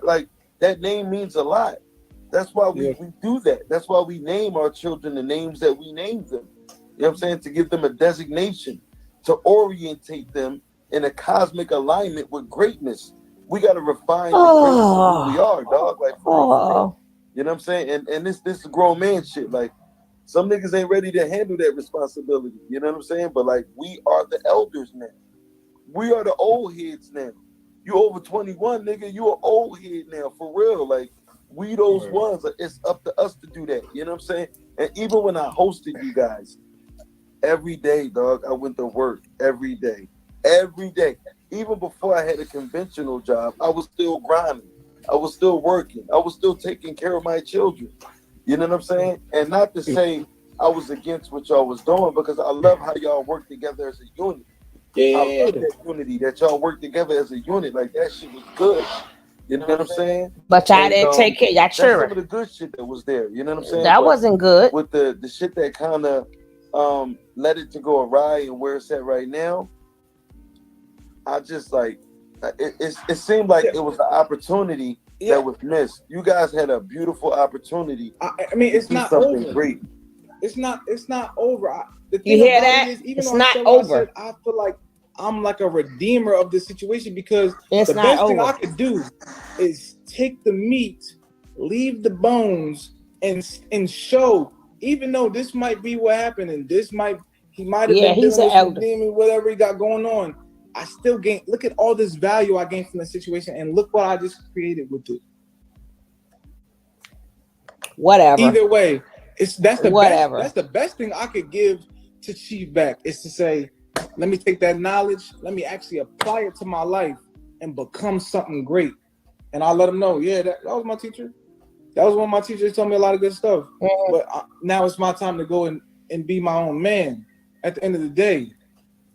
Like, that name means a lot. That's why we do that. That's why we name our children the names that we name them. You know what I'm saying? To give them a designation, to orientate them in a cosmic alignment with greatness. We got to refine the greatness of who we are, dog. Like, you know what I'm saying? And this is grown man shit. Like, some niggas ain't ready to handle that responsibility. You know what I'm saying? But, like, we are the elders now. We are the old heads now. You over 21, nigga. You an old head now, for real. Like, we those ones. It's up to us to do that. You know what I'm saying? And even when I hosted you guys, every day, dog, I went to work every day. Every day. Even before I had a conventional job, I was still grinding. I was still working. I was still taking care of my children. You know what I'm saying? And not to say I was against what y'all was doing, because I love how y'all work together as a unit. Yeah. I love that unity, that y'all work together as a unit. Like, that shit was good. You know what I'm saying? But y'all didn't take care of y'all children. That's some of the good shit that was there. You know what I'm saying? That wasn't good. With the shit that kind of led it to go awry and where it's at right now, I just, like, it seemed like it was an opportunity that was missed. You guys had a beautiful opportunity. I mean, it's not something over. Great. It's not over. The thing You hear about that? it is, even It's though not I said what over. I said, I feel like I'm like a redeemer of this situation, because It's the not best thing over. I could do is take the meat, leave the bones, and show. Even though this might be what happened, and he might have been he's dealing an with elder. some demon, whatever he got going on. I still gain. Look at all this value I gained from the situation, and look what I just created with it. Whatever. Either way, that's the Whatever. best. That's the best thing I could give to Chief back, is to say, let me take that knowledge, let me actually apply it to my life and become something great. And I let him know, yeah, that was my teacher. That was one of my teachers, told me a lot of good stuff. Mm-hmm. But now it's my time to go and be my own man at the end of the day.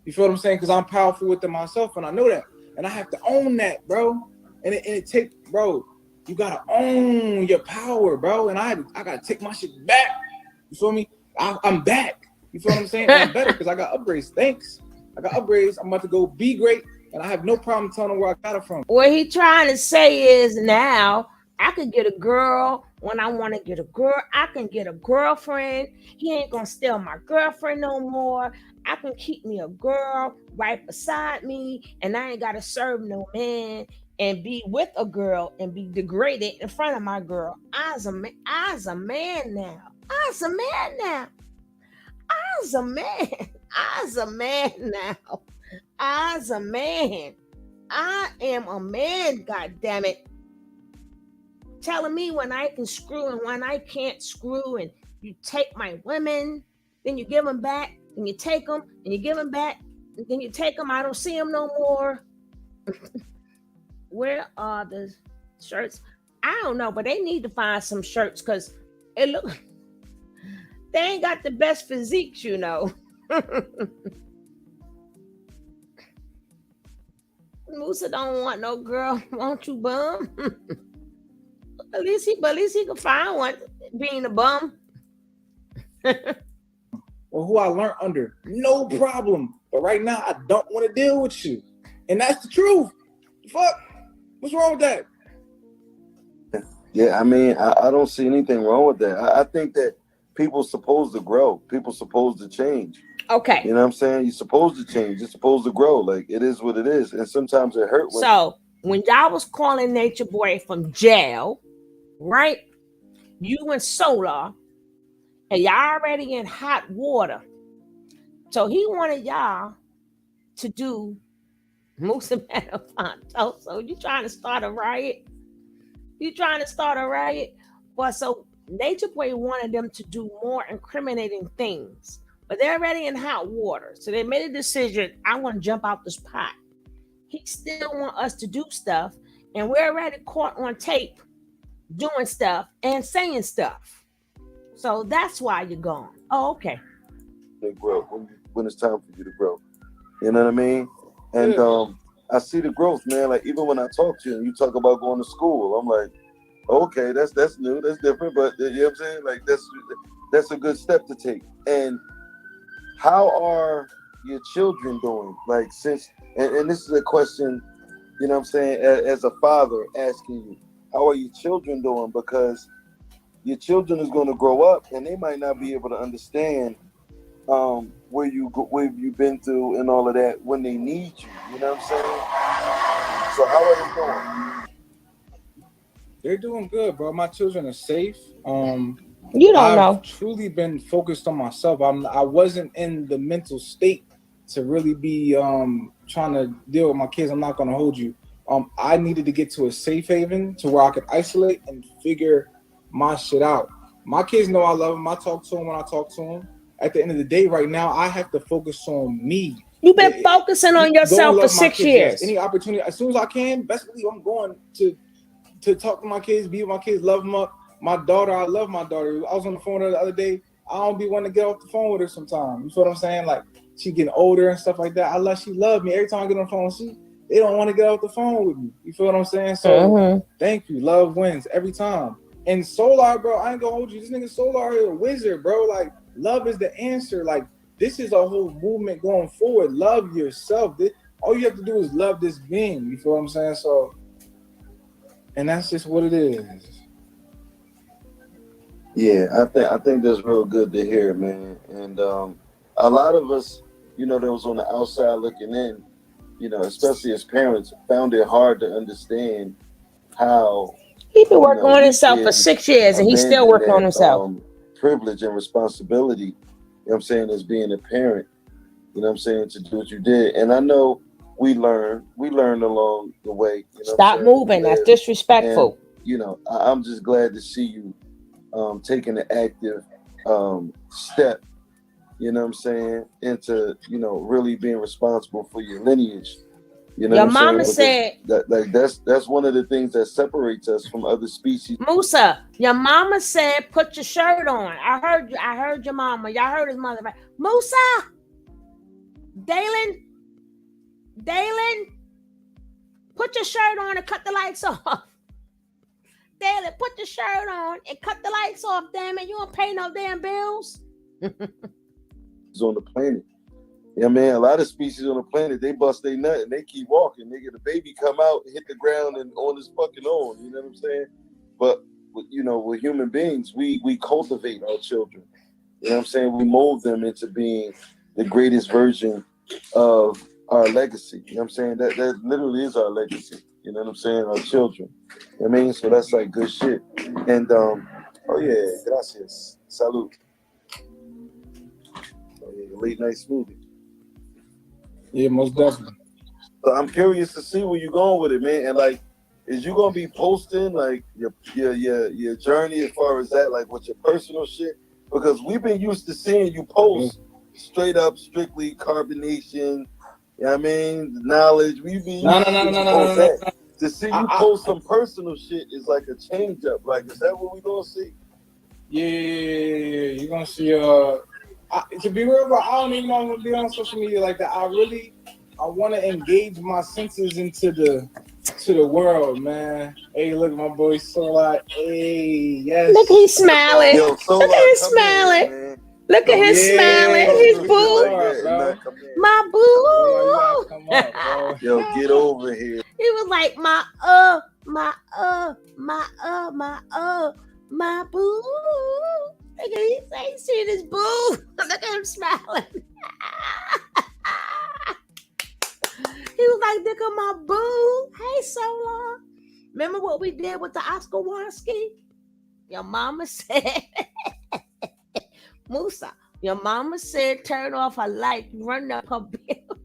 You feel what I'm saying? Because I'm powerful within myself, and I know that. And I have to own that, bro. And it takes, bro, you got to own your power, bro. And I got to take my shit back. You feel me? I'm back. You feel what I'm saying? And I'm better because I got upgrades. Thanks. I got upgrades. I'm about to go be great. And I have no problem telling them where I got it from. What he trying to say is, now I could get a girl when I want to get a girl. I can get a girlfriend. He ain't going to steal my girlfriend no more. I can keep me a girl right beside me, and I ain't got to serve no man and be with a girl and be degraded in front of my girl. I's a man now. I's a man now. I's a man now. I's a man. I am a man, God damn it. Telling me when I can screw and when I can't screw, and you take my women, then you give them back, and you take them, and you give them back, and then you take them. I don't see them no more. Where are the shirts? I don't know, but they need to find some shirts, because it look they ain't got the best physiques, you know. Musa don't want no girl. Won't you, bum? At least he can find one, being a bum. Or who I learned under, no problem. But right now, I don't want to deal with you. And that's the truth. Fuck. What's wrong with that? Yeah, I mean, I don't see anything wrong with that. I think that people's supposed to grow. People's supposed to change. Okay. You know what I'm saying? You're supposed to change. You're supposed to grow. Like, it is what it is. And sometimes it hurts. So when y'all was calling Nature Boy from jail, right? You and Solar, and y'all already in hot water. So he wanted y'all to do Musa Metafonto. So you trying to start a riot? Well, so Nature Boy wanted them to do more incriminating things, but they're already in hot water. So they made a decision, I want to jump out this pot. He still want us to do stuff, and we're already caught on tape doing stuff and saying stuff. So that's why you're gone. Oh, okay. They grow when it's time for you to grow. You know what I mean? And I see the growth, man. Like, even when I talk to you and you talk about going to school, I'm like, okay, that's new, that's different, but you know what I'm saying? Like, that's a good step to take. And how are your children doing? Like, since and this is a question, you know what I'm saying, as a father asking you, how are your children doing? Because your children is going to grow up and they might not be able to understand where you've been through and all of that when they need you. You know what I'm saying? So how are they doing? They're doing good, bro. My children are safe. You don't know. I've truly been focused on myself. I wasn't in the mental state to really be trying to deal with my kids. I'm not going to hold you. I needed to get to a safe haven to where I could isolate and figure my shit out. My kids know I love them. I talk to them when I talk to them. At the end of the day, right now, I have to focus on me. You've been focusing on yourself for 6 years. Yes. Any opportunity, as soon as I can, best believe I'm going to talk to my kids, be with my kids, love them up. My daughter, I love my daughter. I was on the phone with her the other day. I don't be wanting to get off the phone with her sometimes. You feel what I'm saying? Like, she getting older and stuff like that. She love me. Every time I get on the phone, they don't want to get off the phone with me. You feel what I'm saying? So Thank you. Love wins every time. And Solar, bro, I ain't gonna hold you. This nigga Solar is a wizard, bro. Like, love is the answer. Like, this is a whole movement going forward. Love yourself. all you have to do is love this being. You feel what I'm saying? So, and that's just what it is. Yeah, I think that's real good to hear, man. And a lot of us, that was on the outside looking in, especially as parents, found it hard to understand how He been working on we himself for can 6 years, and he's still abandon working on himself. that privilege and responsibility, you know what I'm saying, as being a parent, you know what I'm saying, to do what you did. And I know we learned along the way. Stop moving. That's disrespectful. And, I'm just glad to see you taking an active step, you know what I'm saying, into, really being responsible for your lineage. You know Your what I'm mama saying? said that's one of the things that separates us from other species. Musa, your mama said put your shirt on. I heard your mama. Y'all heard his mother. Right? Musa, Dalen, put your shirt on and cut the lights off. Dalen, put your shirt on and cut the lights off, damn it. You don't pay no damn bills. On the planet. Yeah, man, a lot of species on the planet, they bust their nut and they keep walking. They get a baby come out, hit the ground and on his fucking own, you know what I'm saying? But, with human beings, we cultivate our children. You know what I'm saying? We mold them into being the greatest version of our legacy. You know what I'm saying? That literally is our legacy. You know what I'm saying? Our children. You know what I mean? So that's like good shit. And, oh yeah, gracias. Salud. Oh yeah, late night smoothie. Yeah, most definitely. So I'm curious to see where you're going with it, man. And like, is you gonna be posting like your journey as far as that, like with your personal shit? Because we've been used to seeing you post straight up, strictly carbonation. You know what I mean? Knowledge. We've been used to to see you post some personal shit is like a change up. Like, is that what we gonna see? Yeah. You're gonna see. To be real, bro, I don't even know I'm gonna be on social media like that. I want to engage my senses into the world, man. Hey, look at my boy Solar. Hey, yes. Look, he's smiling. Yo, look at him smiling. Here, look at him smiling. His boo. My boo. Come on, bro. Yo, get over here. He was like, my boo. Look at him, he's seeing his boo. Look at him smiling. He was like, look at my boo. Hey, Solar. Remember what we did with the Oscar Warski? Your mama said, Musa, your mama said turn off her light, run up her bill.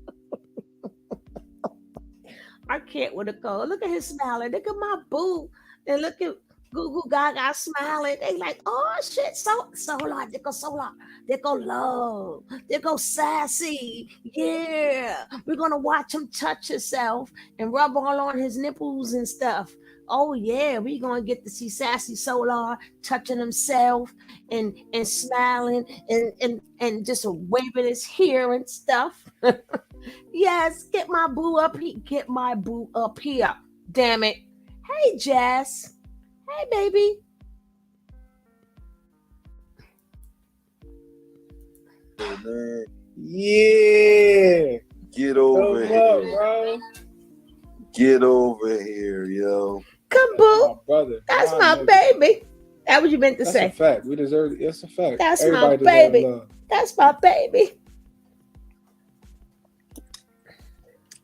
I can't with a go. Look at his smiling. Look at my boo. And look at Goo Goo Gaga smiling. They like, oh shit, Solar, they go Solar, they go love, they go sassy. Yeah, we're gonna watch him touch himself and rub all on his nipples and stuff. Oh yeah, we're gonna get to see sassy Solar touching himself and smiling and just waving his hair and stuff. Yes, get my boo up here. Damn it. Hey, Jess. Hey, baby. Oh, man. Yeah. Get over here. Bro. Get over here, yo. Come, boo. My brother. That's my baby. That's what you meant to say. That's a fact. We deserve it. It's a fact. That's Everybody my baby. love. That's my baby.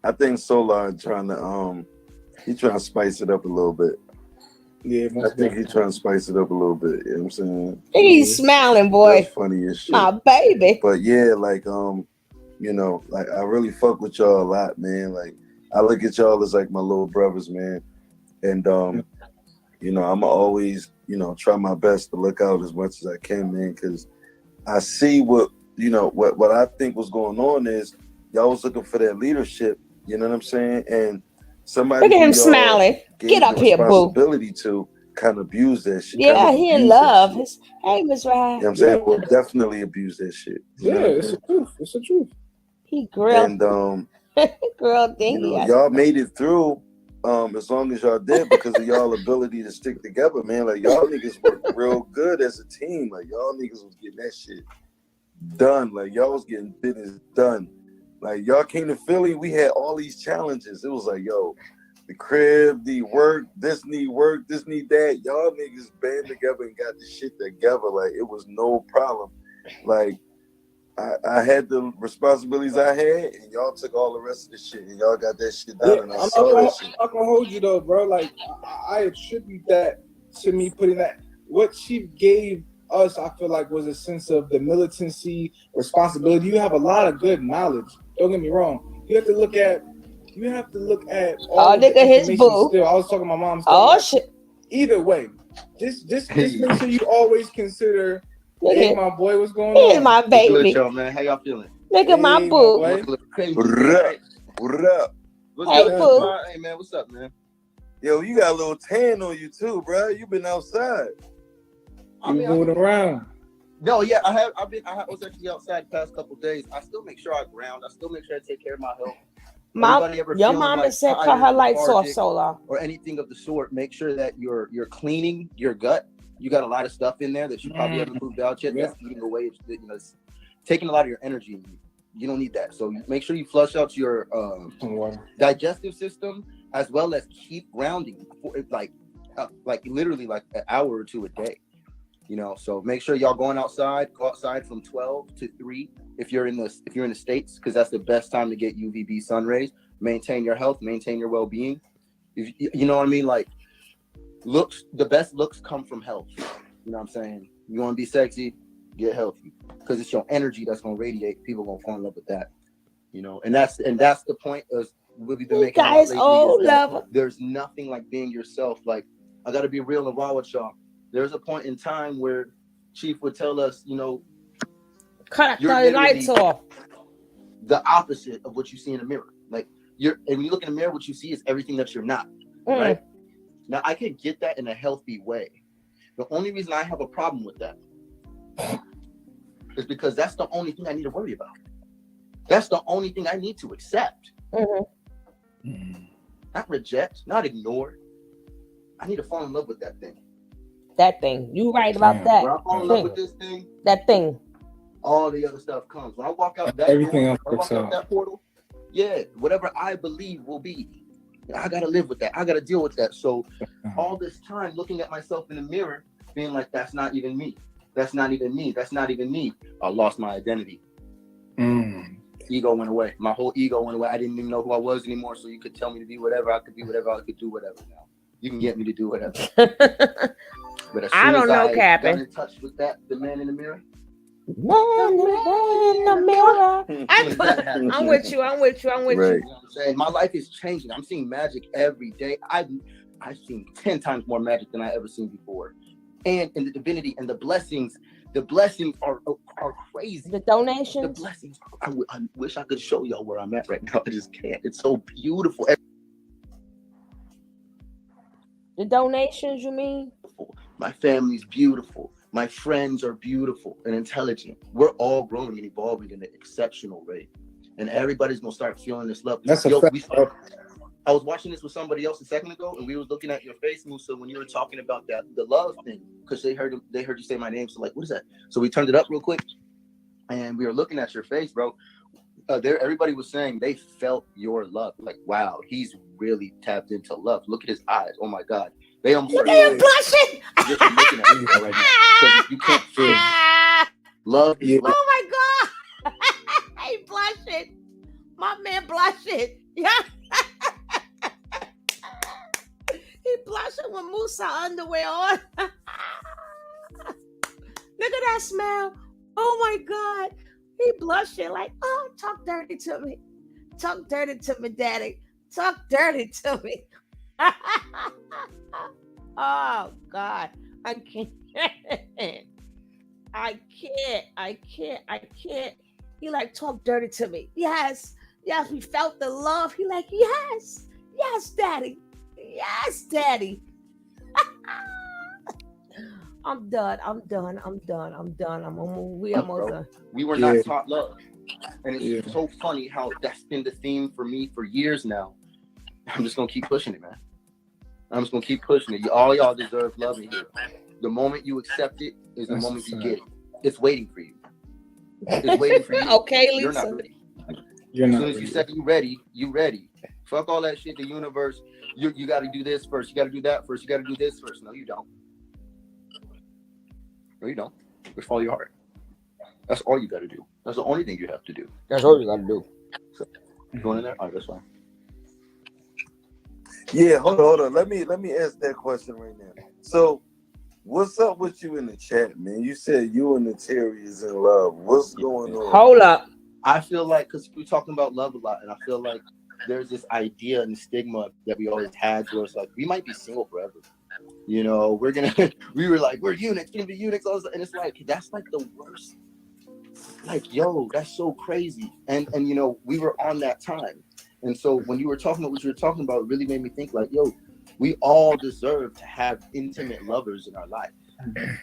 I think Solar trying to spice it up a little bit. Yeah, I think he's trying to spice it up a little bit. You know what I'm saying? He's smiling, boy. That's funny as shit. My baby. But yeah, like like I really fuck with y'all a lot, man. Like I look at y'all as like my little brothers, man. And I'm always, try my best to look out as much as I can, man, because I see what I think was going on is y'all was looking for that leadership, you know what I'm saying? And somebody look at him smiling. Get up here, boo. Responsibility to kind of abuse that shit. Yeah, he in love. Hey, Miss Ryan. You know what I'm saying? We'll definitely abuse that shit. It's the truth. It's the truth. He grilled. And girl thing. Y'all made it through as long as y'all did because of y'all ability to stick together, man. Like y'all niggas worked real good as a team. Like y'all niggas was getting that shit done. Like y'all was getting business done. Like y'all came to Philly, we had all these challenges. It was like, yo, the crib need work, this need work, this need that. Y'all niggas band together and got the shit together. Like it was no problem. Like I had the responsibilities I had, and y'all took all the rest of the shit, and y'all got that shit done. And I saw that shit. I'm not gonna hold you though, bro. Like I attribute that to me putting that. What Chief gave us, I feel like, was a sense of the militancy, responsibility. You have a lot of good knowledge. Don't get me wrong. You have to look at all of the information still. I was talking to my mom. Shit. Either way, just make sure you always consider. Hey, my boy, what's going on? Here's my baby. Yo, man, how y'all feeling? Look at my boo. What up? Hey, boo. Hey, man, what's up, man? Yo, you got a little tan on you too, bro. You been outside. You moving around? No, yeah, I was actually outside the past couple days. I still make sure I ground. I still make sure I take care of my health. Your mama said cut her lights off, Solar. Or anything of the sort. Make sure that you're cleaning your gut. You got a lot of stuff in there that you probably haven't moved out yet. That's eating away. It's taking a lot of your energy. You don't need that. So make sure you flush out your digestive system, as well as keep grounding for like literally like an hour or two a day. So make sure y'all go outside from 12 to 3 if you're in the States, because that's the best time to get UVB sun rays. Maintain your health, maintain your well-being. You know what I mean? Like the best looks come from health. You know what I'm saying? You want to be sexy, get healthy, because it's your energy that's gonna radiate. People gonna fall in love with that. And that's the point of what we've been making. Guys, love. There's nothing like being yourself. Like, I gotta be real and raw with y'all. There's a point in time where Chief would tell us, cut the lights off. The opposite of what you see in the mirror. Like and when you look in the mirror, what you see is everything that you're not. Right? Now, I can get that in a healthy way. The only reason I have a problem with that is because that's the only thing I need to worry about. That's the only thing I need to accept. Not reject, not ignore. I need to fall in love with that thing. That thing. You right about that. When I fall in love with this thing, that thing, all the other stuff comes. When I walk out that that portal, whatever I believe will be. I gotta live with that. I gotta deal with that. So all this time looking at myself in the mirror, being like, that's not even me. That's not even me. That's not even me. I lost my identity. Ego went away. My whole ego went away. I didn't even know who I was anymore. So you could tell me to be whatever. I could be whatever. I could do whatever now. You can get me to do whatever. But as soon as I got in touch with the man in the mirror. I'm with you. Right. You know what I'm saying? My life is changing. I'm seeing magic every day. I've seen 10 times more magic than I ever seen before. And in the divinity and the blessings are crazy. The donations. The blessings. I wish I could show y'all where I'm at right now. I just can't. It's so beautiful. The donations, you mean? My family's beautiful. My friends are beautiful and intelligent. We're all growing and evolving in an exceptional rate. And everybody's going to start feeling this love. That's a fact. I was watching this with somebody else a second ago, and we were looking at your face, Musa, when you were talking about the love thing, because they heard you say my name. So like, what is that? So we turned it up real quick, and we were looking at your face, bro. Everybody was saying they felt your love. Like, wow, he's really tapped into love. Look at his eyes. Oh my God. They almost look at him blushing. Just looking at you right now. You can't feel love. Oh my God. He blushing. My man blushing. Yeah. He blushing with Musa underwear on. Look at that smile. Oh my God. He blushing like, oh, talk dirty to me. Talk dirty to me, daddy. Talk dirty to me. Oh God. I can't. I can't. He like, talk dirty to me. Yes, we felt the love. He like, yes, daddy. Yes, daddy. I'm done. We almost done. We were not taught love. And it's so funny how that's been the theme for me for years now. I'm just going to keep pushing it, man. I'm just going to keep pushing it. All y'all deserve love in here. The moment you accept it is the moment you get it. It's waiting for you. It's waiting for you. Okay, Lisa. You're not ready. You're not. As soon as you say you ready, you ready. Fuck all that shit. The universe. You got to do this first. You got to do that first. You got to do this first. No, you don't. No, you don't. Just follow your heart. That's all you got to do. That's the only thing you have to do. That's all you got to do. So, you going in there? All right, that's fine. Yeah, hold on. Let me ask that question right now. So, what's up with you in the chat, man? You said you and the Terry is in love. What's going on? Hold up. I feel like, because we're talking about love a lot, and I feel like there's this idea and stigma that we always had where it's like, we might be single forever. You know, we were like, we're eunuchs, gonna be eunuchs, and it's like, that's like the worst. Like, yo, that's so crazy. And you know, we were on that time. And so when you were talking about what you were talking about, it really made me think like, yo, we all deserve to have intimate lovers in our life.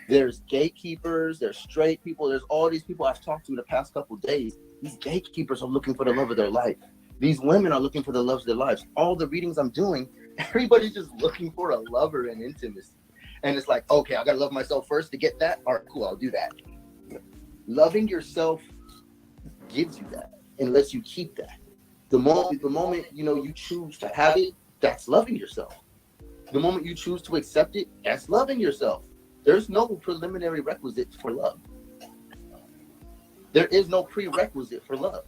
There's gatekeepers, there's straight people, there's all these people I've talked to in the past couple of days. These gatekeepers are looking for the love of their life. These women are looking for the love of their lives. All the readings I'm doing, everybody's just looking for a lover and intimacy. And it's like, okay, I gotta love myself first to get that. All right, cool, I'll do that. Loving yourself gives you that and lets you keep that. The moment you know you choose to have it, that's loving yourself. The moment you choose to accept it, that's loving yourself. There's no preliminary requisite for love. There is no prerequisite for love.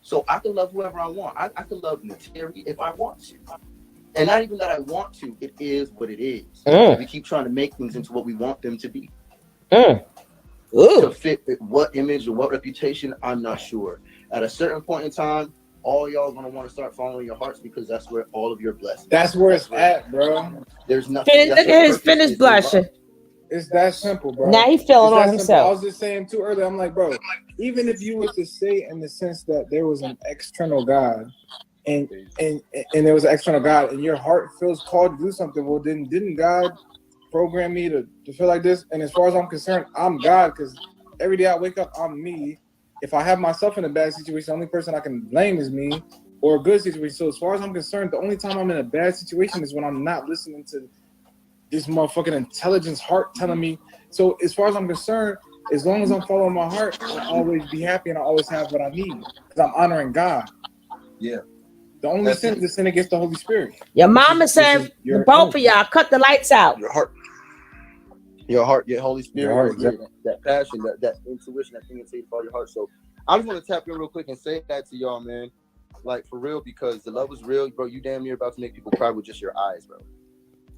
So I can love whoever I want. I can love Terry if I want to. And not even that I want to, it is what it is. We keep trying to make things into what we want them to be. To fit what image or what reputation, I'm not sure. At a certain point in time, all y'all gonna want to start following your hearts because that's where all of your blessings. That's where it's at, bro. There's nothing. Look at his finished blushing. It's that simple, bro. Now he feeling on himself. I was just saying too earlier. I'm like, bro, even if you were to say in the sense that there was an external God, and there was an external God, and your heart feels called to do something, well, then didn't God program me to feel like this? And as far as I'm concerned, I'm God because every day I wake up, I'm me. If I have myself in a bad situation, the only person I can blame is me, or a good situation. So as far as I'm concerned, the only time I'm in a bad situation is when I'm not listening to this motherfucking intelligence heart telling me. So as far as I'm concerned, as long as I'm following my heart, I'll always be happy and I always have what I need because I'm honoring God. Yeah. The only sin is the sin against the Holy Spirit. Your mama said both of y'all cut the lights out. Your heart, your Holy Spirit, heart, exactly. that passion, that intuition, that thing inside you follow your heart. So I just want to tap in real quick and say that to y'all, man. Like for real, because the love is real, bro. You damn near about to make people cry with just your eyes, bro.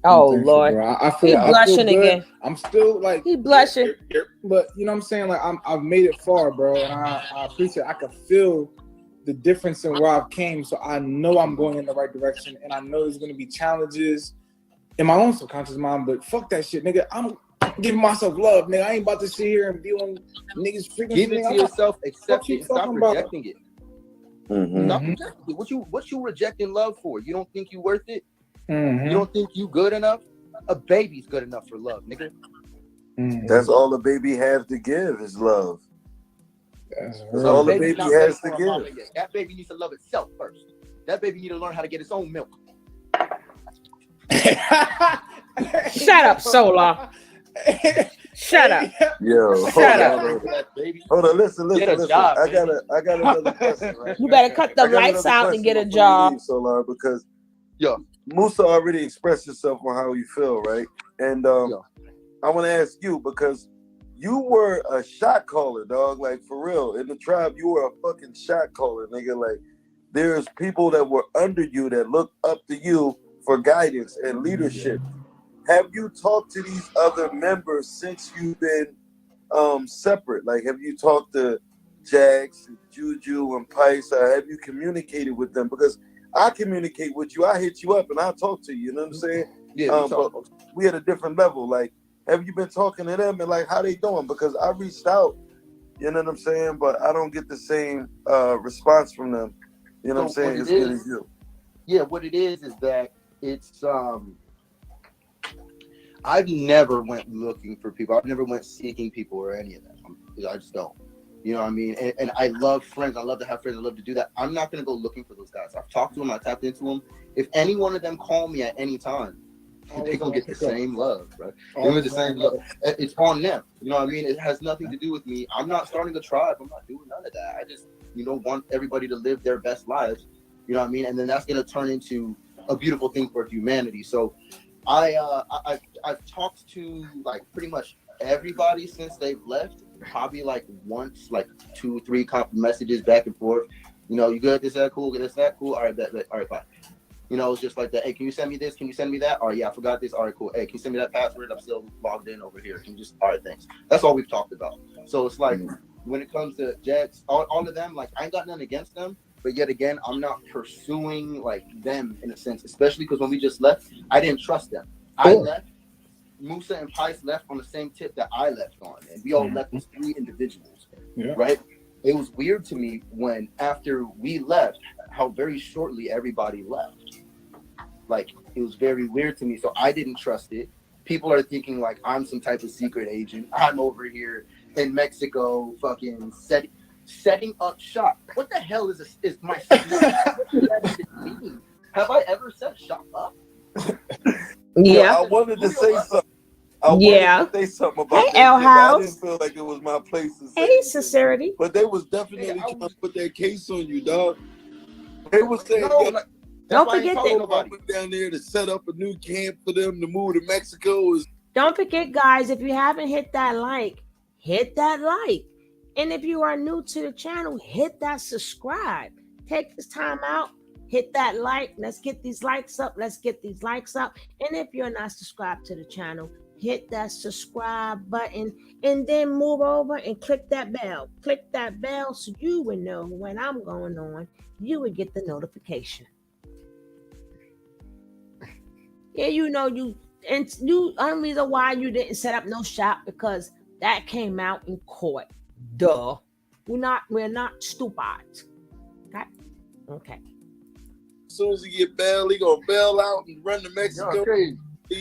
Oh Lord, I feel blushing again. I'm still like he blushing, but you know what I'm saying. Like I've made it far, bro, and I appreciate. I can feel the difference in where I've came, so I know I'm going in the right direction, and I know there's gonna be challenges in my own subconscious mind. But fuck that shit, nigga. I'm giving myself love, nigga. I ain't about to sit here and be on niggas freaking. Give it to yourself, accept it, and stop rejecting it. Stop rejecting it. What you rejecting love for? You don't think you worth it? You don't think you good enough? A baby's good enough for love, nigga. That's all the baby has to give is love. That's all the baby has to give. That baby needs to love itself first. That baby needs to learn how to get its own milk. Shut up, Solar. Shut up. Yo, shut up. Hold on, listen. Job, I got another question, right? You better cut the lights out and get a job. Solar, because Musa already expressed himself on how he feel, right? And I want to ask you because you were a shot caller, dog. Like for real, in the tribe, you were a fucking shot caller, nigga. Like there's people that were under you that look up to you for guidance and leadership. Have you talked to these other members since you've been separate? Like, have you talked to Jax, and Juju, and Pice? Have you communicated with them? Because I communicate with you. I hit you up and I talk to you. You know what I'm saying? Yeah. But we at a different level. Like, have you been talking to them and like how they doing? Because I reached out. You know what I'm saying? But I don't get the same response from them. You know what I'm saying? As good as you. Yeah. What it is that it's I've never went looking for people. I've never went seeking people or any of that. I just don't. You know what I mean? And I love friends. I love to have friends. I love to do that. I'm not going to go looking for those guys. I've talked to them. I tapped into them. If any one of them call me at any time, they're going to get the same love, right? They're going to get the same love. It's on them. You know what I mean? It has nothing to do with me. I'm not starting a tribe. I'm not doing none of that. want everybody to live their best lives. You know what I mean? And then that's going to turn into a beautiful thing for humanity. So I've talked to like pretty much everybody since they've left, probably like once, like 2-3 messages back and forth. You good? Is that cool? Is that cool? All right, all right, fine. It's just like that. Hey, can you send me this? Can you send me that? Oh yeah, I forgot this. All right, cool. Hey, can you send me that password? I'm still logged in over here. Can you just, all right, thanks. That's all we've talked about. So it's like when it comes to Jets, all of them, like I ain't got nothing against them, but yet again, I'm not pursuing like them in a sense, especially because when we just left, I didn't trust them. I left. Musa and Pice left on the same tip that I left on, and we all left as 3 individuals, right? It was weird to me when after we left, how very shortly everybody left. Like, it was very weird to me, so I didn't trust it. People are thinking like I'm some type of secret agent. I'm over here in Mexico fucking setting up shop. What the hell is my secret? What does that even mean? Have I ever set shop up? Yeah. I wanted to say something. I wanted to say something about that. L House. I didn't feel like it was my place to say Hey, sincerity. But they was definitely trying to put that case on you, dog. They was saying, don't forget that. Went down there to set up a new camp for them to move to Mexico. Don't forget, guys, if you haven't hit that like. And if you are new to the channel, hit that subscribe. Take this time out. Hit that like. Let's get these likes up. And if you're not subscribed to the channel, hit that subscribe button and then move over and click that bell. Click that bell so you would know when I'm going on. You would get the notification. Yeah, only reason why you didn't set up no shop because that came out in court. Duh. We're not stupid. Okay. As soon as he get bail, he gonna bail out and run to Mexico. Y'all crazy.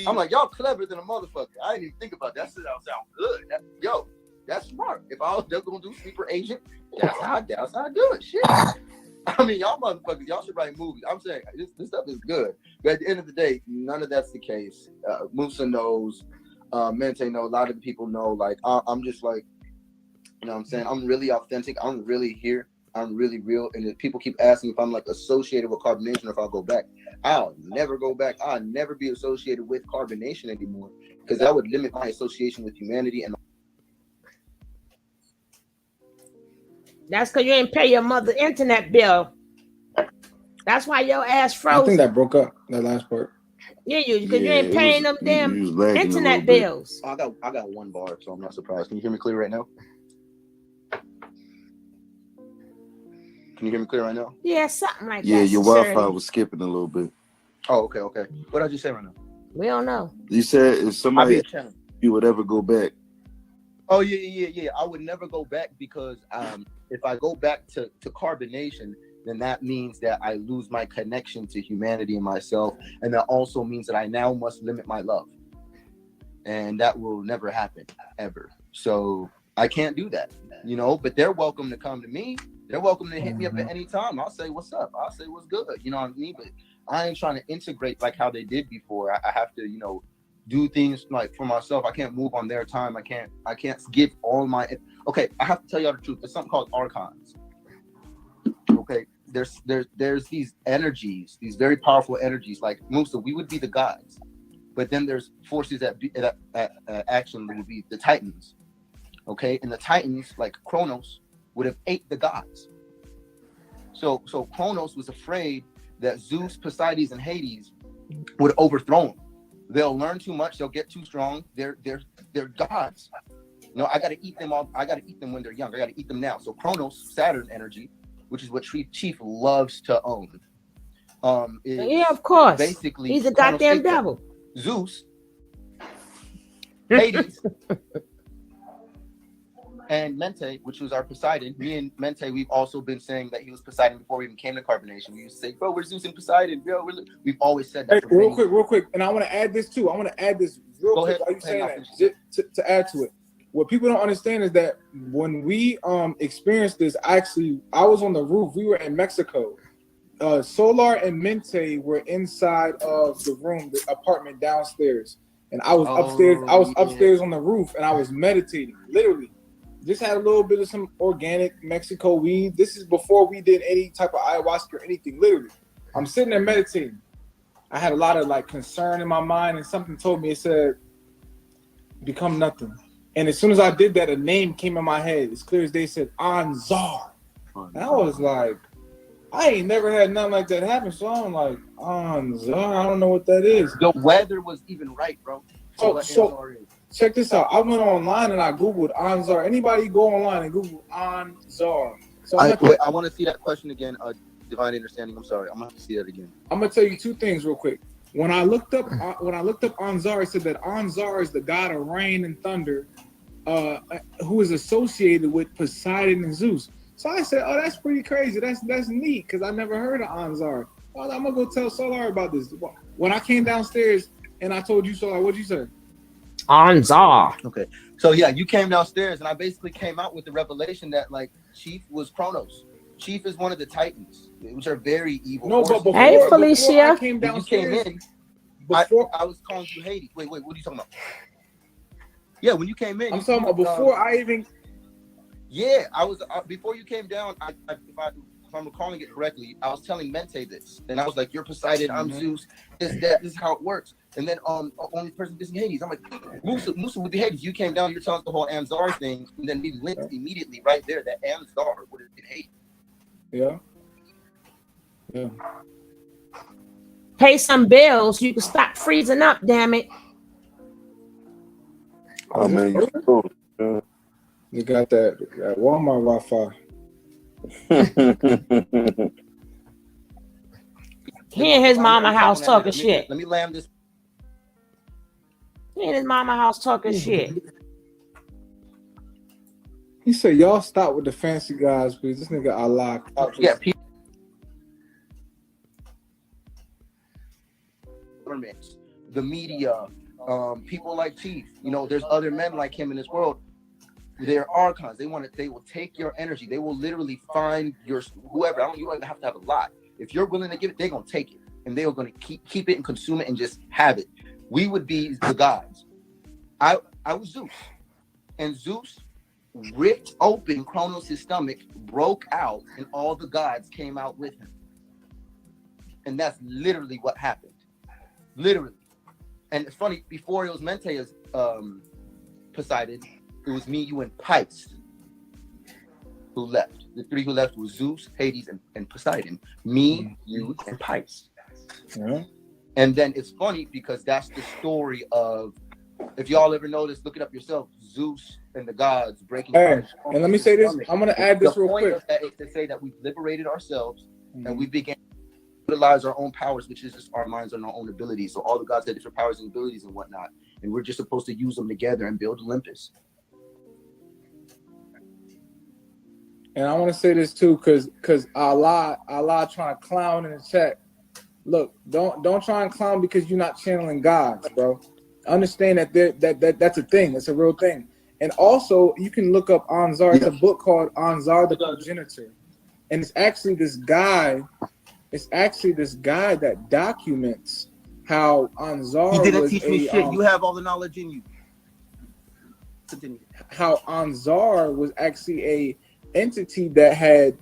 I'm like, y'all clever than a motherfucker. I didn't even think about that. That sound good. That's smart. If I was just gonna do sleeper agent, that's how I do it. Shit. I mean, y'all motherfuckers, y'all should write movies. I'm saying this stuff is good. But at the end of the day, none of that's the case. Musa knows, Mente knows, a lot of people know. Like, I'm just like, you know what I'm saying? I'm really authentic. I'm really here. I'm really real. And if people keep asking if I'm like associated with carbonation or if I'll go back, I'll never go back. I'll never be associated with carbonation anymore because that would limit my association with humanity. And that's because you didn't pay your mother internet bill. That's why your ass froze. I think that broke up, that last part. Yeah, because you ain't paying them damn internet bills. I got 1 bar, so I'm not surprised. Can you hear me clear right now? Can you hear me clear right now? Yeah, something like that. Yeah, your Wi-Fi was skipping a little bit. Oh, okay. What did you say right now? We don't know. You said if somebody you would ever go back. Oh, yeah. I would never go back because if I go back to carbonation, then that means that I lose my connection to humanity and myself. And that also means that I now must limit my love. And that will never happen, ever. So I can't do that, but they're welcome to come to me. They're welcome to hit me up at any time. I'll say, what's up? I'll say, what's good? You know what I mean? But I ain't trying to integrate like how they did before. I have to, do things like for myself. I can't move on their time. I can't give all my, okay. I have to tell y'all the truth. There's something called archons. Okay. There's these energies, these very powerful energies like Musa, we would be the gods, but then there's forces that action would be the Titans. Okay. And the Titans like Kronos would have ate the gods. So Kronos was afraid that Zeus, Poseidon, and Hades would overthrow him. They'll learn too much. They'll get too strong. They're gods. I got to eat them all. I got to eat them when they're young. I got to eat them now. So Kronos, Saturn energy, which is what Chief loves to own. Yeah, of course. Basically, he's a goddamn devil. Zeus, Hades, and Mente, which was our Poseidon. Me and Mente, we've also been saying that he was Poseidon before we even came to carbonation. We used to say, bro, we're Zeus and Poseidon. Bro, we've always said that. Hey, real quick. And I want to add this too. I want to add this real quick. While you saying that, to add to it. What people don't understand is that when we experienced this, actually, I was on the roof. We were in Mexico. Solar and Mente were inside of the room, the apartment downstairs. And I was upstairs. I was upstairs on the roof and I was meditating, literally. Just had a little bit of some organic Mexico weed. This is before we did any type of ayahuasca or anything. Literally, I'm sitting there meditating. I had a lot of like concern in my mind, and something told me, it said, "Become nothing." And as soon as I did that, a name came in my head. It's clear as day. Said Anzar. And I was like, I ain't never had nothing like that happen. So I'm like, Anzar, I don't know what that is. The weather was even right, bro. So check this out. I went online and I Googled Anzar. Anybody go online and Google Anzar? So I want to see that question again. Divine understanding. I'm sorry. I'm gonna have to see that again. I'm gonna tell you two things real quick. When I looked up Anzar, it said that Anzar is the god of rain and thunder, who is associated with Poseidon and Zeus. So I said, "Oh, that's pretty crazy. That's neat," because I never heard of Anzar. Oh, I'm gonna go tell Solar about this. When I came downstairs and I told you, Solar, what'd you say? Anzar. Okay, so yeah, you came downstairs, and I basically came out with the revelation that like Chief was Kronos. Chief is one of the Titans, which are very evil. No, but before, Hey, Felicia. before I came downstairs, I was calling you Hades. Wait, what are you talking about? Yeah, when you came in, I'm talking about before I even. Yeah, I was before you came down. If I'm recalling it correctly, I was telling Mente this, and I was like, "You're Poseidon, I'm Zeus. This is how it works." And then only person missing Hades. I'm like, Musa would be Hades. You came down, you're telling the whole Anzar thing, and then we linked immediately right there that Anzar would have been Hades. Yeah. Yeah. Pay some bills. You can stop freezing up, damn it. Oh man, you're cool. Yeah. You got that Walmart Wi-Fi. He in his mama house talking shit. Let me lamb this. He in his mama house talking shit. He said, "Y'all stop with the fancy guys, please." This nigga Allah. Yeah, the media, people like Chief. You know, there's other men like him in this world. They're archons. They will take your energy. They will literally find your whoever. You don't even have to have a lot. If you're willing to give it, they're gonna take it, and they are gonna keep it and consume it and just have it. We would be the gods. I was Zeus, and Zeus ripped open Kronos' stomach, broke out, and all the gods came out with him. And that's literally what happened. Literally. And it's funny, before it was Mentea's Poseidon, it was me, you, and Pipes who left. The three who left was Zeus, Hades, and Poseidon. Me, you, and Pipes. Yeah. And then it's funny because that's the story of, if y'all ever noticed, look it up yourself, Zeus and the gods breaking. Hey, and let me say this. I'm going to add this real quick. The point of that is to say that we've liberated ourselves and we began to utilize our own powers, which is just our minds and our own abilities. So all the gods have different powers and abilities and whatnot. And we're just supposed to use them together and build Olympus. And I want to say this too, because Allah trying to clown in the chat. Look, don't try and clown because you're not channeling gods, bro. Understand that that's a thing. It's a real thing. And also, you can look up Anzar. It's a book called Anzar the Progenitor, and it's actually this guy. It's actually this guy that documents how Anzar. He didn't teach me shit. You have all the knowledge in you. Continue. How Anzar was actually a entity that had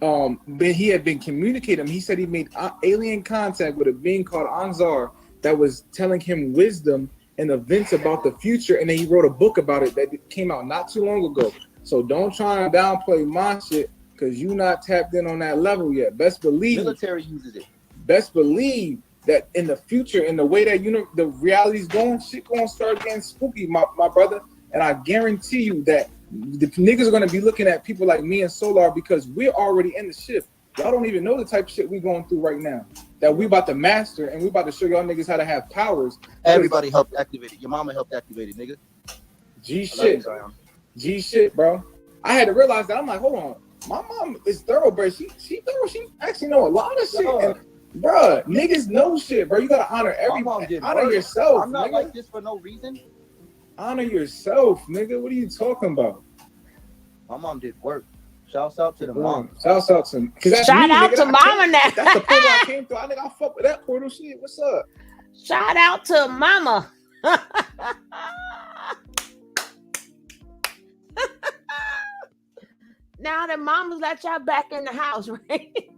he had been communicating. He said he made alien contact with a being called Anzar that was telling him wisdom and events about the future, and then he wrote a book about it that came out not too long ago. So don't try and downplay my shit because you not tapped in on that level yet. Best believe military uses it. Best believe that in the future, in the way that the reality's going, shit gonna start getting spooky, my brother. And I guarantee you that the niggas are gonna be looking at people like me and Solar because we're already in the shift. Y'all don't even know the type of shit we going through right now. That we about to master, and we about to show y'all niggas how to have powers. Everybody helped activate it. Your mama helped activate it, nigga. G shit, bro. I had to realize that. I'm like, hold on. My mom is thoroughbred. She thorough. She actually know a lot of shit. And bruh, niggas know shit, bro. You gotta honor everybody. Honor yourself. I'm not nigga. like this for no reason. Honor yourself, nigga. What are you talking about? My mom did work. Shouts out to the mom. Shouts out to shout out to mama now. That's the portal I came through. I think I fuck with that portal shit. What's up? Shout out to mama. Now that mamas let y'all back in the house, right?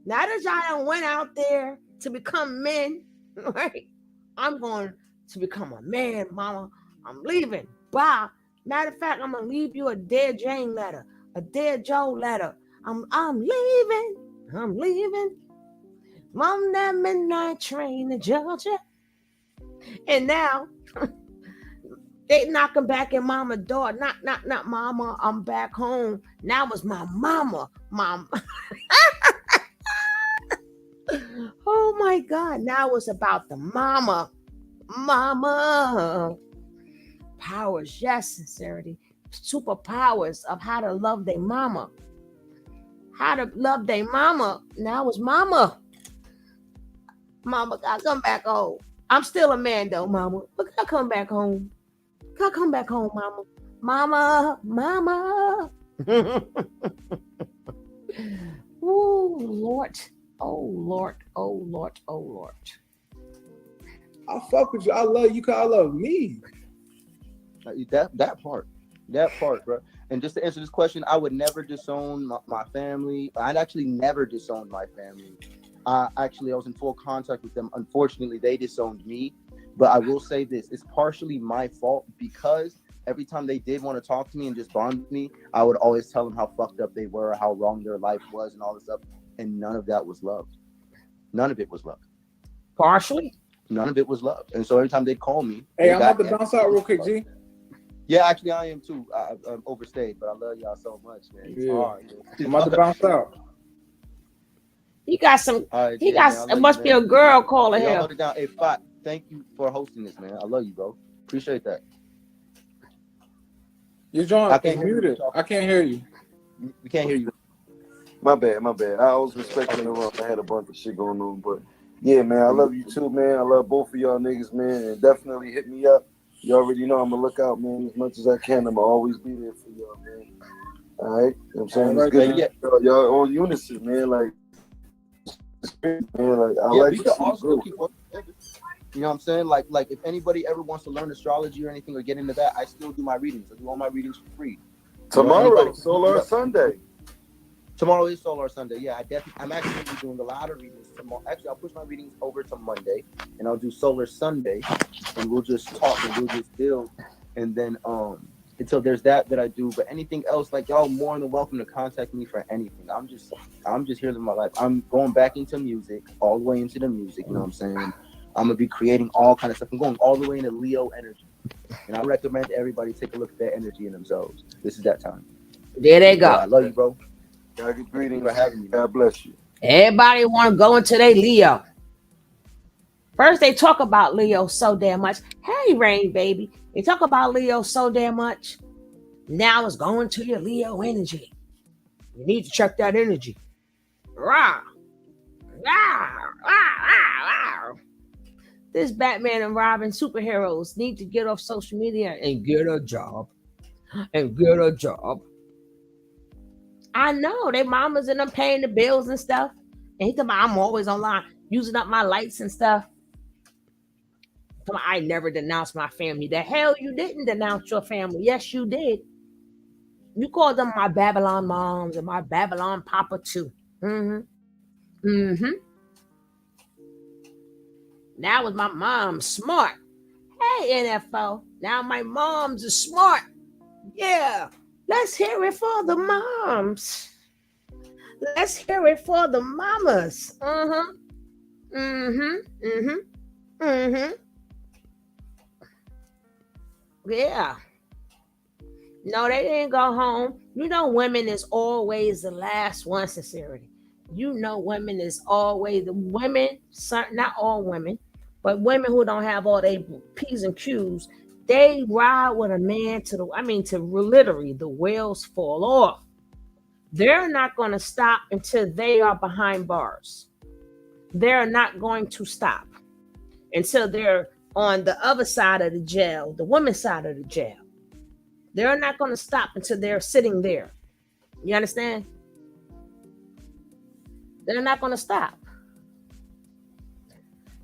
Now that y'all done went out there to become men, right? I'm going to become a man, mama. I'm leaving. Bye. Matter of fact, I'm gonna leave you a dead Jane letter, a dead Joe letter. I'm leaving. I'm leaving. On that midnight train to Georgia. And now they knocking back at mama's door. Not mama. I'm back home. Now it's my mama. Mom. Oh my God. Now it's about the mama. Mama. Powers, yes, sincerity. Superpowers of how to love their mama. How to love their mama. Now it's mama. Mama, gotta come back home. I'm still a man though, mama. But gotta come back home. Gotta come back home, mama. Mama. Oh Lord. Oh Lord. Oh Lord. Oh Lord. I fuck with you. I love you. Cause I love me. That part, bro. And just to answer this question, I would never disown my family. I'd actually never disowned my family. I was in full contact with them. Unfortunately, they disowned me. But I will say this: it's partially my fault because every time they did want to talk to me and just bond with me, I would always tell them how fucked up they were, how wrong their life was, and all this stuff. And none of that was love. None of it was love. Partially? None of it was love. And so every time they'd call me, hey, I'm about to bounce out real quick, G. Yeah, actually, I am too. I'm overstayed, but I love y'all so much, man. It's hard. I'm about to bounce out. He got some. Right, he yeah, got. man, It must be a girl calling him. Hold it down. Hey, Fat, thank you for hosting this, man. I love you, bro. Appreciate that. You're John. I can't hear you. I can't hear you. We can't hear you. My bad. I was respecting the room. I had a bunch of shit going on, but yeah, man, I love you too, man. I love both of y'all niggas, man, and definitely hit me up. You already know I'm gonna look out, man, as much as I can. I'm gonna always be there for y'all, man. All right, you know what I'm saying? It's good. Yeah. Y'all on unison, man. Like, man, like I like we could also keep working together. You know what I'm saying? Like if anybody ever wants to learn astrology or anything or get into that, I still do my readings. I do all my readings for free. Tomorrow, Solar Sunday. Tomorrow is Solar Sunday. Yeah, I'm actually going to be doing a lot of readings tomorrow. Actually, I'll push my readings over to Monday, and I'll do Solar Sunday, and we'll just talk and we'll just build. And then until there's that I do. But anything else, like y'all more than welcome to contact me for anything. I'm just here living my life. I'm going back into music, all the way into the music. You know what I'm saying? I'm gonna be creating all kind of stuff. I'm going all the way into Leo energy, and I recommend everybody take a look at their energy in themselves. This is that time. There they go. I love you, bro. God, greetings for having me. God bless you. Everybody want to go into their Leo. First, they talk about Leo so damn much. Hey, Rain, baby. They talk about Leo so damn much. Now it's going to your Leo energy. You need to check that energy. Rah. Rah. Rah. Rah. Rah. This Batman and Robin superheroes need to get off social media and get a job. I know they mamas and them paying the bills and stuff. And he talking about I'm always online using up my lights and stuff. I never denounced my family. The hell you didn't denounce your family. Yes, you did. You called them my Babylon moms and my Babylon papa too. Now was my mom smart. Hey, NFO. Now my moms are smart. Yeah. Let's hear it for the moms. Let's hear it for the mamas. Yeah. No, they didn't go home. You know, women is always the last one, sincerity. You know, women is always the women, not all women, but women who don't have all their P's and Q's, they ride with a man to literally the wheels fall off. They're not going to stop until they are behind bars. They're not going to stop until they're on the other side of the jail, the women's side of the jail. They're not going to stop until they're sitting there. You understand? They're not going to stop.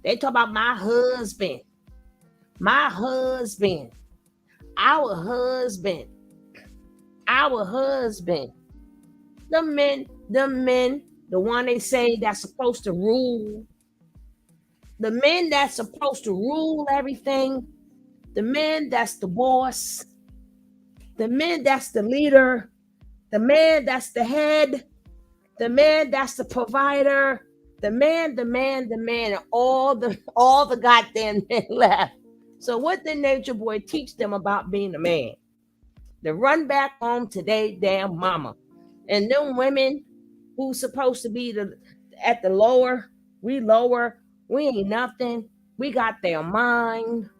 They talk about my husband, our husband. The men, the one they say that's supposed to rule, the men that's supposed to rule everything, the men that's the boss, the men that's the leader, the man that's the head, the man that's the provider, the man, and all the goddamn men left. So what did Nature Boy teach them about being a man? To run back home to their damn mama. And them women who's supposed to be at the lower, we ain't nothing. We got their mind.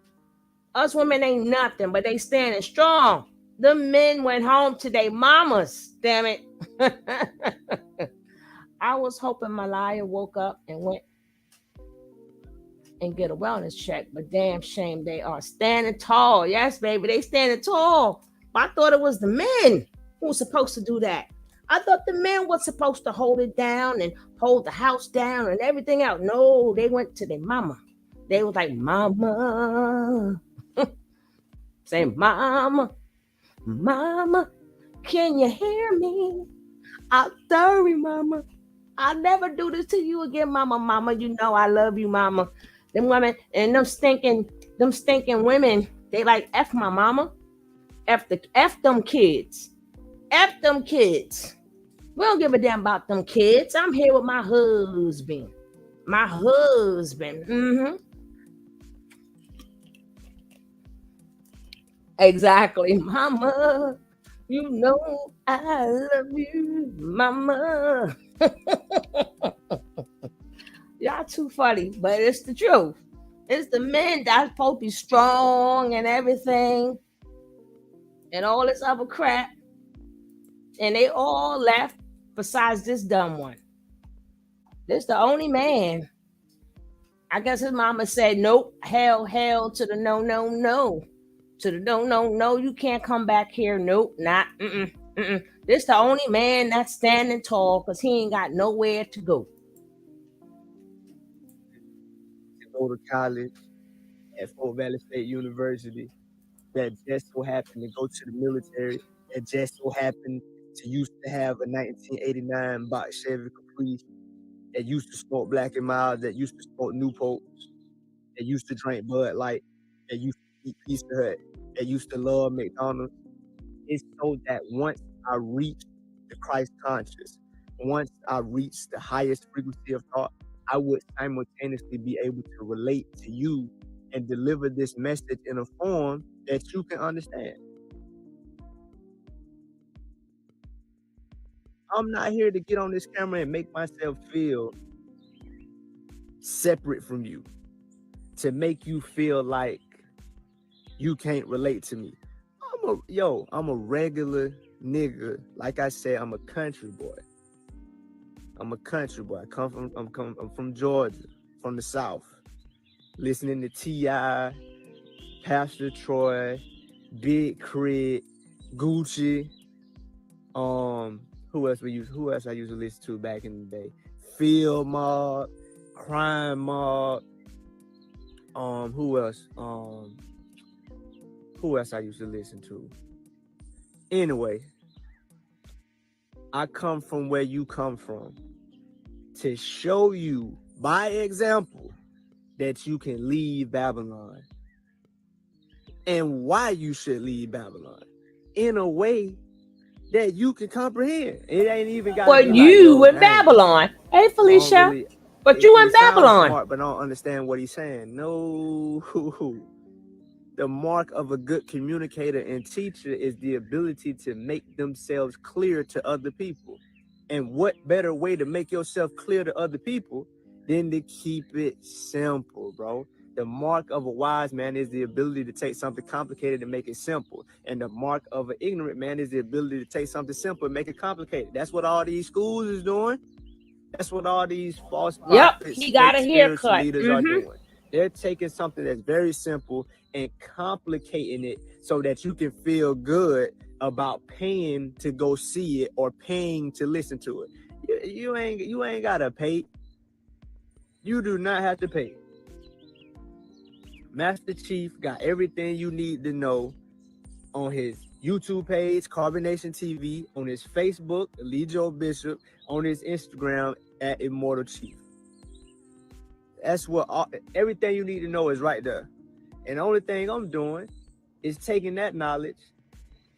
Us women ain't nothing, but they standing strong. The men went home to their mamas. Damn it. I was hoping Malaya woke up and went and get a wellness check, but damn shame they are standing tall. Yes, baby, they standing tall. I thought it was the men who were supposed to do that. I thought the men were supposed to hold it down and hold the house down and everything else. No, they went to their mama. They was like, mama. Say, mama, mama, can you hear me? I'm sorry, mama. I'll never do this to you again, mama. Mama, you know I love you, mama. Them women and them stinking women, they like F my mama. F them kids. F them kids. We don't give a damn about them kids. I'm here with my husband. My husband. Mm-hmm. Exactly. Mama, you know I love you, mama. Y'all too funny, but it's the truth. It's the men that's supposed to be strong and everything and all this other crap. And they all left besides this dumb one. This the only man. I guess his mama said, nope, hell to the no. To the no, you can't come back here. Nope, not, This the only man that's standing tall because he ain't got nowhere to go. Go to college at Fort Valley State University, that just so happened to go to the military, that just so happened to used to have a 1989 box Chevy Caprice, that used to smoke Black and Mild, that used to smoke Newport, that used to drink Bud Light, that used to eat Pizza Hut, that used to love McDonald's. It's so that once I reached the Christ conscious, once I reached the highest frequency of thought, I would simultaneously be able to relate to you and deliver this message in a form that you can understand. I'm not here to get on this camera and make myself feel separate from you, to make you feel like you can't relate to me. I'm a regular nigga. Like I said, I'm a country boy. I'm from Georgia, from the South. Listening to T.I., Pastor Troy, Big Crit, Gucci. Who else I used to listen to back in the day? Field Mob, Crime Mob. Who else I used to listen to? Anyway, I come from where you come from to show you by example that you can leave Babylon and why you should leave Babylon in a way that you can comprehend. It ain't even got to be like, you in Babylon. Hey, Felicia. But you in Babylon. Smart, but I don't understand what he's saying. No. The mark of a good communicator and teacher is the ability to make themselves clear to other people. And what better way to make yourself clear to other people than to keep it simple, bro? The mark of a wise man is the ability to take something complicated and make it simple. And the mark of an ignorant man is the ability to take something simple and make it complicated. That's what all these schools is doing. That's what all these false prophets, he got a haircut. Leaders are doing. They're taking something that's very simple and complicating it so that you can feel good about paying to go see it or paying to listen to it. You ain't gotta pay. You do not have to pay. Master Chief got everything you need to know on his YouTube page, Carbonation TV, on his Facebook, Lee Joe Bishop, on his Instagram at Immortal Chief. That's what everything you need to know is right there. And the only thing I'm doing is taking that knowledge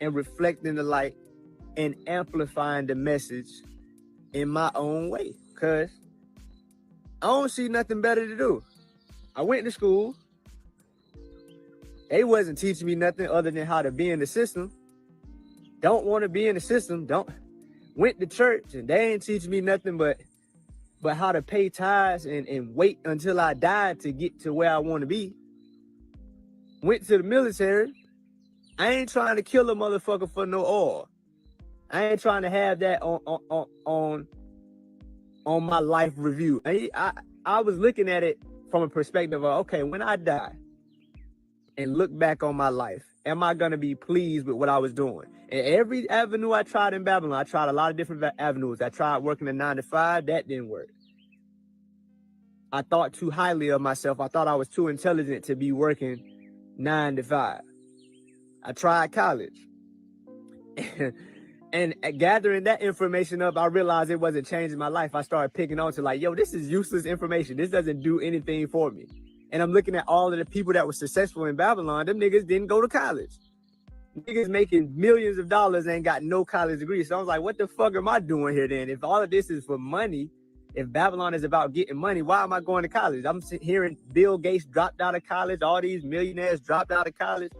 and reflecting the light and amplifying the message in my own way. Cause I don't see nothing better to do. I went to school. They wasn't teaching me nothing other than how to be in the system. Don't want to be in the system. Went to church and they ain't teaching me nothing but how to pay tithes and wait until I died to get to where I want to be. Went to the military. I ain't trying to kill a motherfucker for no oil. I ain't trying to have that on my life review. I was looking at it from a perspective of, okay, when I die and look back on my life, am I going to be pleased with what I was doing? And every avenue I tried in Babylon, I tried a lot of different avenues. I tried working a 9 to 5. That didn't work. I thought too highly of myself. I thought I was too intelligent to be working 9 to 5. I tried college. And gathering that information up, I realized it wasn't changing my life. I started picking on to like, yo, this is useless information. This doesn't do anything for me. And I'm looking at all of the people that were successful in Babylon. Them niggas didn't go to college. Niggas making millions of dollars ain't got no college degree. So I was like, what the fuck am I doing here then? If all of this is for money, if Babylon is about getting money, why am I going to college? I'm hearing Bill Gates dropped out of college. All these millionaires dropped out of college.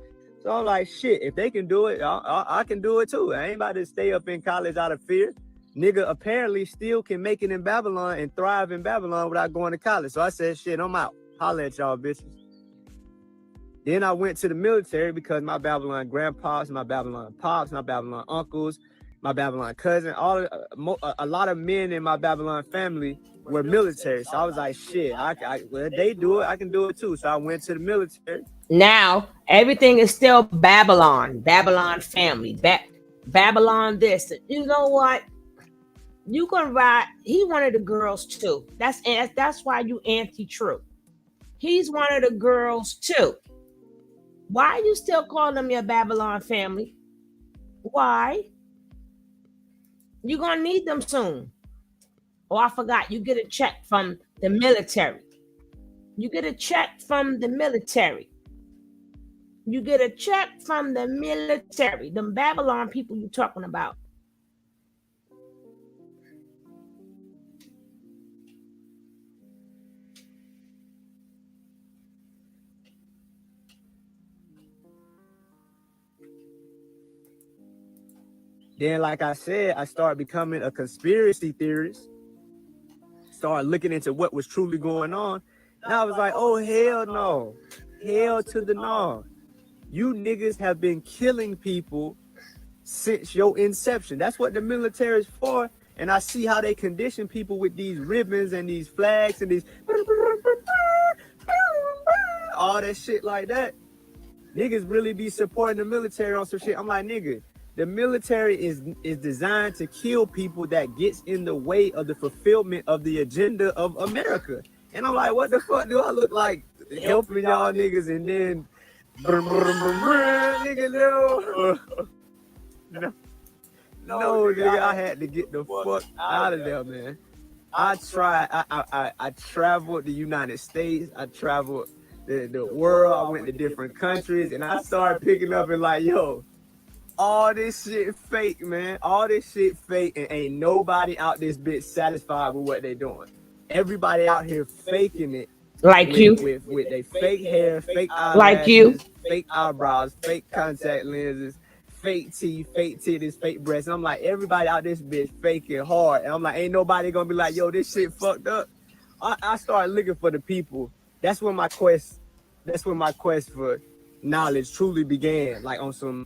So I'm like, shit, if they can do it, I can do it too. I ain't about to stay up in college out of fear. Nigga apparently still can make it in Babylon and thrive in Babylon without going to college. So I said, shit, I'm out. Holla at y'all bitches. Then I went to the military because my Babylon grandpas, my Babylon pops, my Babylon uncles, my Babylon cousin, a lot of men in my Babylon family were military. So I was like, shit, well, they do it, I can do it too. So I went to the military. Now everything is still Babylon family, Babylon this. You know what? You can ride. He one of the girls too. That's why you anti-true. He's one of the girls too. Why are you still calling them your Babylon family? Why? You're gonna need them soon. Oh, I forgot. You get a check from the military. You get a check from the military. You get a check from the military. Them Babylon people you talking about. Then, like I said, I started becoming a conspiracy theorist. Started looking into what was truly going on. And I was like, oh, hell no. Hell to the no. You niggas have been killing people since your inception. That's what the military is for. And I see how they condition people with these ribbons and these flags and these all that shit like that. Niggas really be supporting the military on some shit. I'm like, nigga, the military is designed to kill people that gets in the way of the fulfillment of the agenda of America. And I'm like, what the fuck do I look like helping y'all niggas and then nigga, no, nigga, I had to get the fuck out of there, man. I tried. I traveled the United States. I traveled the world. I went to different countries, and I started picking up and like, yo, all this shit fake, man. All this shit fake, and ain't nobody out this bitch satisfied with what they doing. Everybody out here faking it. Like you. With their fake hair, fake eyelashes, like you. Fake eyebrows, fake contact lenses, fake teeth, fake titties, fake breasts. And I'm like, everybody out this bitch faking hard. And I'm like, ain't nobody gonna be like, yo, this shit fucked up. I started looking for the people. That's when my quest for knowledge truly began, like on some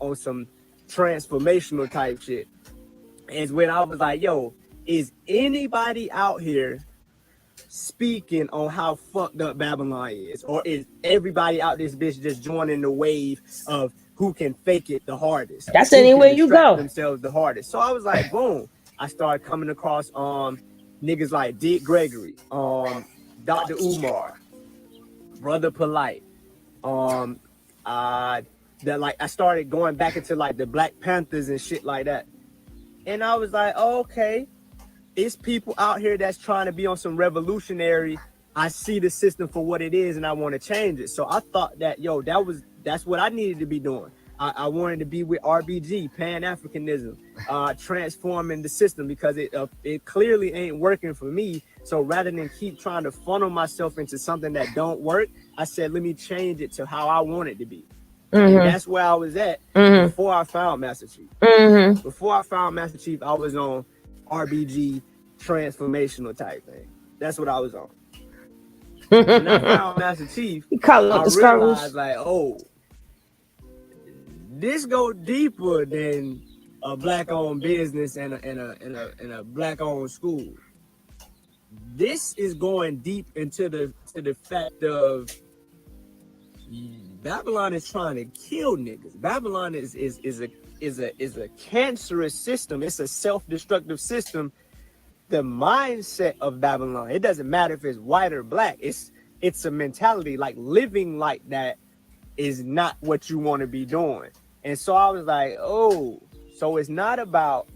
transformational type shit. And when I was like, yo, is anybody out here speaking on how fucked up Babylon is? Or is everybody out this bitch just joining the wave of who can fake it the hardest? That's anywhere you go. Themselves the hardest. So I was like, boom. I started coming across niggas like Dick Gregory, Dr. Umar, Brother Polite, that like I started going back into like the Black Panthers and shit like that. And I was like, oh, okay, it's people out here that's trying to be on some revolutionary. I see the system for what it is and I want to change it. So I thought that, that's what I needed to be doing. I wanted to be with RBG, Pan-Africanism, transforming the system, because it clearly ain't working for me. So rather than keep trying to funnel myself into something that don't work, I said, let me change it to how I want it to be. And that's where I was at before I found Master Chief. Before I found Master Chief, I was on RBG transformational type thing. That's what I was on. When I found Master Chief, I realized like, oh, this go deeper than a Black-owned business and a Black-owned school. This is going deep into the fact of Babylon is trying to kill niggas. Babylon is a cancerous system. It's a self-destructive system. The mindset of Babylon, it doesn't matter if it's white or black. It's a mentality. Like, living like that is not what you want to be doing. And so I was like, oh, so it's not about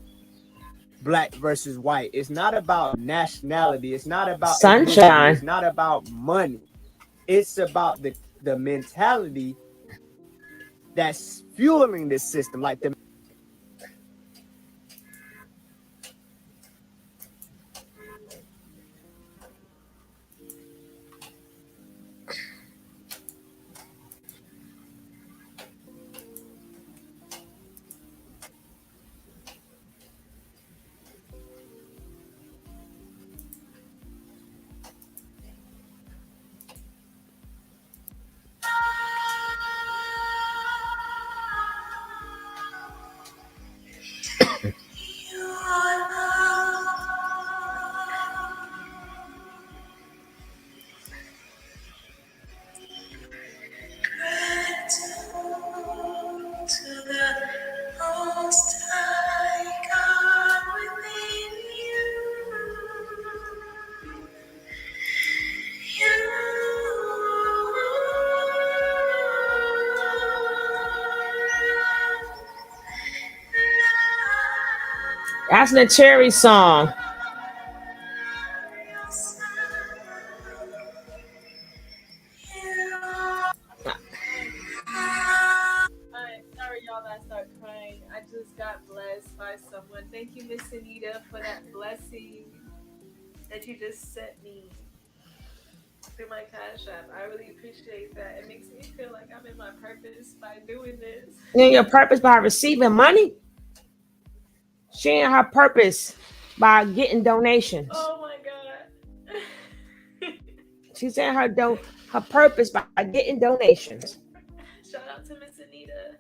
black versus white. It's not about nationality. It's not about sunshine. It's not about money. It's about the mentality that's fueling this system. Like the That's the Cherry song. Sorry, y'all, that I start crying. I just got blessed by someone. Thank you, Miss Anita, for that blessing that you just sent me through my Cash App. I really appreciate that. It makes me feel like I'm in my purpose by doing this. In your purpose by receiving money? She in her purpose by getting donations. Oh my God. She's in her purpose by getting donations. Shout out to Miss Anita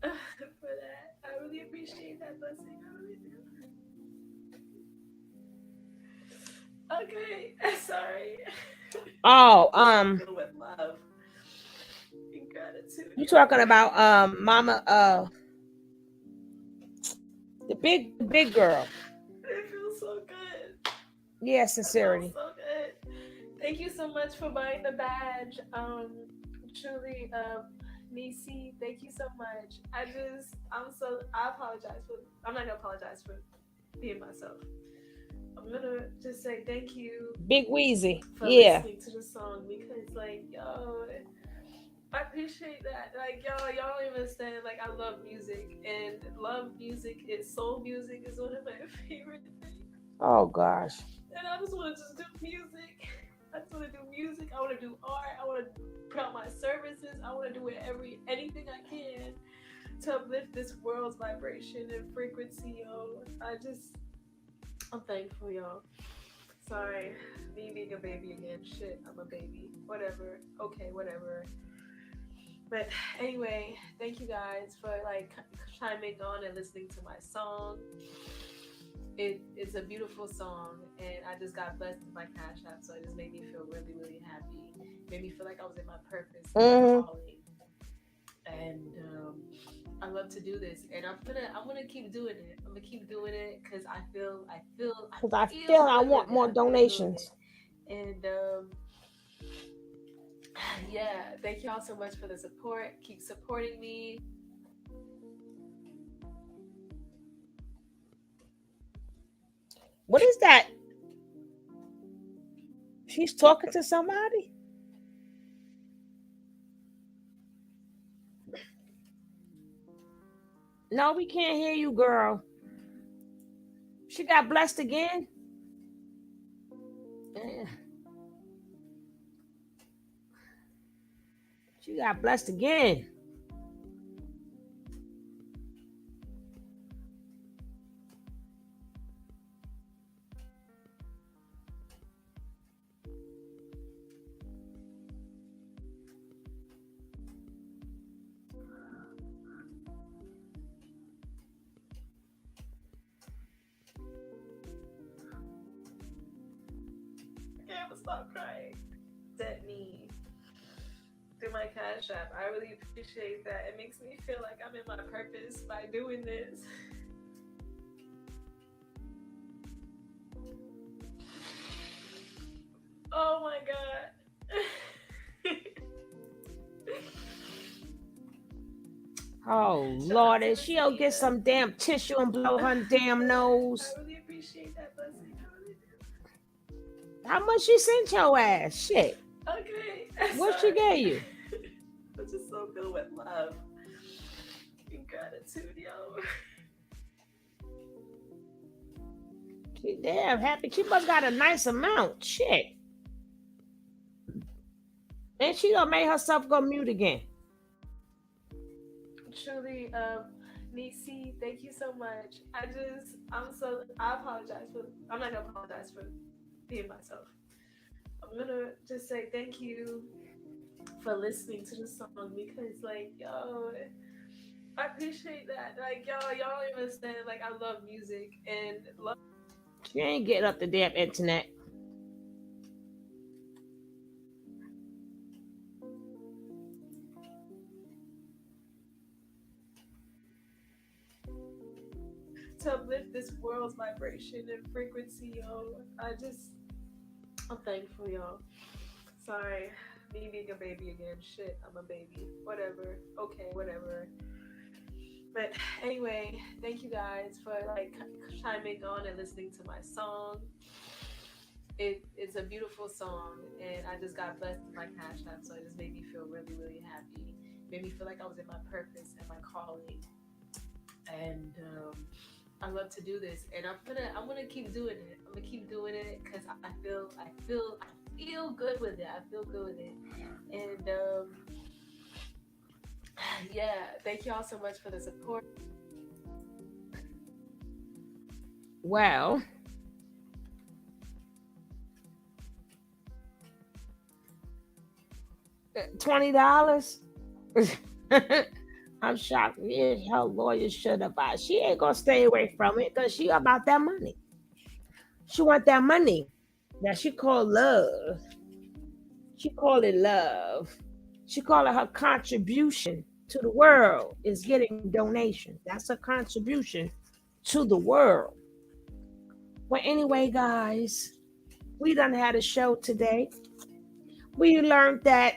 for that. I really appreciate that blessing. I really do. Okay, sorry. Oh, With love and gratitude. You talking about Mama the big girl. It feels so good. Yeah, sincerity. So good. Thank you so much for buying the badge. Truly, Nisi, thank you so much. I apologize I'm not gonna apologize for being myself. I'm gonna just say thank you, Big Wheezy. for listening to the song, because like, yo, I appreciate that. Like, y'all don't even understand. Like, I love music, and soul music is one of my favorite things. Oh gosh. And I just want to do music. I just want to do music. I want to do art. I want to put out my services. I want to do anything I can to uplift this world's vibration and frequency, yo. I'm thankful, y'all. Sorry, me being a baby again. Shit, I'm a baby. Whatever. Okay, whatever. But anyway, thank you guys for like chiming on and listening to my song. It's a beautiful song, and I just got blessed with my Cash App, so it just made me feel really, really happy. It made me feel like I was in my purpose, and calling. And I love to do this, and I'm gonna keep doing it. I'm gonna keep doing it because I feel I want more donations. And yeah, thank y'all so much for the support. Keep supporting me. What is that? She's talking to somebody? No, we can't hear you, girl. She got blessed again? Yeah. She got blessed again. I can't stop crying. Sent me through my Cash App. I really appreciate that. It makes me feel like I'm in my purpose by doing this. Oh my God. Oh Lord, and she'll get some damn tissue and blow her damn nose. I really appreciate that blessing. How much she sent your ass? Shit. Okay. What she gave you? I'm just so filled with love and gratitude, yo. She damn happy. She must got a nice amount. Shit. And she done made herself go mute again. Truly, Nisi, thank you so much. I apologize I'm not gonna apologize for being myself. I'm gonna just say thank you for listening to the song because, like, yo, I appreciate that. Like, y'all don't even understand. Like, I love music and love. She ain't getting up the damn internet. To uplift this world's vibration and frequency, yo. I'm thankful, y'all. Sorry, me being a baby again. Shit, I'm a baby. Whatever. Okay, whatever. But anyway, thank you guys for like chiming on and listening to my song. It's a beautiful song, and I just got blessed with my Cash App, so it just made me feel really, really happy. Made me feel like I was in my purpose and my calling, and I love to do this, and I'm gonna keep doing it. I'm gonna keep doing it because I feel good with it. I feel good with it, and yeah, thank y'all so much for the support. Well, $20. I'm shocked. Yeah, her lawyer should have. She ain't gonna stay away from it because she about that money. She want that money that she call love. She call it love. She call it her contribution to the world is getting donation. That's a contribution to the world. Well, anyway, guys, we done had a show today. We learned that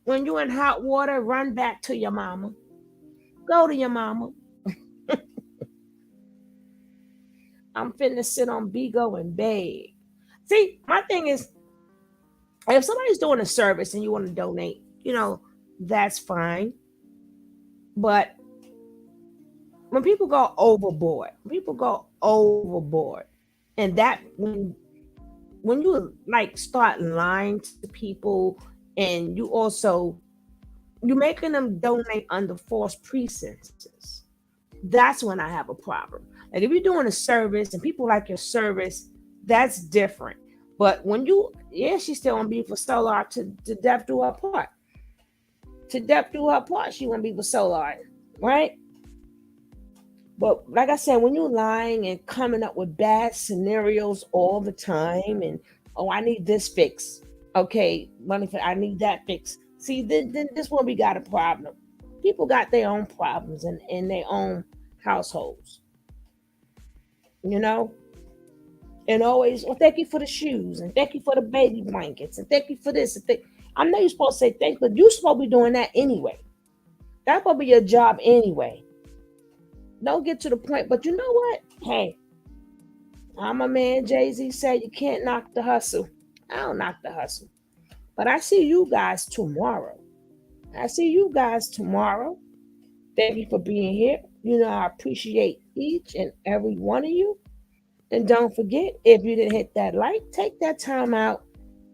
when you're in hot water, run back to your mama. Go to your mama. I'm finna sit on Bigo and beg. See, my thing is, if somebody's doing a service and you want to donate, that's fine. But when people go overboard, and that when you like start lying to people, and you're making them donate under false pretenses, that's when I have a problem. Like if you're doing a service and people like your service, that's different. But when she's still gonna be for Solar to death do her part. To death do her part, she gonna be for Solar, right? But like I said, when you're lying and coming up with bad scenarios all the time, and I need this fix, okay, I need that fix. See, then this one we got a problem. People got their own problems in their own households, And always, well, thank you for the shoes, and thank you for the baby blankets, and thank you for this. And I know you're supposed to say thank, but you're supposed to be doing that anyway. That's supposed to be your job anyway. Don't get to the point, but you know what? Hey, I'm a man. Jay-Z said you can't knock the hustle. I don't knock the hustle, but I see you guys tomorrow. I see you guys tomorrow. Thank you for being here. You know, I appreciate each and every one of you. And don't forget, if you didn't hit that like, take that time out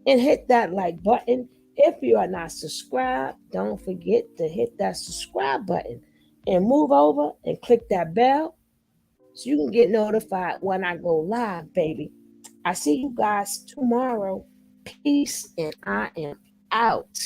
and hit that like button. If you are not subscribed, don't forget to hit that subscribe button and move over and click that bell so you can get notified when I go live, baby. I see you guys tomorrow. Peace, and I am out.